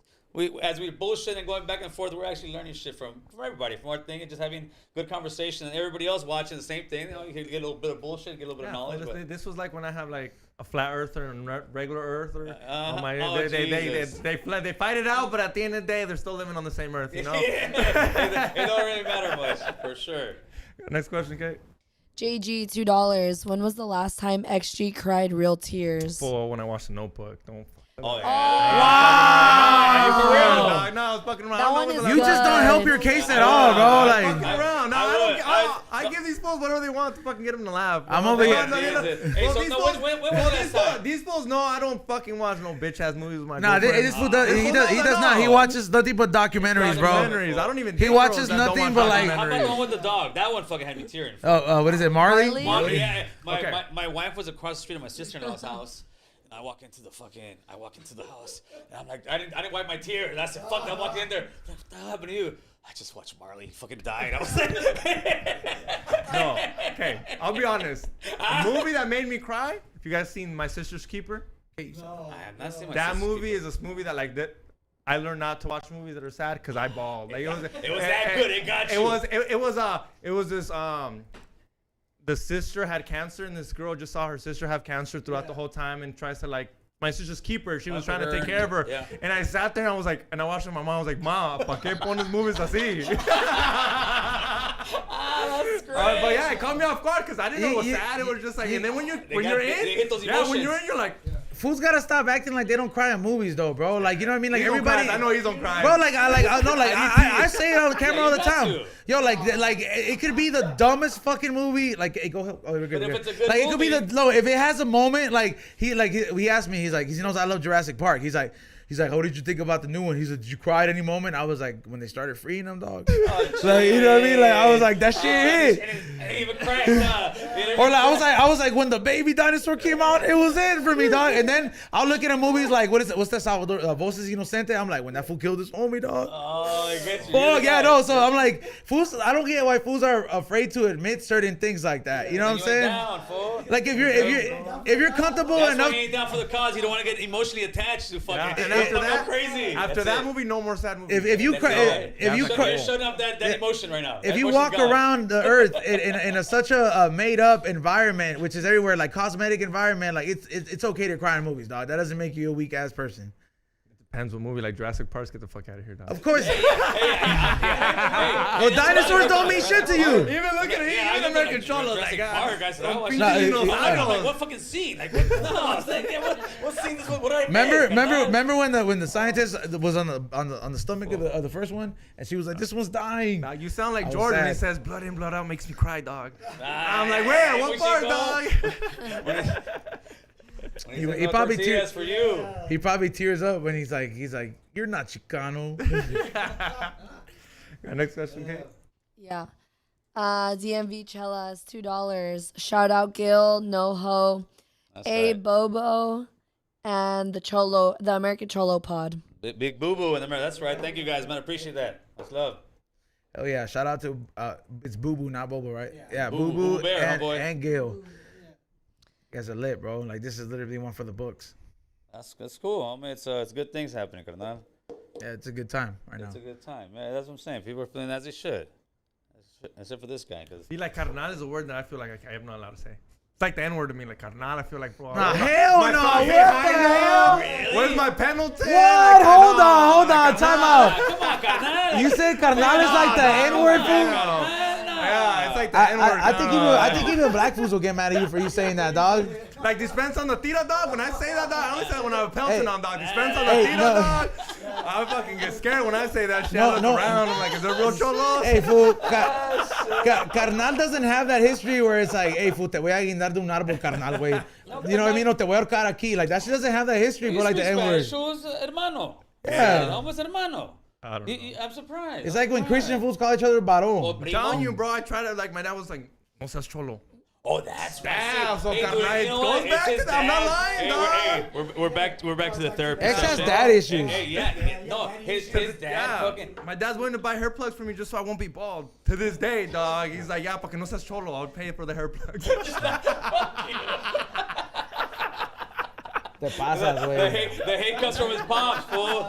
as we bullshit and going back and forth, we're actually learning shit from everybody, from our thing, and just having good conversation. And everybody else watching the same thing. You know, you can get a little bit of bullshit, get a little bit of knowledge. Honestly, But this was like when I have like a flat earther and regular earther. They fight it out, but at the end of the day, they're still living on the same earth, you know? it don't really matter much, for sure. Next question, Kate. JG, $2. When was the last time XG cried real tears? For when I watched The Notebook. Don't. Oh, yeah. Wow! For real, dog. No, I was fucking around. That one is You just don't help your case at all, bro. Like fucking around. No, I give these fools whatever they want to fucking get them to laugh. I'm over here. Hey, so when was that time? These fools know I don't fucking watch no bitch ass movies with my Nah, girlfriend. this fool does. He does not. He watches nothing but documentaries, bro. I don't even. He date watches girls that don't nothing watch but, like- How about the documentaries. one with the dog? That one fucking had me tearing. What is it, Marley? Marley? Yeah, Okay. my wife was across the street of my sister-in-law's house. And I walk into the house, and I'm like, I didn't wipe my tears. I said, fuck, I'm walking in there. I'm like, what the hell happened to you? I just watched Marley fucking die. And I was like, No, okay, I'll be honest. A movie that made me cry. If you guys seen My Sister's Keeper, I have not seen my that sister's movie keeper. is a movie that like that. I learned not to watch movies that are sad because I bawled. Like it was that good. It got you. It was this the sister had cancer and this girl just saw her sister have cancer throughout the whole time and tries to like my sister's keeper. She was trying to take care of her. Yeah. And I sat there and I was like, and I watched it. My mom was like, "Ma, ¿pa qué pones movies así?" That's great. But yeah, it caught me off guard because I didn't know it was sad. It was just like, and then when you're They in, hit those yeah, when emotions. you're in, you're like, Fools gotta stop acting like they don't cry in movies, though, bro. Like, you know what I mean? Like "He's don't everybody. cry." I know he's don't cry. Bro, I say it on the camera all the you got time. to. Yo, like it could be the dumbest fucking movie. Like, hey, go help. Oh, we're good. But we're if good. it's a good Like, it could be movie- if it has a moment, like he asked me, he's like, he knows I love Jurassic Park. He's like, what did you think about the new one? He's like, did you cry at any moment? I was like, when they started freeing them, dog. Like, you know what I mean? Like, I was like, that shit hit. And it even cracked. Or like I was like when the baby dinosaur came out, it was in for me, dog. And then I'll look at the movies like, what's that Salvador Voces Inocente? I'm like, when that fool killed his homie, dog. Oh, I get you. Oh yeah, no. So I'm like, fools. I don't get why fools are afraid to admit certain things like that. You know what I'm saying? Down, fool. Like if you're comfortable That's enough. why you ain't down for the cause. You don't want to get emotionally attached to fucking. Yeah, and after go that, crazy. after That's that it. movie, no more sad movies. If you That's cry, it. You're shutting up that emotion right now. if That you emotion's walk gone. around the earth in such a made up environment, which is everywhere, like cosmetic environment, like it's okay to cry in movies, dog. That doesn't make you a weak ass person. Depends what movie. Like Jurassic Park, get the fuck out of here, dog. Of course. Hey, Well, dinosaurs don't mean shit to you. Even look at yeah, even American Cholo, like, Jurassic Park. I said, I watched Nah, it. it- I'm like, what fucking scene? Like, what, no, I was like, yeah, what scene is what I Remember when the scientist was on the stomach of the first one, and she was like, "This one's dying." Nah, you sound like I was Jordan when he sad. says blood in, blood out makes me cry, dog. I'm like, Hey, where? What we part, should go. dog? He probably tears for you. He probably tears up when he's like, "You're not Chicano." Next question, Kate. Yeah. DMV Chelas, $2. Shout out Gil, NoHo, That's A right. Bobo, and the American Cholo Pod. Big boo boo in the mirror. That's right. Thank you guys, man. Appreciate that. Much love. Oh yeah, shout out to it's Boo Boo, not Bobo, right? Yeah, Boo Boo Boo Boo Bear, and, homeboy. and Gil. You guys are lit, bro. Like this is literally one for the books. That's cool, homie. It's good things happening, carnal. Yeah, it's a good time right now. It's a good time. Yeah, that's what I'm saying. People are feeling as they should. Except for this guy, because See, like carnal is a word that I feel like I am not allowed to say. It's like the N word to me, like carnal. I feel like, bro. Nah, hell my no. fucking What the hell? hell? Where's my penalty? What? Hold on. Time out. come on, carnal. You said carnal is like the N-word fool? Yeah, it's like the N word. I think even black fools will get mad at you for you saying that, dog. Like dispense on the tira, dog. When I say that, dog, I only say that when I'm pouncing Hey. on, dog. Dispense on the Hey, tira, no. dog. I fucking get scared when I say that shit. No, I look no. around. I'm like, is there real cholos? Hey, fool. Carnal doesn't have that history where it's like, hey, fool, te voy a guindar de un árbol, carnal, güey. You know what I mean? O te voy a ahorcar aquí. Like, that shit doesn't have that history, bro, like the N-word. Shows hermano. Yeah. Almost hermano. I don't know. I'm surprised. It's like when Christian fools call each other barón. I'm telling you, bro. I tried to, like, my dad was like, no seas cholo. Oh, that's right. Damn, so Hey, carnal, dude, it you know goes what? back It's to that. I'm not his lying, dad. dog. We're back to the therapy X has session. dad issues. Hey, yeah, no, his dad Yeah, fucking. my dad's willing to buy hair plugs for me just so I won't be bald. To this day, dog. He's like, yeah, porque no seas cholo. I'll pay for the hair plugs. Te pasas, güey. The hate comes from his pops, fool.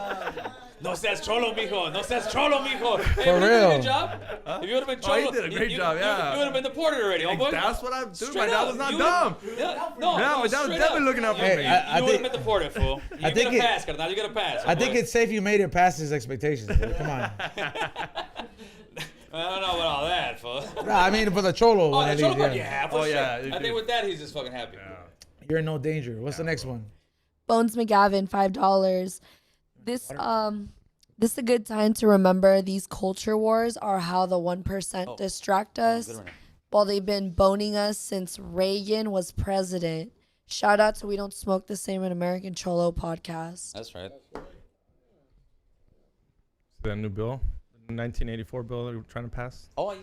No seas cholo, mijo. No seas cholo, mijo. Hey, For you did a real. good job. If you would have been Oh, cholo, he did a great job, yeah. You would have been deported already, homeboy. That's what I'm doing. Straight My dad up. was not You dumb. Yeah, no, Yeah, no, my dad was straight definitely up. looking out for Hey, me. I You would have think- been deported, fool. You think get a it- pass, carnal. You get a pass. I think homeboy. it's safe you made it past his expectations, bro. Come on. I don't know about all that, fool. Nah, I mean, for the cholo Oh, one, the at cholo least, part, yeah. yeah, for Oh, sure. yeah, I it think did. with that, he's just fucking happy. You're in no danger. What's the next one? Bones McGavin, $5. This is a good time to remember these culture wars are how the 1% distract us, good one. while they've been boning us since Reagan was president. Shout out to We Don't Smoke the Same in American Cholo podcast. That's right. That new bill, the 1984 bill that we're trying to pass. Oh,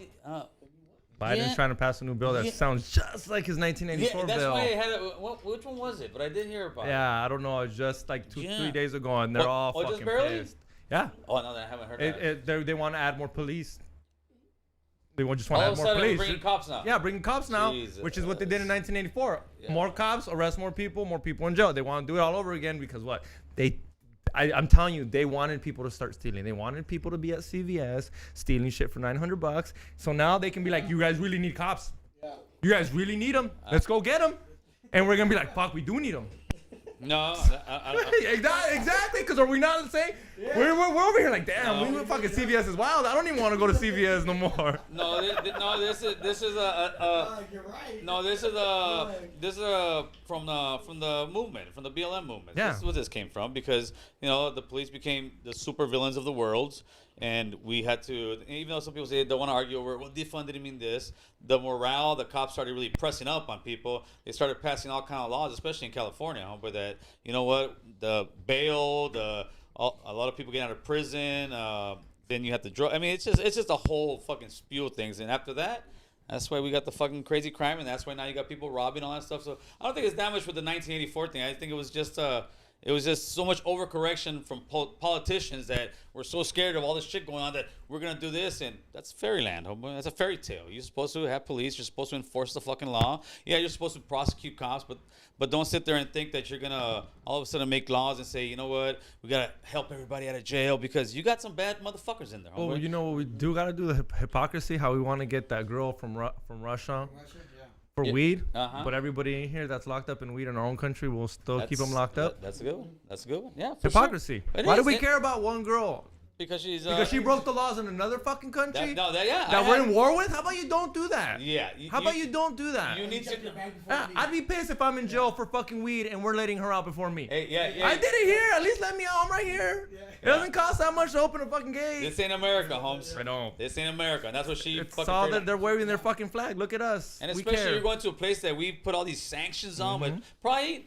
Biden's Yeah. trying to pass a new bill that Yeah. sounds just like his 1984 yeah, that's bill. why it had which one was it? But I didn't hear about it. Yeah, I don't know. It's just like 3 Yeah. days ago, and they're Oh, all oh, just fucking barely? pissed. Yeah, Oh, no, I haven't heard that. they want to add more police. They just All want to of add a more sudden, we're police. bringing cops now. Yeah, bringing cops now, Jesus. which is what they did in 1984. Yeah. More cops, arrest more people in jail. They want to do it all over again because what? I'm telling you, they wanted people to start stealing. They wanted people to be at CVS stealing shit for $900. So now they can be like, you guys really need cops. You guys really need them. Let's go get them. And we're going to be like, fuck, we do need them. No, Exactly, because are we not saying we're over here like damn, No. we fucking CVS is wild. I don't even want to go to CVS no more. no, this is a You're right. no, this is from the movement, from the BLM movement. Yeah. This is where this came from because the police became the super villains of the world, and we had to. Even though some people say they don't want to argue over well, defund didn't mean this. The morale, the cops started really pressing up on people. They started passing all kind of laws, especially in California, but that the bail, a lot of people get out of prison. Then you have to drug. I mean, it's just a whole fucking spew of things. And after that, that's why we got the fucking crazy crime, and that's why now you got people robbing all that stuff. So I don't think it's that much with the 1984 thing. I think it was just so much overcorrection from politicians that we're so scared of all this shit going on that we're gonna do this, and that's fairyland, homeboy. That's a fairy tale. You're supposed to have police. You're supposed to enforce the fucking law. Yeah, you're supposed to prosecute cops, but don't sit there and think that you're gonna all of a sudden make laws and say, you know what, we gotta help everybody out of jail because you got some bad motherfuckers in there, homeboy. Well, you know what we do gotta do the hypocrisy. How we want to get that girl from Russia for weed, Uh-huh. but everybody in here that's locked up in weed in our own country will still keep them locked up. That's a good one. That's a good one. Yeah. For Hypocrisy. Sure. It Why do is. we care about one girl? Because she's Because she broke the laws in another fucking country yeah. that we're in war with? How about you don't do that? Yeah. How about you don't do that? You need to. Yeah, I'd be pissed if I'm in jail for fucking weed and we're letting her out before me. Hey, yeah. I did it here. At least let me out. I'm right here. It doesn't cost that much to open a fucking gate. This ain't America, Holmes. I know. This ain't America, and that's what she It's fucking. all prayed that on. they're waving their fucking flag. Look at us. And we especially care. you're going to a place that we put all these sanctions on, but probably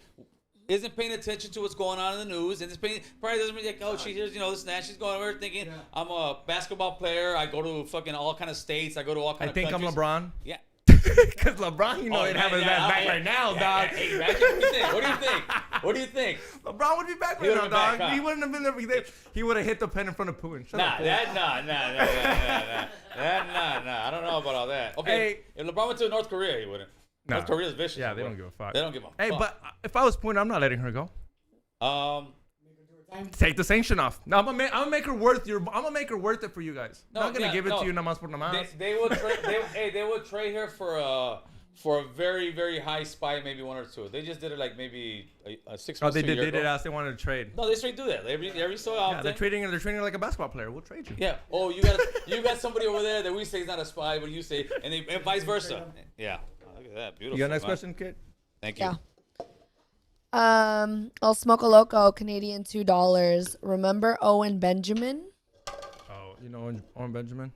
isn't paying attention to what's going on in the news, and probably doesn't mean like, oh, she hears, this and that. She's going over thinking, I'm a basketball player. I go to fucking all kind of states. I go to all kind I of think I'm countries. LeBron. Yeah. Because LeBron, they'd have his ass back right now, dog. Hey, Magic, what do you think? What do you think? What do you think? LeBron would be back He right now, would've been back, dog. huh? He wouldn't have been there. He would have hit the pen in front of Putin. Shut up, Nah. I don't know about all that. Okay, Hey. if LeBron went to North Korea, he wouldn't. Nah. North Korea's vicious. Yeah, they bro. don't give a fuck. They don't give a fuck. Hey, but if I was Putin, I'm not letting her go. Um, Take the sanction off. No, I'm gonna make her worth I'm gonna make her worth it for you guys. No, I'm not gonna yeah, give it no. to you namas por namas. they would trade. They would trade her for a very very high spy, maybe one or two. They just did it like maybe a 6 Oh, months. they to a did. year They did ago. ask. They wanted to trade. No, they straight do that every so often. Yeah, they're treating her. They're treating her like a basketball player. We'll trade you. Yeah. Oh, you got somebody over there that we say is not a spy, but you say, and vice versa. Yeah. Oh, look at that. Beautiful. You got next man. question, kid? Thank you. Yeah. I'll smoke a loco, Canadian $2. Remember Owen Benjamin? Oh, you know Owen Benjamin,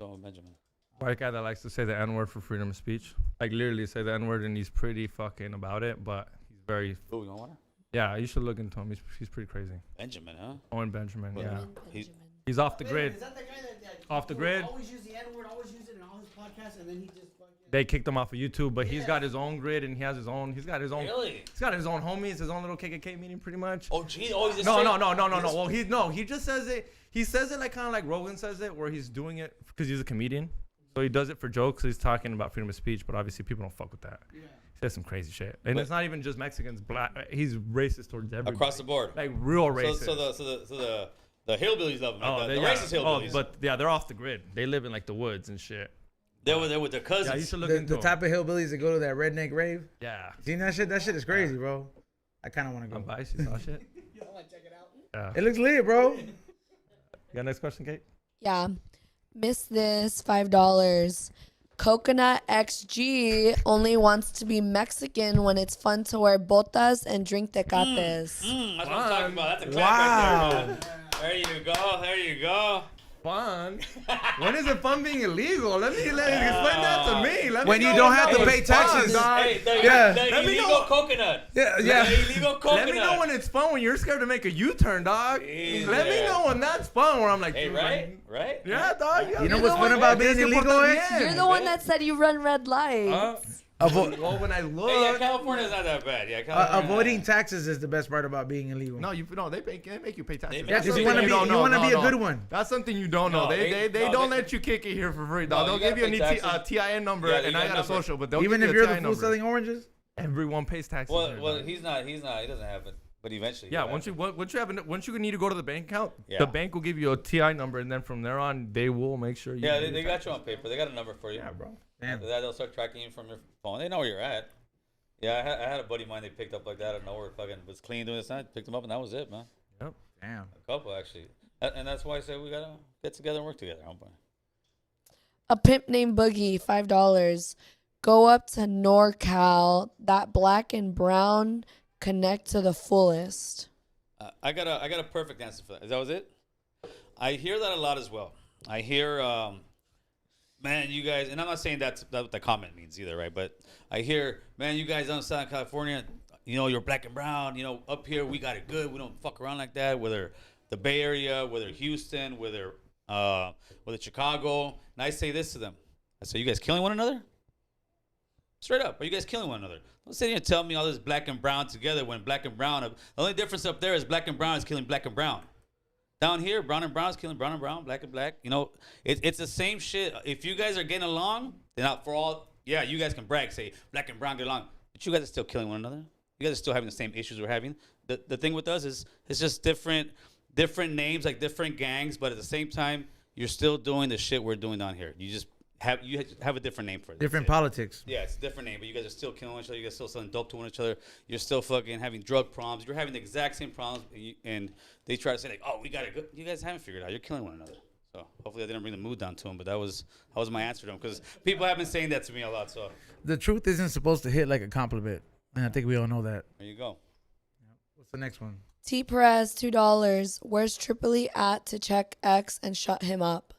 Oh, Benjamin. white guy that likes to say the N-word for freedom of speech. Like literally say the N-word, and he's pretty fucking about it. But he's very. Oh, you want water? Yeah, you should look into him. He's pretty crazy. Benjamin, huh? Owen Benjamin. Well, Yeah, He's- he's off the Wait a minute, grid. is that the guy that Off the grid. always use the N-word, always use it in all his podcasts, and then he just fucking... They kicked him off of YouTube, but he's got his own grid and he has his own. He's got his own. Really? He's got his own homies, his own little KKK meeting, pretty much. Oh, gee. Oh, he's a No. straight- Well, he just says it. He says it like kind of like Rogan says it, where he's doing it because he's a comedian. So he does it for jokes. He's talking about freedom of speech, but obviously people don't fuck with that. He says some crazy shit, and it's not even just Mexicans. Black. He's racist towards everybody. across the board. Like real racist. So the hillbillies love him. Like the yeah. racist hillbillies. but yeah, they're off the grid. They live in like the woods and shit. They're with their cousins. Yeah, you should look The, into the them. type of hillbillies that go to that redneck rave. Yeah, Seen that shit? That shit is crazy, bro. I kind of want to I'm go. biased. You saw shit. You want to check it out? Yeah. It looks lit, bro. You got next question, Kate? Yeah. Miss this $5. Coconut XG only wants to be Mexican when it's fun to wear botas and drink tecates. That's what I'm talking about. That's a clap Wow. right there, man. There you go. There you go. Fun. When is it fun being illegal? Let explain that to me. Let When me you know don't when have that to was pay fun, taxes. dog. Hey, the Yeah. the Let me illegal know. coconut. Yeah, The yeah. illegal coconut. Let me know when it's fun when you're scared to make a U-turn, dog. Easy Let me there. know when that's fun. Where I'm like, Hey, dude, right? Right? Yeah, dog. You know what's fun about being illegal, X? You're the one that said you run red lights. Well, when I look. Hey, yeah, California's not that bad. Yeah, California. Avoiding taxes is the best part about being illegal. No, they make you pay taxes. They Yeah, make because you you want to pay be taxes. you want to be a good one. That's something you don't know. No, They no, don't they- let you kick it here for free, No, dog. They'll you give you gotta an pay taxes. TIN number, Yeah, and you I got got a number. social, but they'll Even give if you you're a the TIN fool number. selling oranges. Everyone pays taxes. Well, here, well, dog. he's not. He doesn't have it. But eventually. Yeah, he'll once have you need to go to the bank account, Yeah. the bank will give you a TI number, and then from there on, they will make sure you. it. Yeah, pay they your got taxes. you on paper. They got a number for you. Yeah, bro. Damn. After that, they'll start tracking you from your phone. They know where you're at. Yeah, I had a buddy of mine they picked up like that out of nowhere. Fucking was clean doing this. I picked him up, and that was it, man. Yep. Damn. A couple actually, and that's why I said we gotta get together and work together, homeboy. A pimp named Boogie, $5. Go up to NorCal. That black and brown connect to the fullest. I got a perfect answer for that. Is that was it? I hear that a lot as well. I hear, man, you guys, and I'm not saying that's what the comment means either, right? But I hear, man, you guys down in Southern California, you know, you're black and brown. You know, up here we got it good. We don't fuck around like that. Whether the Bay Area, whether Houston, whether Chicago. And I say this to them. I say, you guys killing one another? Straight up, are you guys killing one another? Don't sit here and tell me all this black and brown together when black and brown, the only difference up there is black and brown is killing black and brown. Down here, brown and brown is killing brown and brown, black and black. You know, it's the same shit. If you guys are getting along, then not for all, yeah, you guys can brag, say black and brown get along. But you guys are still killing one another. You guys are still having the same issues we're having. The thing with us is it's just different names, like different gangs, but at the same time, you're still doing the shit we're doing down here. have a different name for it. Different That's it. politics. Yeah, it's a different name, but you guys are still killing each other. You guys are still selling dope to each other. You're still fucking having drug problems. You're having the exact same problems, and they try to say like, "Oh, we got it." You guys haven't figured it out. You're killing one another. So hopefully, I didn't bring the mood down to him, but that was my answer to him because people have been saying that to me a lot. So The truth isn't supposed to hit like a compliment, and I think we all know that. there you go. What's the next one? T Perez, $2. Where's Tripoli at to check X and shut him up?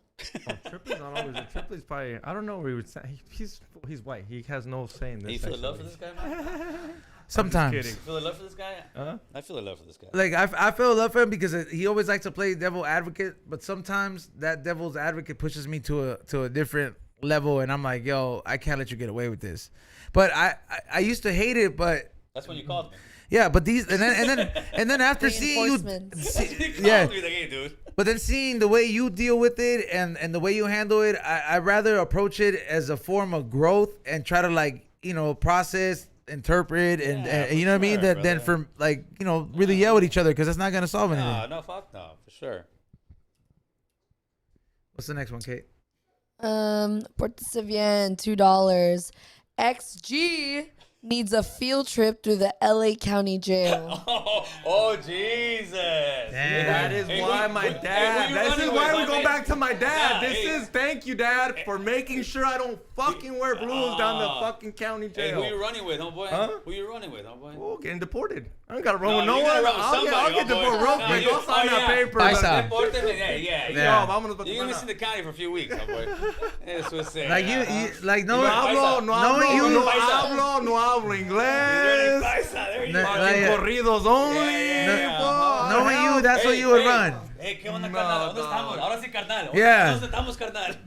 Tripley's not always. Tripley's probably. I don't know where he would say. He's white. He has no say in this. Hey, you feel in love for this guy, man? Sometimes. kidding. You feel in love for this guy? Huh? I feel in love for this guy. Like I feel love for him because he always likes to play devil advocate, but sometimes that devil's advocate pushes me to a different level, and I'm like, yo, I can't let you get away with this. But I used to hate it, but That's when you called me. yeah, but these and then after seeing you, Reinforcements. You called yeah, me like, hey, dude. but then seeing the way you deal with it and the way you handle it, I rather approach it as a form of growth and try to like process, interpret, and Yeah, you know what I mean. for sure, Than for like really yell at each other because that's not gonna solve anything. No, fuck no, for sure. What's the next one, Kate? Portesevien, $2. XG needs a field trip through the LA County Jail. Oh, Jesus. That is Hey, why who- my who- dad. hey, who you This is running why with, we go homie? back to my dad. Nah, This hey. is thank you, Dad, for making sure I don't fucking wear blues down the fucking county Hey, who you jail. running with, homeboy? Huh? Who you running with, homeboy? Oh, getting deported. I don't gotta run with no you gotta one. run with I'll somebody, get homeboy. deported real Nah, quick. you- I'll sign oh, that yeah. paper. Paisa. Deported? Yeah. Yeah. Yo, vámonos pa' tu You're gonna be pana. in the county for a few weeks, homeboy. Eso es Like you like no. No hablo, no Knowing you- no hablo inglés. There you No, go. like- Fucking corridos only. Yeah. Fuck. Knowing you, that's what you would run. Hey, ¿qué onda, No, carnal? ¿Dónde no. estamos? Ahora sí, carnal. Yeah. ¿Dónde estamos, carnal?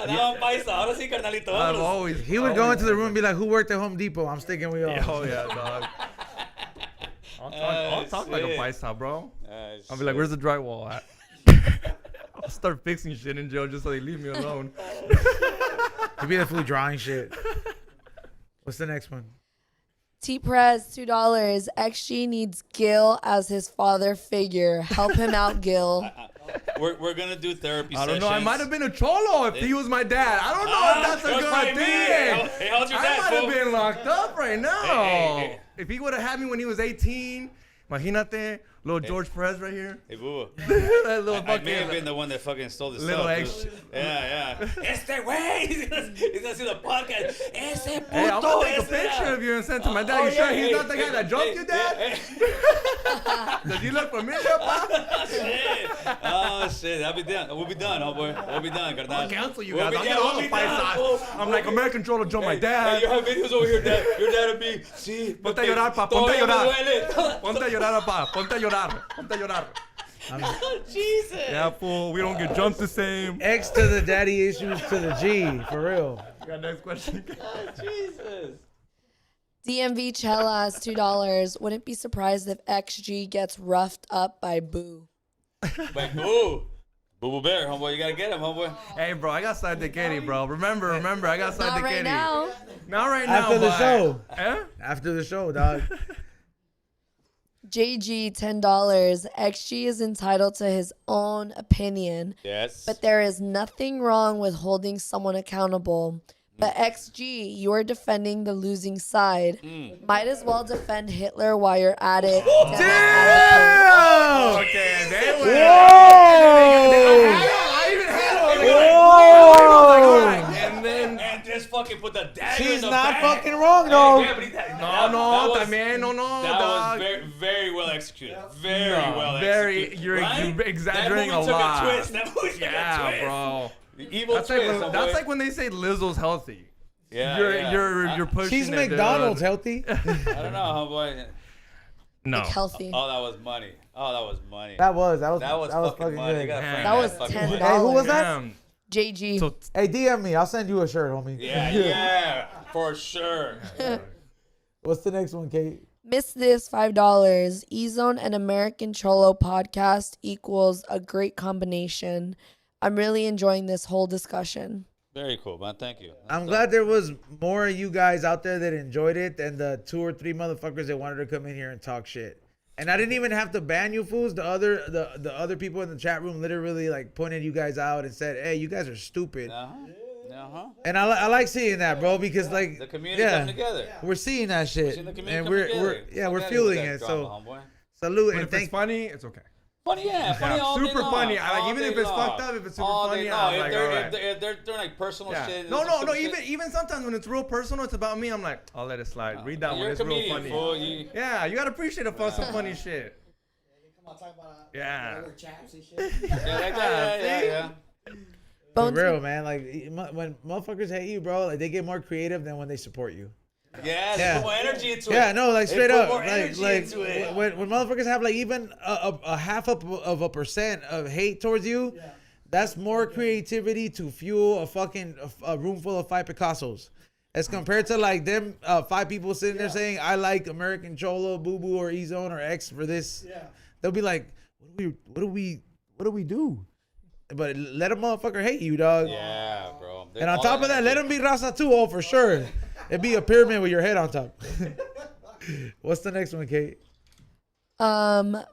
No, paisa. Ahora sí, carnalito. I've Vámonos. always. He would go into the room and be like, "Who worked at Home Depot?" I'm sticking with y'all. Oh yeah, dog. I'll talk like a shit. paisa, bro. I'll be Shit. like, "Where's the drywall at?" I'll start fixing shit in jail just so they leave me alone. He'd be the fool drawing shit. What's the next one? T Perez, $2. XG needs Gil as his father figure. Help him out, Gil. We're gonna do therapy I don't sessions. know. I might have been a cholo if he was my dad. I don't know if that's a it was probably good me. thing. Hey, how's your I dad, might have fool? been locked up right now. Hey. If he would have had me when he was 18, imagínate, little George Perez right here. Hey, boo. That little I may have been fucking. the one that fucking stole the Little stuff. ex- dude. Yeah. Este güey. He's gonna see the podcast. Ese puto. Hey, I'm gonna take a ese- picture of you and send to my dad. Oh, You sure yeah, he's hey, not the guy that jumped you, Dad? Does he look familiar, pa? Shit. Oh shit, that'll be done. We'll be done, homeboy. We'll be done, carnal. I'll cancel you We'll guys. be I'll done, get all we'll the be done, paisas. fool. I'm like American Cholo Joe, my Hey, dad. you have videos over here, Dad. Your dad and me. Sí. Ponte a llorar, pa. Ponte a Todavía me llorar. duele. Ponte a llorar, pa. Ponte a llorar. Ponte a llorar. Jesus. Yeah, fool. We don't get jumped the same. X to the daddy issues to the G, for real. Got next question. Jesus. DMV Chelas, $2. Wouldn't be surprised if XG gets roughed up by Boo. Like, boo. Boo Boo Bear, homeboy. You gotta get him, homeboy. Hey, bro, I got side to Katie, bro. Remember, I got side Not to right Katie. now. Not right now, After the but- show. Eh? After the show, dog. JG, $10. XG is entitled to his own opinion, Yes. but there is nothing wrong with holding someone accountable. But XG, you are defending the losing side. Might as well defend Hitler while you're at it. Damn! Okay, they went. Whoa! I even had it. Whoa! And then. And just fucking put the dagger in She's the not back. fucking wrong, though. Yeah, but that No, was- también, no, That dog. was very, very well executed. Very No, well very- executed. you're right? exaggerating that movie a lot. Took a twist. That movie took a Yeah, twist. bro. Evil That's twist. like, when they say Lizzo's healthy. yeah, You're pushing She's it, McDonald's dude. healthy. I don't know, homeboy. No. Like healthy. Oh, that was money. Oh, that was money. That was fucking money. You good. gotta Damn. frame That was fucking $10. money. Hey, who was that? Damn. JG. So Hey, DM me. I'll send you a shirt, homie. Yeah, for sure. What's the next one, Kate? Miss this, $5. E-Zone and American Cholo podcast equals a great combination. I'm really enjoying this whole discussion. Very cool, man. Thank you. I'm glad there was more of you guys out there that enjoyed it than the 2 or 3 motherfuckers that wanted to come in here and talk shit. And I didn't even have to ban you fools. The other people in the chat room literally like pointed you guys out and said, "Hey, you guys are stupid." And I like seeing that, bro, because like the community coming together. we're seeing that shit, Seeing the community and come together. we're Fuck fueling outta here it. with that So drama, homeboy. salute But and if thank. it's funny, it's okay. Funny, funny all day super long. funny. I like All even day if it's long. fucked up, if it's super All day funny, long. I'm like, If they're, alright. if they're doing like personal Yeah. shit. No, some no, stupid no. shit. Even sometimes when it's real personal, it's about me. I'm like, I'll let it slide. Read that one. You're a It's real comedian, funny. fool. You- Yeah, you gotta appreciate some funny shit. Come on, talk about Yeah. regular chaps and shit. Yeah. For Bones real, man. Like when motherfuckers hate you, bro, like they get more creative than when they support you. Yeah, Yeah. they put more energy into it. Yeah, no, like They straight put up, more like energy into it. when motherfuckers have like even a half of a percent of hate towards you, that's more creativity to fuel a room full of 5 Picassos, as compared to like them 5 people sitting there saying I like American Cholo, Boo Boo, or E Zone or X for this. Yeah. They'll be like, what do we do? But let a motherfucker hate you, dog. Yeah, bro. And on top of that, let him be Raza too, oh, for sure. It'd be a pyramid with your head on top. What's the next one, Kate? Bones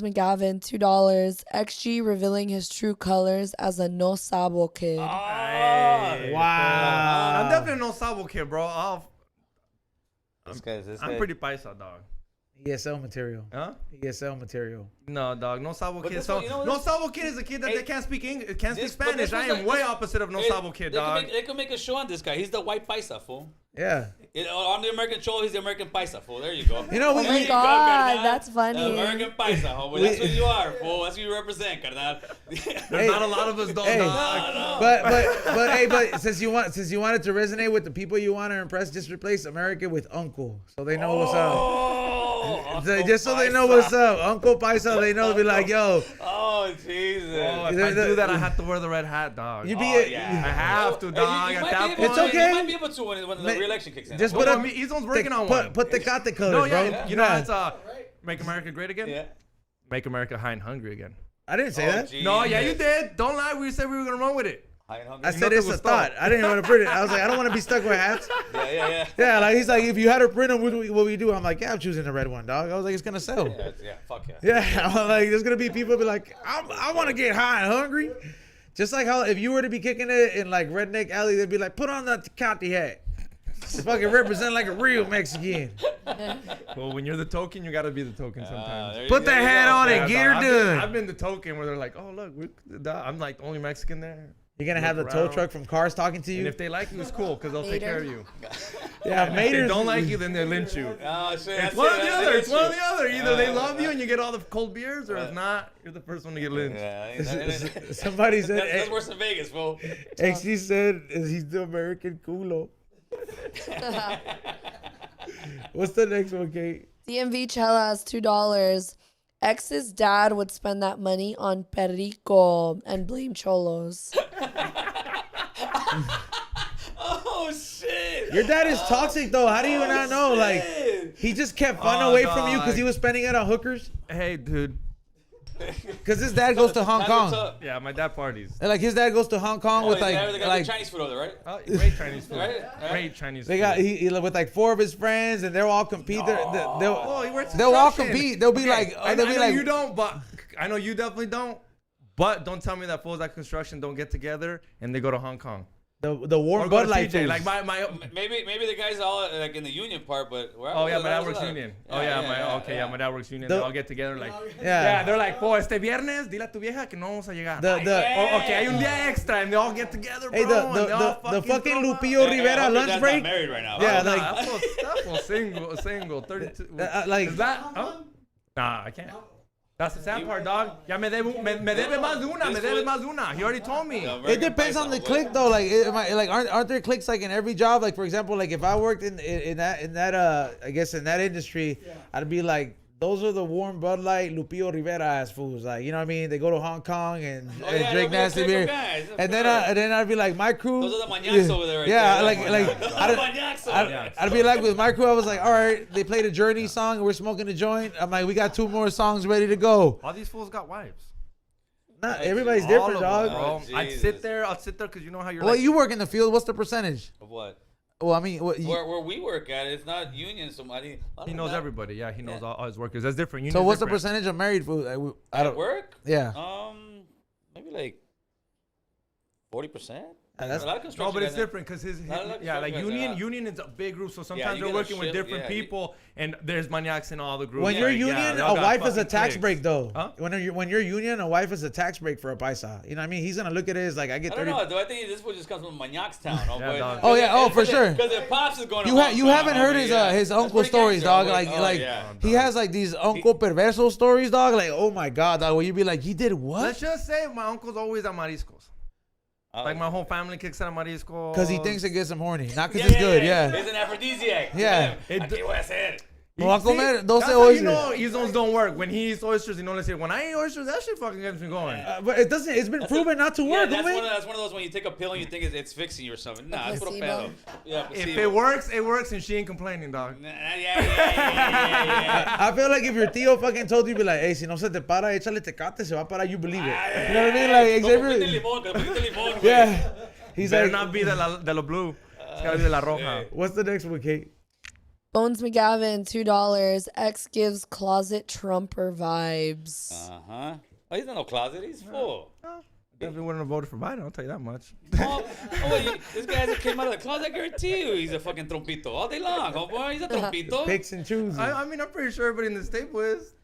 McGavin, $2. XG revealing his true colors as a no sabo kid. Hey, Wow. I'm definitely no sabo kid, bro. This I'm pretty paisa, dog. ESL material. Huh? ESL material. No, dog. No sabo But kid. this So, one, you know no this- sabo kid is a kid that Hey, they can't speak English, can't speak but this Spanish. I was am like- way opposite of no sabo kid, dog. They could make a show on this guy. He's the white paisa, fool. Yeah. On the American Cholo, he's the American paisa, fool. There you go. You know, Oh we, my we God, carnal. that's funny. American paisa, homie. That's who you are, fool. That's who you represent, carnal. There's not a lot of us, dog. Hey. dog. but since you wanted to resonate with the people you want to impress, just replace America with Uncle, so they know what's up. Oh, Just so they know what's up, Uncle Paisa. They know, be like, yo, oh, Jesus. Oh, if I do that, I have to wear the red hat, dog. you be Oh, I have to, Hey, dog. you At might that be point, able to- It's okay. You might be able to when the Ma- re-election kicks in. just Well, put up. I mean, Izon's working on one. Put the Cate colors, No, bro. yeah, you know, it's Make America Great Again. Yeah. Make America High and Hungry again. I didn't say Oh, that. geez. No, yeah, you did. Don't lie. We said we were gonna run with it. High and hungry. I said Nothing it's a was thought. thought. I didn't want to print it. I was like, I don't want to be stuck with hats. Yeah. Yeah, like he's like, if you had to print them, what would we do? I'm like, yeah, I'm choosing the red one, dog. I was like, it's gonna sell. Yeah, fuck yeah. Yeah, I'm like, there's gonna be people be like, I want to get high and hungry. Just like how if you were to be kicking it in like Redneck Alley, they'd be like, put on the Tecate hat. Fucking represent like a real Mexican. Well, when you're the token, you gotta be the token sometimes. Put that hat on and get her dog, done. I've been the token where they're like, oh look, I'm like the only Mexican there. You're gonna have the Look tow around. truck from Cars talking to And you. if they like you, it's cool because they'll take care of you. Yeah, And if they Maters. don't like you, then they lynch you. Oh, shit. It's one or the other. It's one or the other. Either they love you and you get all the cold beers, or if not, you're the first one to get lynched. Yeah, Somebody said, that's worse than Vegas, fool. XG said, he's the American culo. What's the next one, Kate? DMV Chelas, $2. Ex's dad would spend that money on perico and blame cholos. Oh, shit. Your dad is toxic, though. How do you not know? Like, he just kept fun Oh, away from you because dog. he was spending it on hookers. Hey, dude. Because his dad goes to Hong Kong. Yeah, my dad parties. And like his dad goes to Hong Kong with they like got Chinese food over there, right? Oh, great Chinese food. Right? Great Chinese they food. got he with like 4 of his friends and they'll all compete. Oh, he works They'll all construction. compete. They'll be Okay, like, I they'll be know like, you don't, but I know you definitely don't. But don't tell me that fools at construction don't get together and they go to Hong Kong. the Or warm go Bud to Light TJ. foods. Like my Maybe the guys all like in the union part, but Oh yeah, my dad works union. Oh yeah, my dad works union. They The- all get together like Yeah. they're like, oh, este viernes, dile a tu vieja que no vamos a llegar. The Okay, hay un día extra, and they all get together, bro. hey, and they all the fucking throw up. Lupillo Rivera lunch break. Married right now. Yeah, Nah, like that was single, 32. like Is that? Huh? Nah, I can't. That's the sad part, dog. Ya me debe más de una, me debe más de una. He already told me. it depends on the clique though. Like aren't there cliques like in every job? Like for example, like if I worked in that I guess in that industry, I'd be like, those are the warm Bud Light Lupillo Rivera ass fools. Like you know what I mean? They go to Hong Kong and yeah, drink they'll nasty be beer. guys, of And course. then I'd be like, my crew. Those are the maniacs over there right yeah, there. like Those are I'd, the maniacs over there. I'd be like with my crew. I was like, all right, they played a Journey song and we're smoking a joint. I'm like, we got 2 more songs ready to go. All these fools got wives. Not everybody's All different, of them, dog. bro. Oh, I'd Jesus. sit there because you know how you're Well, like. you work in the field. What's the percentage? Of what? Well, I mean, Where we work at, it's not union. Somebody He knows everybody. Yeah, he knows all his workers. That's different. so what's the Union's percentage of married food? I At don't. work? Yeah. Maybe like 40%. That's- A lot of No, construction but it's guys have- different because his Not like yeah, like construction guys, union is a big group, so sometimes you they're gotta working with shift, different yeah, people, and there's maniacs in all the groups. When you're like, yeah, union, they all a got wife is a fucking tax cliques. break though. Huh? When you're union, a wife is a tax break for a paisa. You know what I mean? He's gonna look at it as like I get I don't 30. know. Do I think this fool just comes from Maniac's town? Yeah, dog. Oh, yeah, oh, for sure. Because their pops is going. You haven't heard his uncle stories, dog. He has like these uncle perverso stories, dog. Like, oh my god, dog. Where you be like, he did what? Let's just say my uncle's always at mariscos. Like my whole family kicks out mariscos. Because he thinks it gets him horny, not because it's good. Yeah. It's an aphrodisiac. Yeah. Aquí voy a hacer. Me voy a comer 12 That's how you oysters. know Izons don't work. When he eats oysters, you know, let's say, when I eat oysters, that shit fucking gets me going. But it doesn't. It's been proven not to work, that's, homie. that's one of those when you take a pill and you think it's fixing you or something. Nah, it's puro placebo. pedo. Yeah, If placebo. it works, it works, and she ain't complaining, dog. Yeah. I feel like if your tío fucking told you, be like, hey, si no se te para, échale tecate, se va a parar, you believe it. You know what I mean? Like, Xavier. Yeah. He's Better like, not be de lo blue. It's gotta be de la roja. what's the next one, Kate? Bones McGavin, $2. X gives closet Trumper vibes. Uh-huh. Oh, he's not no closet. He's full. Definitely wouldn't have voted for Biden, I'll tell you that much. This guy hasn't came out of the closet. I guarantee you he's a fucking trompito all day long, homeboy. He's a trompito. Picks and chooses. I mean, I'm pretty sure everybody in this table is.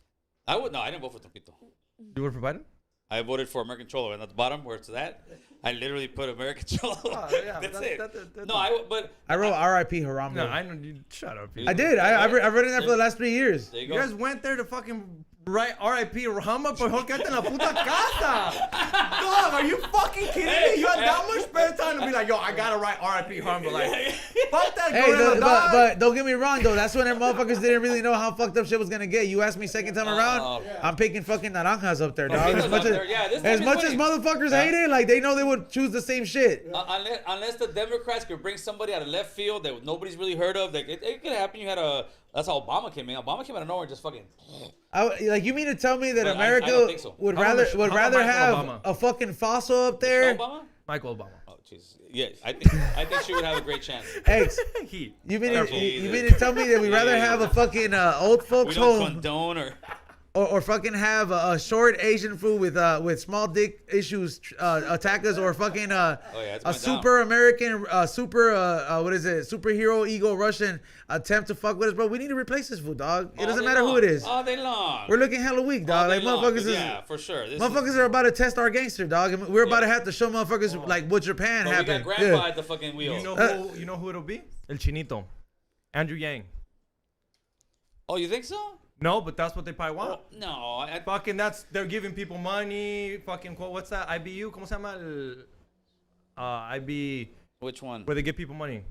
I didn't vote for trompito. You voted for Biden? I voted for American Cholo, and at the bottom where it's at, I literally put American Cholo. Oh, yeah, That's that- it. that- No, I wrote R.I.P. Harambe. No, I know. You shut up. I did. I've written that for the last 3 years. There you You go. guys went there to fucking write R.I.P. Rahama, but quédate en la puta casa. Dog, are you fucking kidding me? You had that much spare time to be like, yo, I gotta write R.I.P. Rahama. Like, fuck that Hey, gorilla, dog. but don't get me wrong though. That's when them motherfuckers didn't really know how fucked up shit was gonna get. You asked me second time around, I'm picking fucking naranjas up there, dog. As much up there. Yeah, this time as he's motherfuckers hate it, like they know they would choose the same shit. Unless the Democrats could bring somebody out of left field that nobody's really heard of, like it could happen. That's how Obama came in. Obama came out of nowhere and just fucking. Like you mean to tell me that But I America don't think so. would How rather about rather Michael have Obama? a fucking fossil up there? Obama? Michael Obama. Oh Jesus. Yeah, I think she would have a great chance. Eggs. He. You mean Oh, you mean Jesus. to tell me that we'd rather have a fucking old We folks don't home condone or fucking have a short Asian food with small dick issues attack us, or fucking it's a going super American superhero ego Russian attempt to fuck with us, bro. We need to replace this food, dog. It doesn't matter who it is. All day long. We're looking hella weak, dog. All Like day long, motherfuckers is yeah, for sure. motherfuckers are about to test our gangster, dog. And we're about to have to show motherfuckers like what Japan But we happened. got grandpa at the fucking wheel. You know who it'll be? El Chinito. Andrew Yang. Oh, you think so? No, but that's what they probably want. No. Fucking they're giving people money. Fucking what's that? IBU? ¿Cómo se llama? IB. Which one? Where they give people money.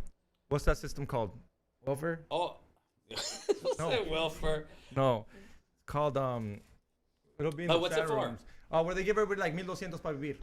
What's that system called? Welfare? Oh. No. Say welfare. No. It's called it'll be in the what's chat it for? rooms. Where they give everybody like 1,200 para vivir.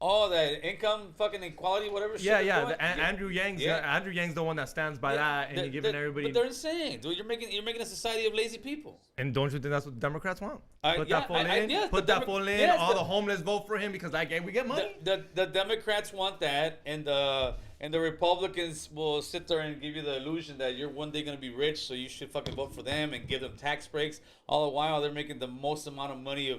Oh, the income fucking equality, whatever shit. Yeah, they're yeah. doing? Andrew Yang's the one that stands by that, and you're giving everybody. But they're insane, dude. You're making a society of lazy people. And don't you think that's what the Democrats want? Put Yeah, that fool in. yes, Put the that fool in. yes, All the homeless vote for him because we get money. The Democrats want that, and the Republicans will sit there and give you the illusion that you're one day gonna be rich, so you should fucking vote for them and give them tax breaks. All the while they're making the most amount of money of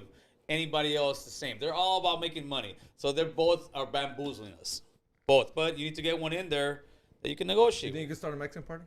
anybody else the same. They're all about making money, so they're both are bamboozling us, both. But you need to get one in there that you can You negotiate. think you could start a Mexican party?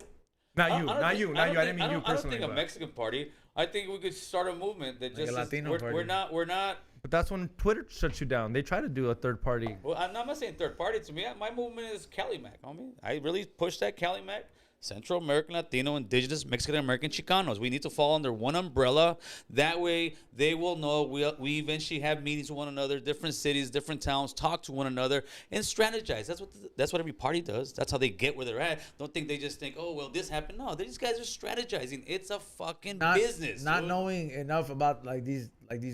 Not you. I I didn't mean you I don't personally. think a but- Mexican party. I think we could start a movement that Like a just Latino we're party. we're not. But that's when Twitter shuts you down. They try to do a third party. Well, I'm not saying third party. To me, my movement is Cali Mac, homie. I really push that Cali Mac. Central American, Latino, Indigenous, Mexican American, Chicanos. We need to fall under one umbrella. That way, they will know we eventually have meetings with one another, different cities, different towns, talk to one another, and strategize. That's what every party does. That's how they get where they're at. Don't think they just think, oh, well, this happened. No, these guys are strategizing. It's a fucking business. Not dude. knowing enough about these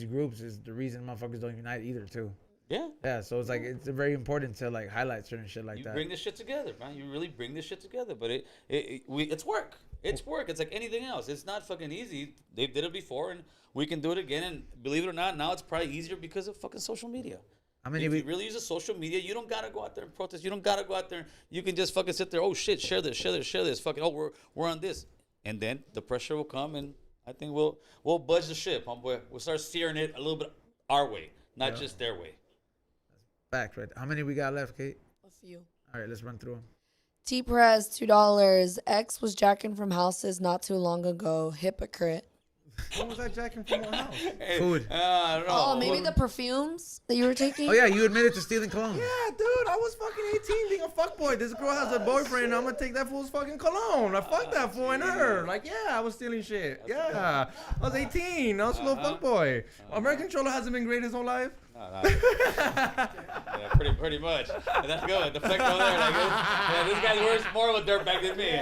groups is the reason motherfuckers don't unite either too. Yeah. Yeah, so it's like it's very important to like highlight certain shit like You that. bring this shit together, man. You really bring this shit together. But it's work. It's work. It's like anything else. It's not fucking easy. They did it before, and we can do it again. And believe it or not, now it's probably easier because of fucking social media. How many If we? you really use the social media, you don't gotta go out there and protest. You don't gotta go out there. You can just fucking sit there. Oh shit, share this, share this, share this. Fucking we're on this, and then the pressure will come, and I think we'll budge the ship. We'll start steering it a little bit our way, not just their way. Fact, right? How many we got left, Kate? A few. All right, let's run through them. T Perez, $2. X was jacking from houses not too long ago. Hypocrite. What was that jacking from my house? Hey, Food. I don't know. Oh, maybe the perfumes that you were taking? Oh yeah, you admitted to stealing cologne. Yeah, dude, I was fucking 18 being a fuckboy. This girl has a boyfriend. I'm gonna take that fool's fucking cologne. I fucked that fool and her. Like, yeah, I was stealing shit. Yeah. I was 18. I was a little fuckboy. American Cholo hasn't been great his whole life. No. Yeah, pretty much. And that's good. The flex over there. Like, yeah, this guy's worse, more of a dirtbag than me.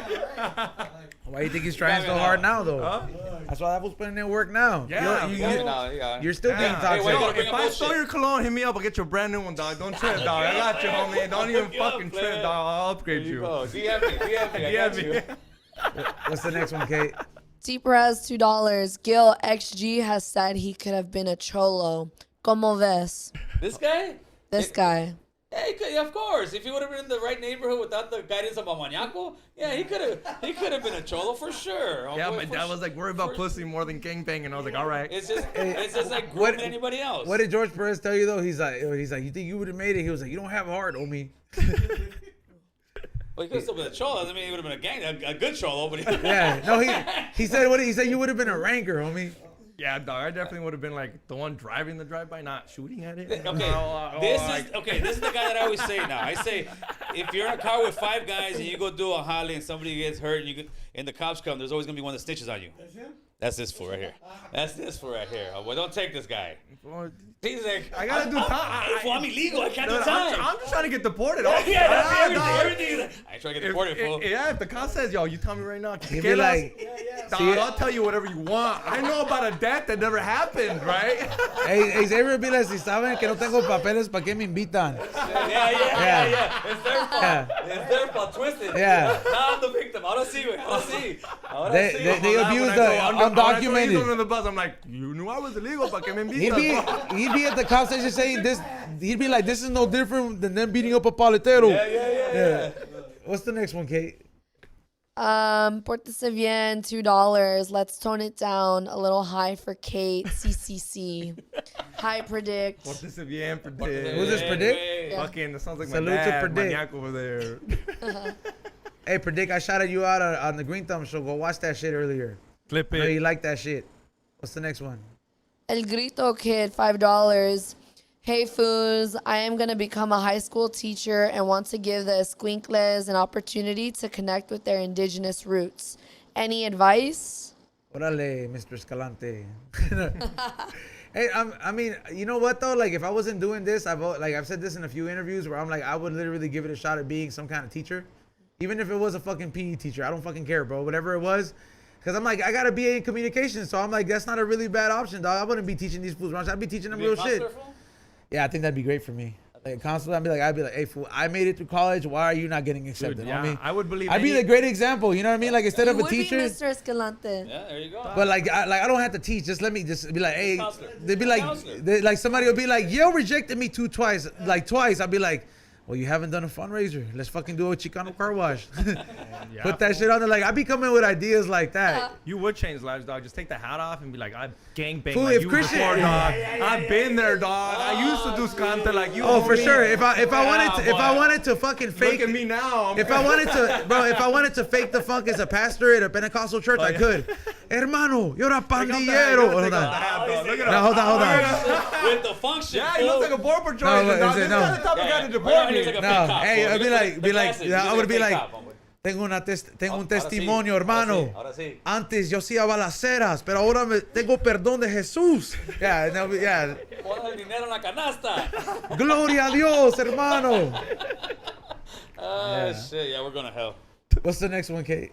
Why do you think he's trying so hard now, though? Huh? That's why that was putting in work now. Yeah, You're still being Yeah. toxic. Hey, wait, If I stole your cologne, hit me up. I'll get you a brand new one, dog. Don't trip, dog. I got you, homie. Don't even fucking trip, dog. I'll upgrade you. Oh, DM me. I got you. What's the next one, Kate? T Perez, $2. Gil XG has said he could have been a cholo. Como ves? This guy? This guy. Yeah, yeah, of course. If he would have been in the right neighborhood without the guidance of a maniaco, yeah, he could have been a cholo for sure. Yeah, Boy, my for dad was like worried about for- pussy more than gangbanging. I was like, all right. It's just like What- grooming anybody else. What did George Perez tell you though? He's like, you think you would have made it? He was like, you don't have a heart, homie. Well, he could have still been a cholo. I mean, he would have been a good cholo, but Yeah, no, he said what he said. You would have been a ranker, homie. Yeah, dog. I definitely would have been like the one driving the drive-by, not shooting at it. Okay, this is the guy that I always say now. I say, if you're in a car with 5 guys and you go do a holly and somebody gets hurt and the cops come, there's always gonna be one that snitches on you. That's him? That's this fool right here. That's this fool right here. Oh, well, don't take this guy. He's like, I gotta do time. I'm illegal. I can't do time. I'm just trying to get deported. Yeah, that's dog. everything. I ain't trying to get deported, fool. Yeah, if the cop says, yo, you tell me right now. He'd be like, dog, I'll tell you whatever you want. I know about a death that never happened, right? hey, Xavier be like, si saben que no tengo papeles, ¿para qué me invitan? Yeah. It's their fault. Yeah. It's their fault. Twisted. Yeah. Now I'm the victim. Ahora sí, güey. Ahora sí. They abuse the undocumented. On the bus, I'm like, you knew I was illegal, ¿para qué me He'd be at the cop station saying this. He'd be like, this is no different than them beating up a paletero. Yeah. What's the next one, Kate? Pórtese bien, $2. Let's tone it down a little high for Kate. CCC. Hi, Predict. Pórtese bien, Who's Predict. this, Predict? Fucking, that sounds like my Salute to dad, Predict. maniac over there. Hey, Predict, I shouted you out on the Green Thumb show. Go watch that shit earlier. Clip I know it. you like that shit. What's the next one? El Grito Kid, $5. Hey, Foos, I am going to become a high school teacher and want to give the Escuincles an opportunity to connect with their indigenous roots. Any advice? Órale, Mr. Escalante. Hey, I mean, you know what though? Like, if I wasn't doing this, I've said this in a few interviews where I'm like, I would literally give it a shot at being some kind of teacher, even if it was a fucking PE teacher. I don't fucking care, bro. Whatever it was, because I'm like, I got a BA in communication, so I'm like, that's not a really bad option, dog. I wouldn't be teaching these fools. I'd be teaching them real shit. Yeah, I think that'd be great for me. Like a counselor, I'd be like, hey, fool, I made it through college. Why are you not getting accepted? Dude, You know what I mean? I would believe I'd be the great example. You know what I mean? Like instead of a Would be teacher. Mr. Escalante. Yeah, there you go. But like I don't have to teach. Just let me just be like, hey, Counselor. they'd be like, like somebody will be like, Yale rejected me twice. I'll be like, well, you haven't done a fundraiser. Let's fucking do a Chicano car wash. Put that shit on there. Like I be coming with ideas like that. You would change lives, dog. Just take the hat off and be like, I gangbang Fool, like if you Christian- before, dog. I've been there, dog. I used to do scante like you. Oh, for homie. sure. If I wanted to fucking fake Look at me now. If I wanted to fake the funk as a pastor at a Pentecostal church, I could. Hermano, you're a pandillero. Hold on. Look at No, hold on. With the function. Yeah, he looks like a border patrol No, agent, dog. it's- This no. is the type of guy to deport Right now, me. he's like a No, fake cop, hey, bro. I'd be Look at like, the glasses. yeah, I He's would be fake like, cop, hombre. tengo un Ahora sí, testimonio, hermano. ahora sí. Antes yo hacía balaceras, pero ahora tengo perdón de Jesús. Yeah, Pon el dinero en la canasta. Gloria a Dios, hermano. Oh, shit. Yeah, we're going to hell. What's the next one, Kate?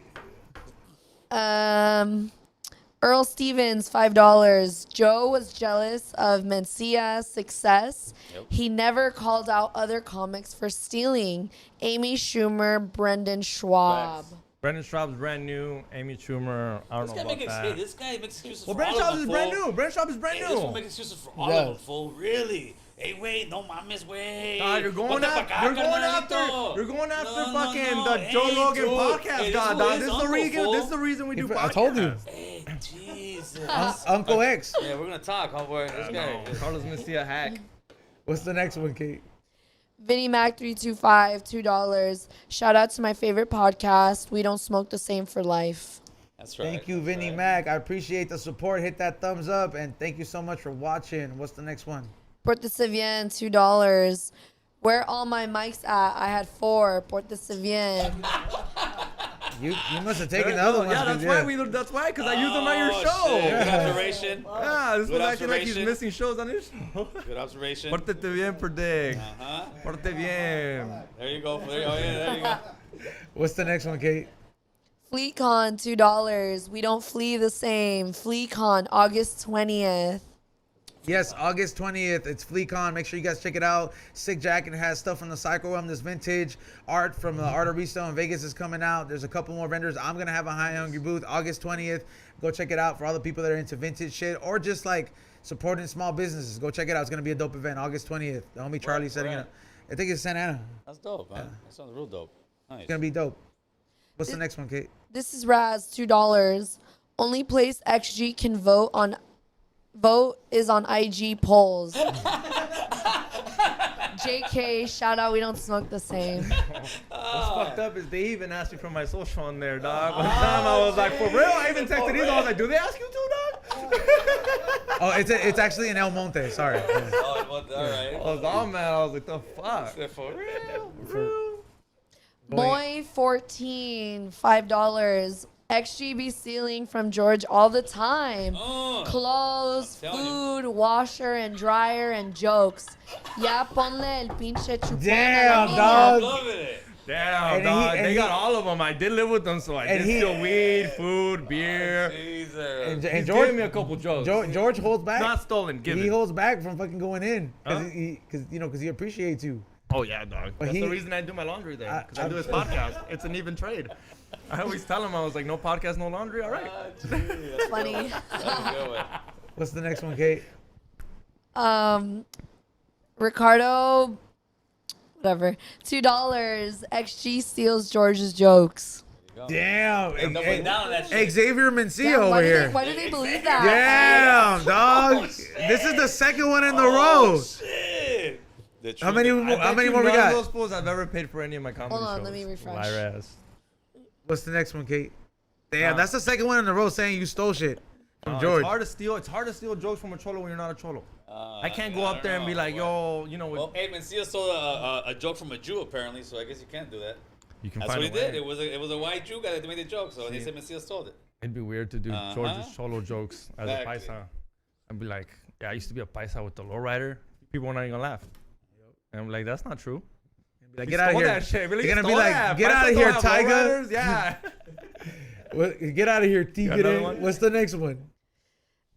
Earl Stevens, $5. Joe was jealous of Mencia's success. Yep. He never called out other comics for stealing. Amy Schumer, Brendan Schwab. Facts. Brendan Straub's brand new. Amy Schumer, I don't This know guy about this guy makes excuses Well, for Brendan all Straub of is them, brand fool. new. Brendan Straub is brand Hey, this fool new. makes excuses for all Yeah. of them, fool. Really? Hey, wait, no mames, güey. Nah, you're going Ponte pa' after. acá, You're carnalito. going after No, no, fucking no. the Joe Hey, Rogan dude. podcast, Hey, God. this Dog. is This is the uncle, reason. fool. This is the reason we do podcasts. I told you. Hey, Jesus. Uncle X. Yeah, we're gonna talk, homeboy. This guy. Carlos gonna see a hack. What's the next one, Kate? Vinny Mac 325, $2. Shout out to my favorite podcast. We don't smoke the same for life. That's right. Thank you, that's Vinny right. Mac. I appreciate the support. Hit that thumbs up, and thank you so much for watching. What's the next one? Portese bien, $2. Where all my mics at? I had 4. Portese bien. You must have taken the other one. Yeah, that's why, because I use them on your Oh, show. shit. Good observation. Yeah, this Good was acting like he's observation. missing shows on his show. Good observation. Pórtate bien, Predict. Uh-huh. Pórtate bien. There you go. There you go. What's the next one, Kate? FleetCon, $2. We don't flee the same. FleetCon, August 20th. Yes, August 20th. It's FleeCon. Make sure you guys check it out. Sick Jacket has stuff from the Cycle Realm. This vintage art from the Art Aristo in Vegas is coming out. There's a couple more vendors. I'm going to have a High Hungry booth August 20th. Go check it out for all the people that are into vintage shit or just like supporting small businesses. Go check it out. It's going to be a dope event August 20th. The homie Charlie setting it up. I think it's Santa Ana. That's dope, man. That sounds real dope. Nice. It's going to be dope. What's the next one, Kate? This is Raz, $2. Only place XG can vote is on IG polls. JK, shout out, we don't smoke the same. What's fucked up is they even asked me for my social on there, dog. One time I was like, for real? I even texted these. I was like, do they ask you too, dog? Oh, it's actually in El Monte. Sorry. Yeah. Oh, well, all right. I was all mad. I was like, the fuck? For real. Boy 14, $5. XGB stealing from George all the time. Clothes, I'm telling food, washer and dryer and jokes. Ya ponle el pinche chupón. Damn, a la dog. niña. Loving it. Damn, And dog. he- and They he- got all of them. I did live with them, so I And did he- steal weed, food, beer. Jesus. And He's George, giving me a couple jokes. George holds back. Not stolen, given. He holds back from fucking going in Huh? because he appreciates you. Oh yeah, dog. But That's he- the reason I do my laundry there. Because I do his I'm- podcast. It's an even trade. I always tell him, I was like, no podcast, no laundry. All right. Funny. That's a good one. What's the next one, Kate? Ricardo, whatever. $2. XG steals George's jokes. Damn, Hey, double down on that shit. Xavier Mencia Damn, over here. Why do they believe that? Damn, dog. This is the second one in the row. Shit. The How truth- many? I How bet many you more we none of those got? fools I've ever paid for any of my comedy Hold on, shows. let me refresh. Liar ass. What's the next one, Kate? Damn, that's the second one in a row saying you stole shit from George. It's hard to steal. It's hard to steal jokes from a cholo when you're not a cholo. I can't go up there and be like, yo, you know, Well, hey, Mencia stole a joke from a Jew apparently, so I guess you can't do that. you can That's find what he a way. did. It was a white Jew guy that made the joke, so they said Mencia stole it. It'd be weird to do Uh-huh. George's cholo jokes as Exactly. a paisa. I'd be like, yeah, I used to be a paisa with the lowrider. People were not even gonna laugh. And I'm like, that's not true. Like, He get out of stole here. that shit. Really You're gonna be stole like, that. get Paisas out of don't here, have Tyga. lowriders. Yeah. Get out of here, another Tigre. one? What's the next one?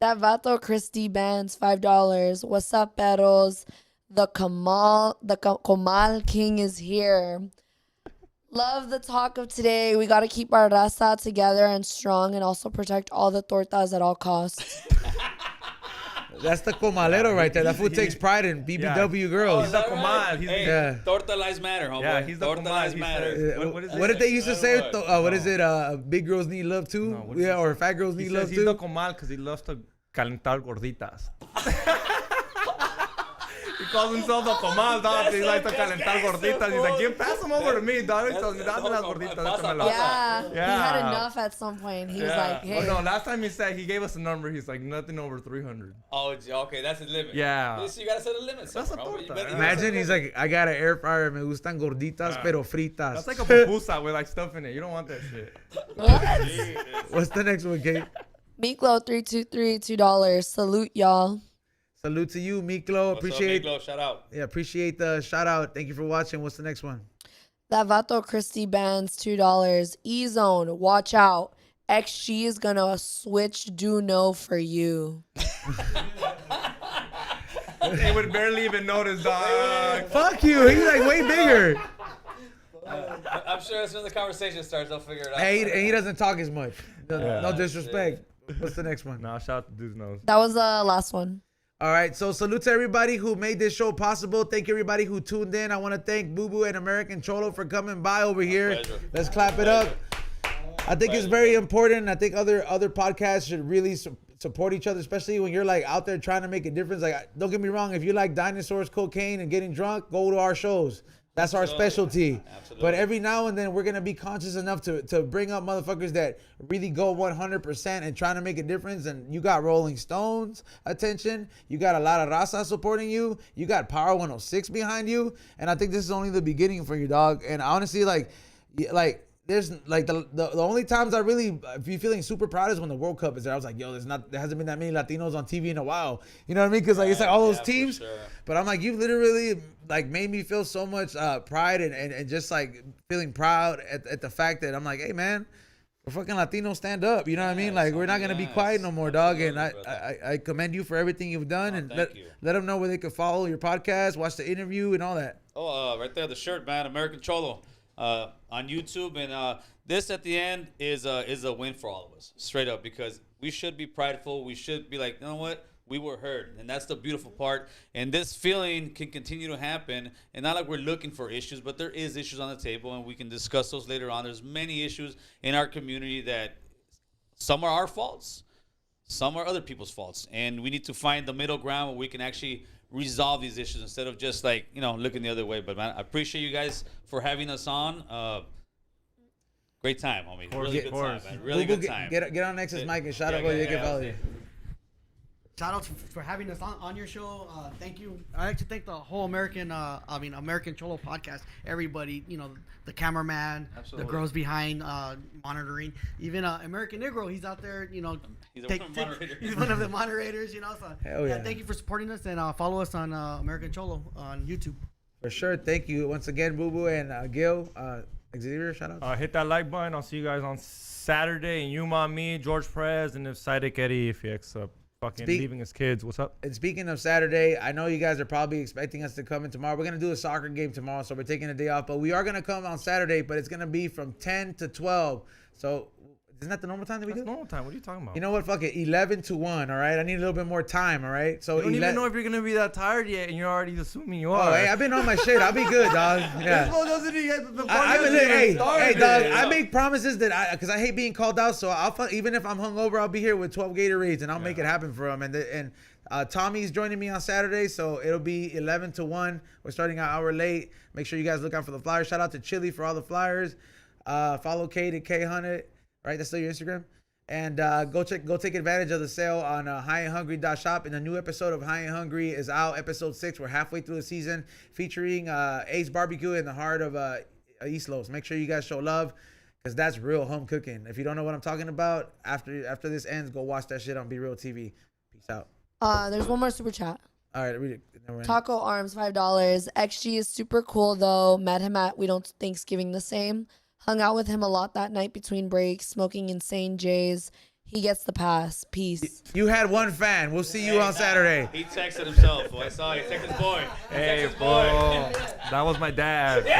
That Vato Christie Bands, $5. What's up, Peros? The Comal King is here. Love the talk of today. We got to keep our raza together and strong and also protect all the tortas at all costs. That's the comalero right there. That fool takes pride in BBW girls. He's the comal. He's Hey, Yeah. torta lives matter, homeboy. Yeah, he's the torta comal. lives He matter. says- What, what is did they used to say? What? What is it? Big girls need love too. No, what is Yeah, it? or fat girls He need says love he's the too. comal because he loves to calentar gorditas. He calls himself the comal, dog. He likes to calentar gorditas. He's like, pass them over to me, dog. He tells me, dame las gorditas. échamelas." Yeah, he had Yeah. enough at some point. He was Yeah. like, hey. Oh, no, last time he said, he gave us a number. He's like, nothing over 300. Oh, okay, that's his limit. Yeah. So you gotta set a limit. That's a somewhere, homeboy. torta, You better- yeah. you gotta set Imagine a he's limit. like, I got an air fryer. Me gustan gorditas, pero fritas. That's like a pupusa with like stuff in it. You don't want that shit. What? What's the next one, Kate? Miklo 323, $2. Salute y'all. Salute to you, Miklo. What's up, Appreciate. Miklo? Shout out. Yeah, appreciate the shout out. Thank you for watching. What's the next one? That Vato Christie Bands, $2. E-Zone, watch out. XG is gonna switch do no for you. They would barely even notice, dog. Fuck you. He's like way bigger. I'm sure as soon as the conversation starts, they'll figure it out. Hey, and he doesn't talk as much. No, Yeah. no disrespect. What's the next one? Nah, shout out to Dude's Nose. That was the last one. All right, so salute to everybody who made this show possible. Thank you, everybody who tuned in. I want to thank Boo Boo and American Cholo for coming by over here. pleasure. Let's clap it up. I think it's very important. I think other podcasts should really support each other, especially when you're like out there trying to make a difference. Like, don't get me wrong, if you like dinosaurs, cocaine, and getting drunk, go to our shows. That's our specialty. Absolutely. But every now and then, we're going to be conscious enough to bring up motherfuckers that really go 100% and trying to make a difference. And you got Rolling Stones attention. You got a lot of raza supporting you. You got Power 106 behind you. And I think this is only the beginning for you, dog. And honestly, like there's like the only times I really be feeling super proud is when the World Cup is there. I was like, yo, there hasn't been that many Latinos on TV in a while. You know what I mean? Because like it's like all those for teams. sure. But I'm like, you literally like made me feel so much pride and just like feeling proud at the fact that I'm like, hey man, we're fucking Latinos, stand up. You know what I mean? Like we're not gonna be quiet no more, dog. And I commend you for everything you've done, and let them know where they can follow your podcast, watch the interview, and all that. Oh, right there, the shirt, man, American Cholo, on YouTube, and this at the end is a win for all of us, straight up, because we should be prideful. We should be like, you know what? We were heard, and that's the beautiful part. And this feeling can continue to happen, and not like we're looking for issues, but there is issues on the table, and we can discuss those later on. There's many issues in our community that some are our faults, some are other people's faults, and we need to find the middle ground where we can actually resolve these issues instead of just like, you know, looking the other way. But man, I appreciate you guys for having us on. Great time, homie. Really good time, man. Really good time. Get on Nexus Mike and shout out where they can follow you. Shout out for having us on your show. Thank you. I like to thank the whole American Cholo podcast. Everybody, you know, the cameraman, Absolutely. the girls behind monitoring, even American Negro. He's out there, you know. He's moderator. He's one of the moderators, you know. So Hell yeah. thank you for supporting us, and follow us on American Cholo on YouTube. For sure. Thank you once again, Boo Boo and Gil. Xavier, shout out. Hit that like button. I'll see you guys on Saturday. And Yuma, me, George Perez, and if Sidek Eddie, if he ends up fucking leaving his kids. What's up? And speaking of Saturday, I know you guys are probably expecting us to come in tomorrow. We're going to do a soccer game tomorrow, so we're taking a day off. But we are going to come on Saturday, but it's going to be from 10 to 12. So isn't that the normal time that we That's do? normal time. What are you talking about? You know what? Fuck it. 11 to 1, all right? I need a little bit more time, all right? So you don't even know if you're going to be that tired yet, and you're already assuming you are. Oh, hey, I've been on my shit. I'll be good, dog. Yeah. This one doesn't even the Hey, dog. Yeah. I make promises that because I hate being called out. So even if I'm hungover, I'll be here with 12 Gatorades, and I'll make it happen for them. And Tommy's joining me on Saturday, so it'll be 11 to 1. We're starting an hour late. Make sure you guys look out for the flyers. Shout out to Chili for all the flyers. Follow Kate at K100. Right, that's still your Instagram. And go take advantage of the sale on highandhungry.shop. And the new episode of High and Hungry is out, episode 6. We're halfway through the season, featuring Ace Barbecue in the heart of East Los. Make sure you guys show love, because that's real home cooking. If you don't know what I'm talking about, after this ends, go watch that shit on Be Real TV. Peace out. There's one more super chat. All right, read it. Taco Arms, $5. XG is super cool though. Met him at We Don't Thanksgiving the Same. Hung out with him a lot that night between breaks, smoking insane J's. He gets the pass. Peace. You had one fan. We'll see you on Saturday. He texted himself. I saw he texted his boy. Hey, bro. That was my dad, bro.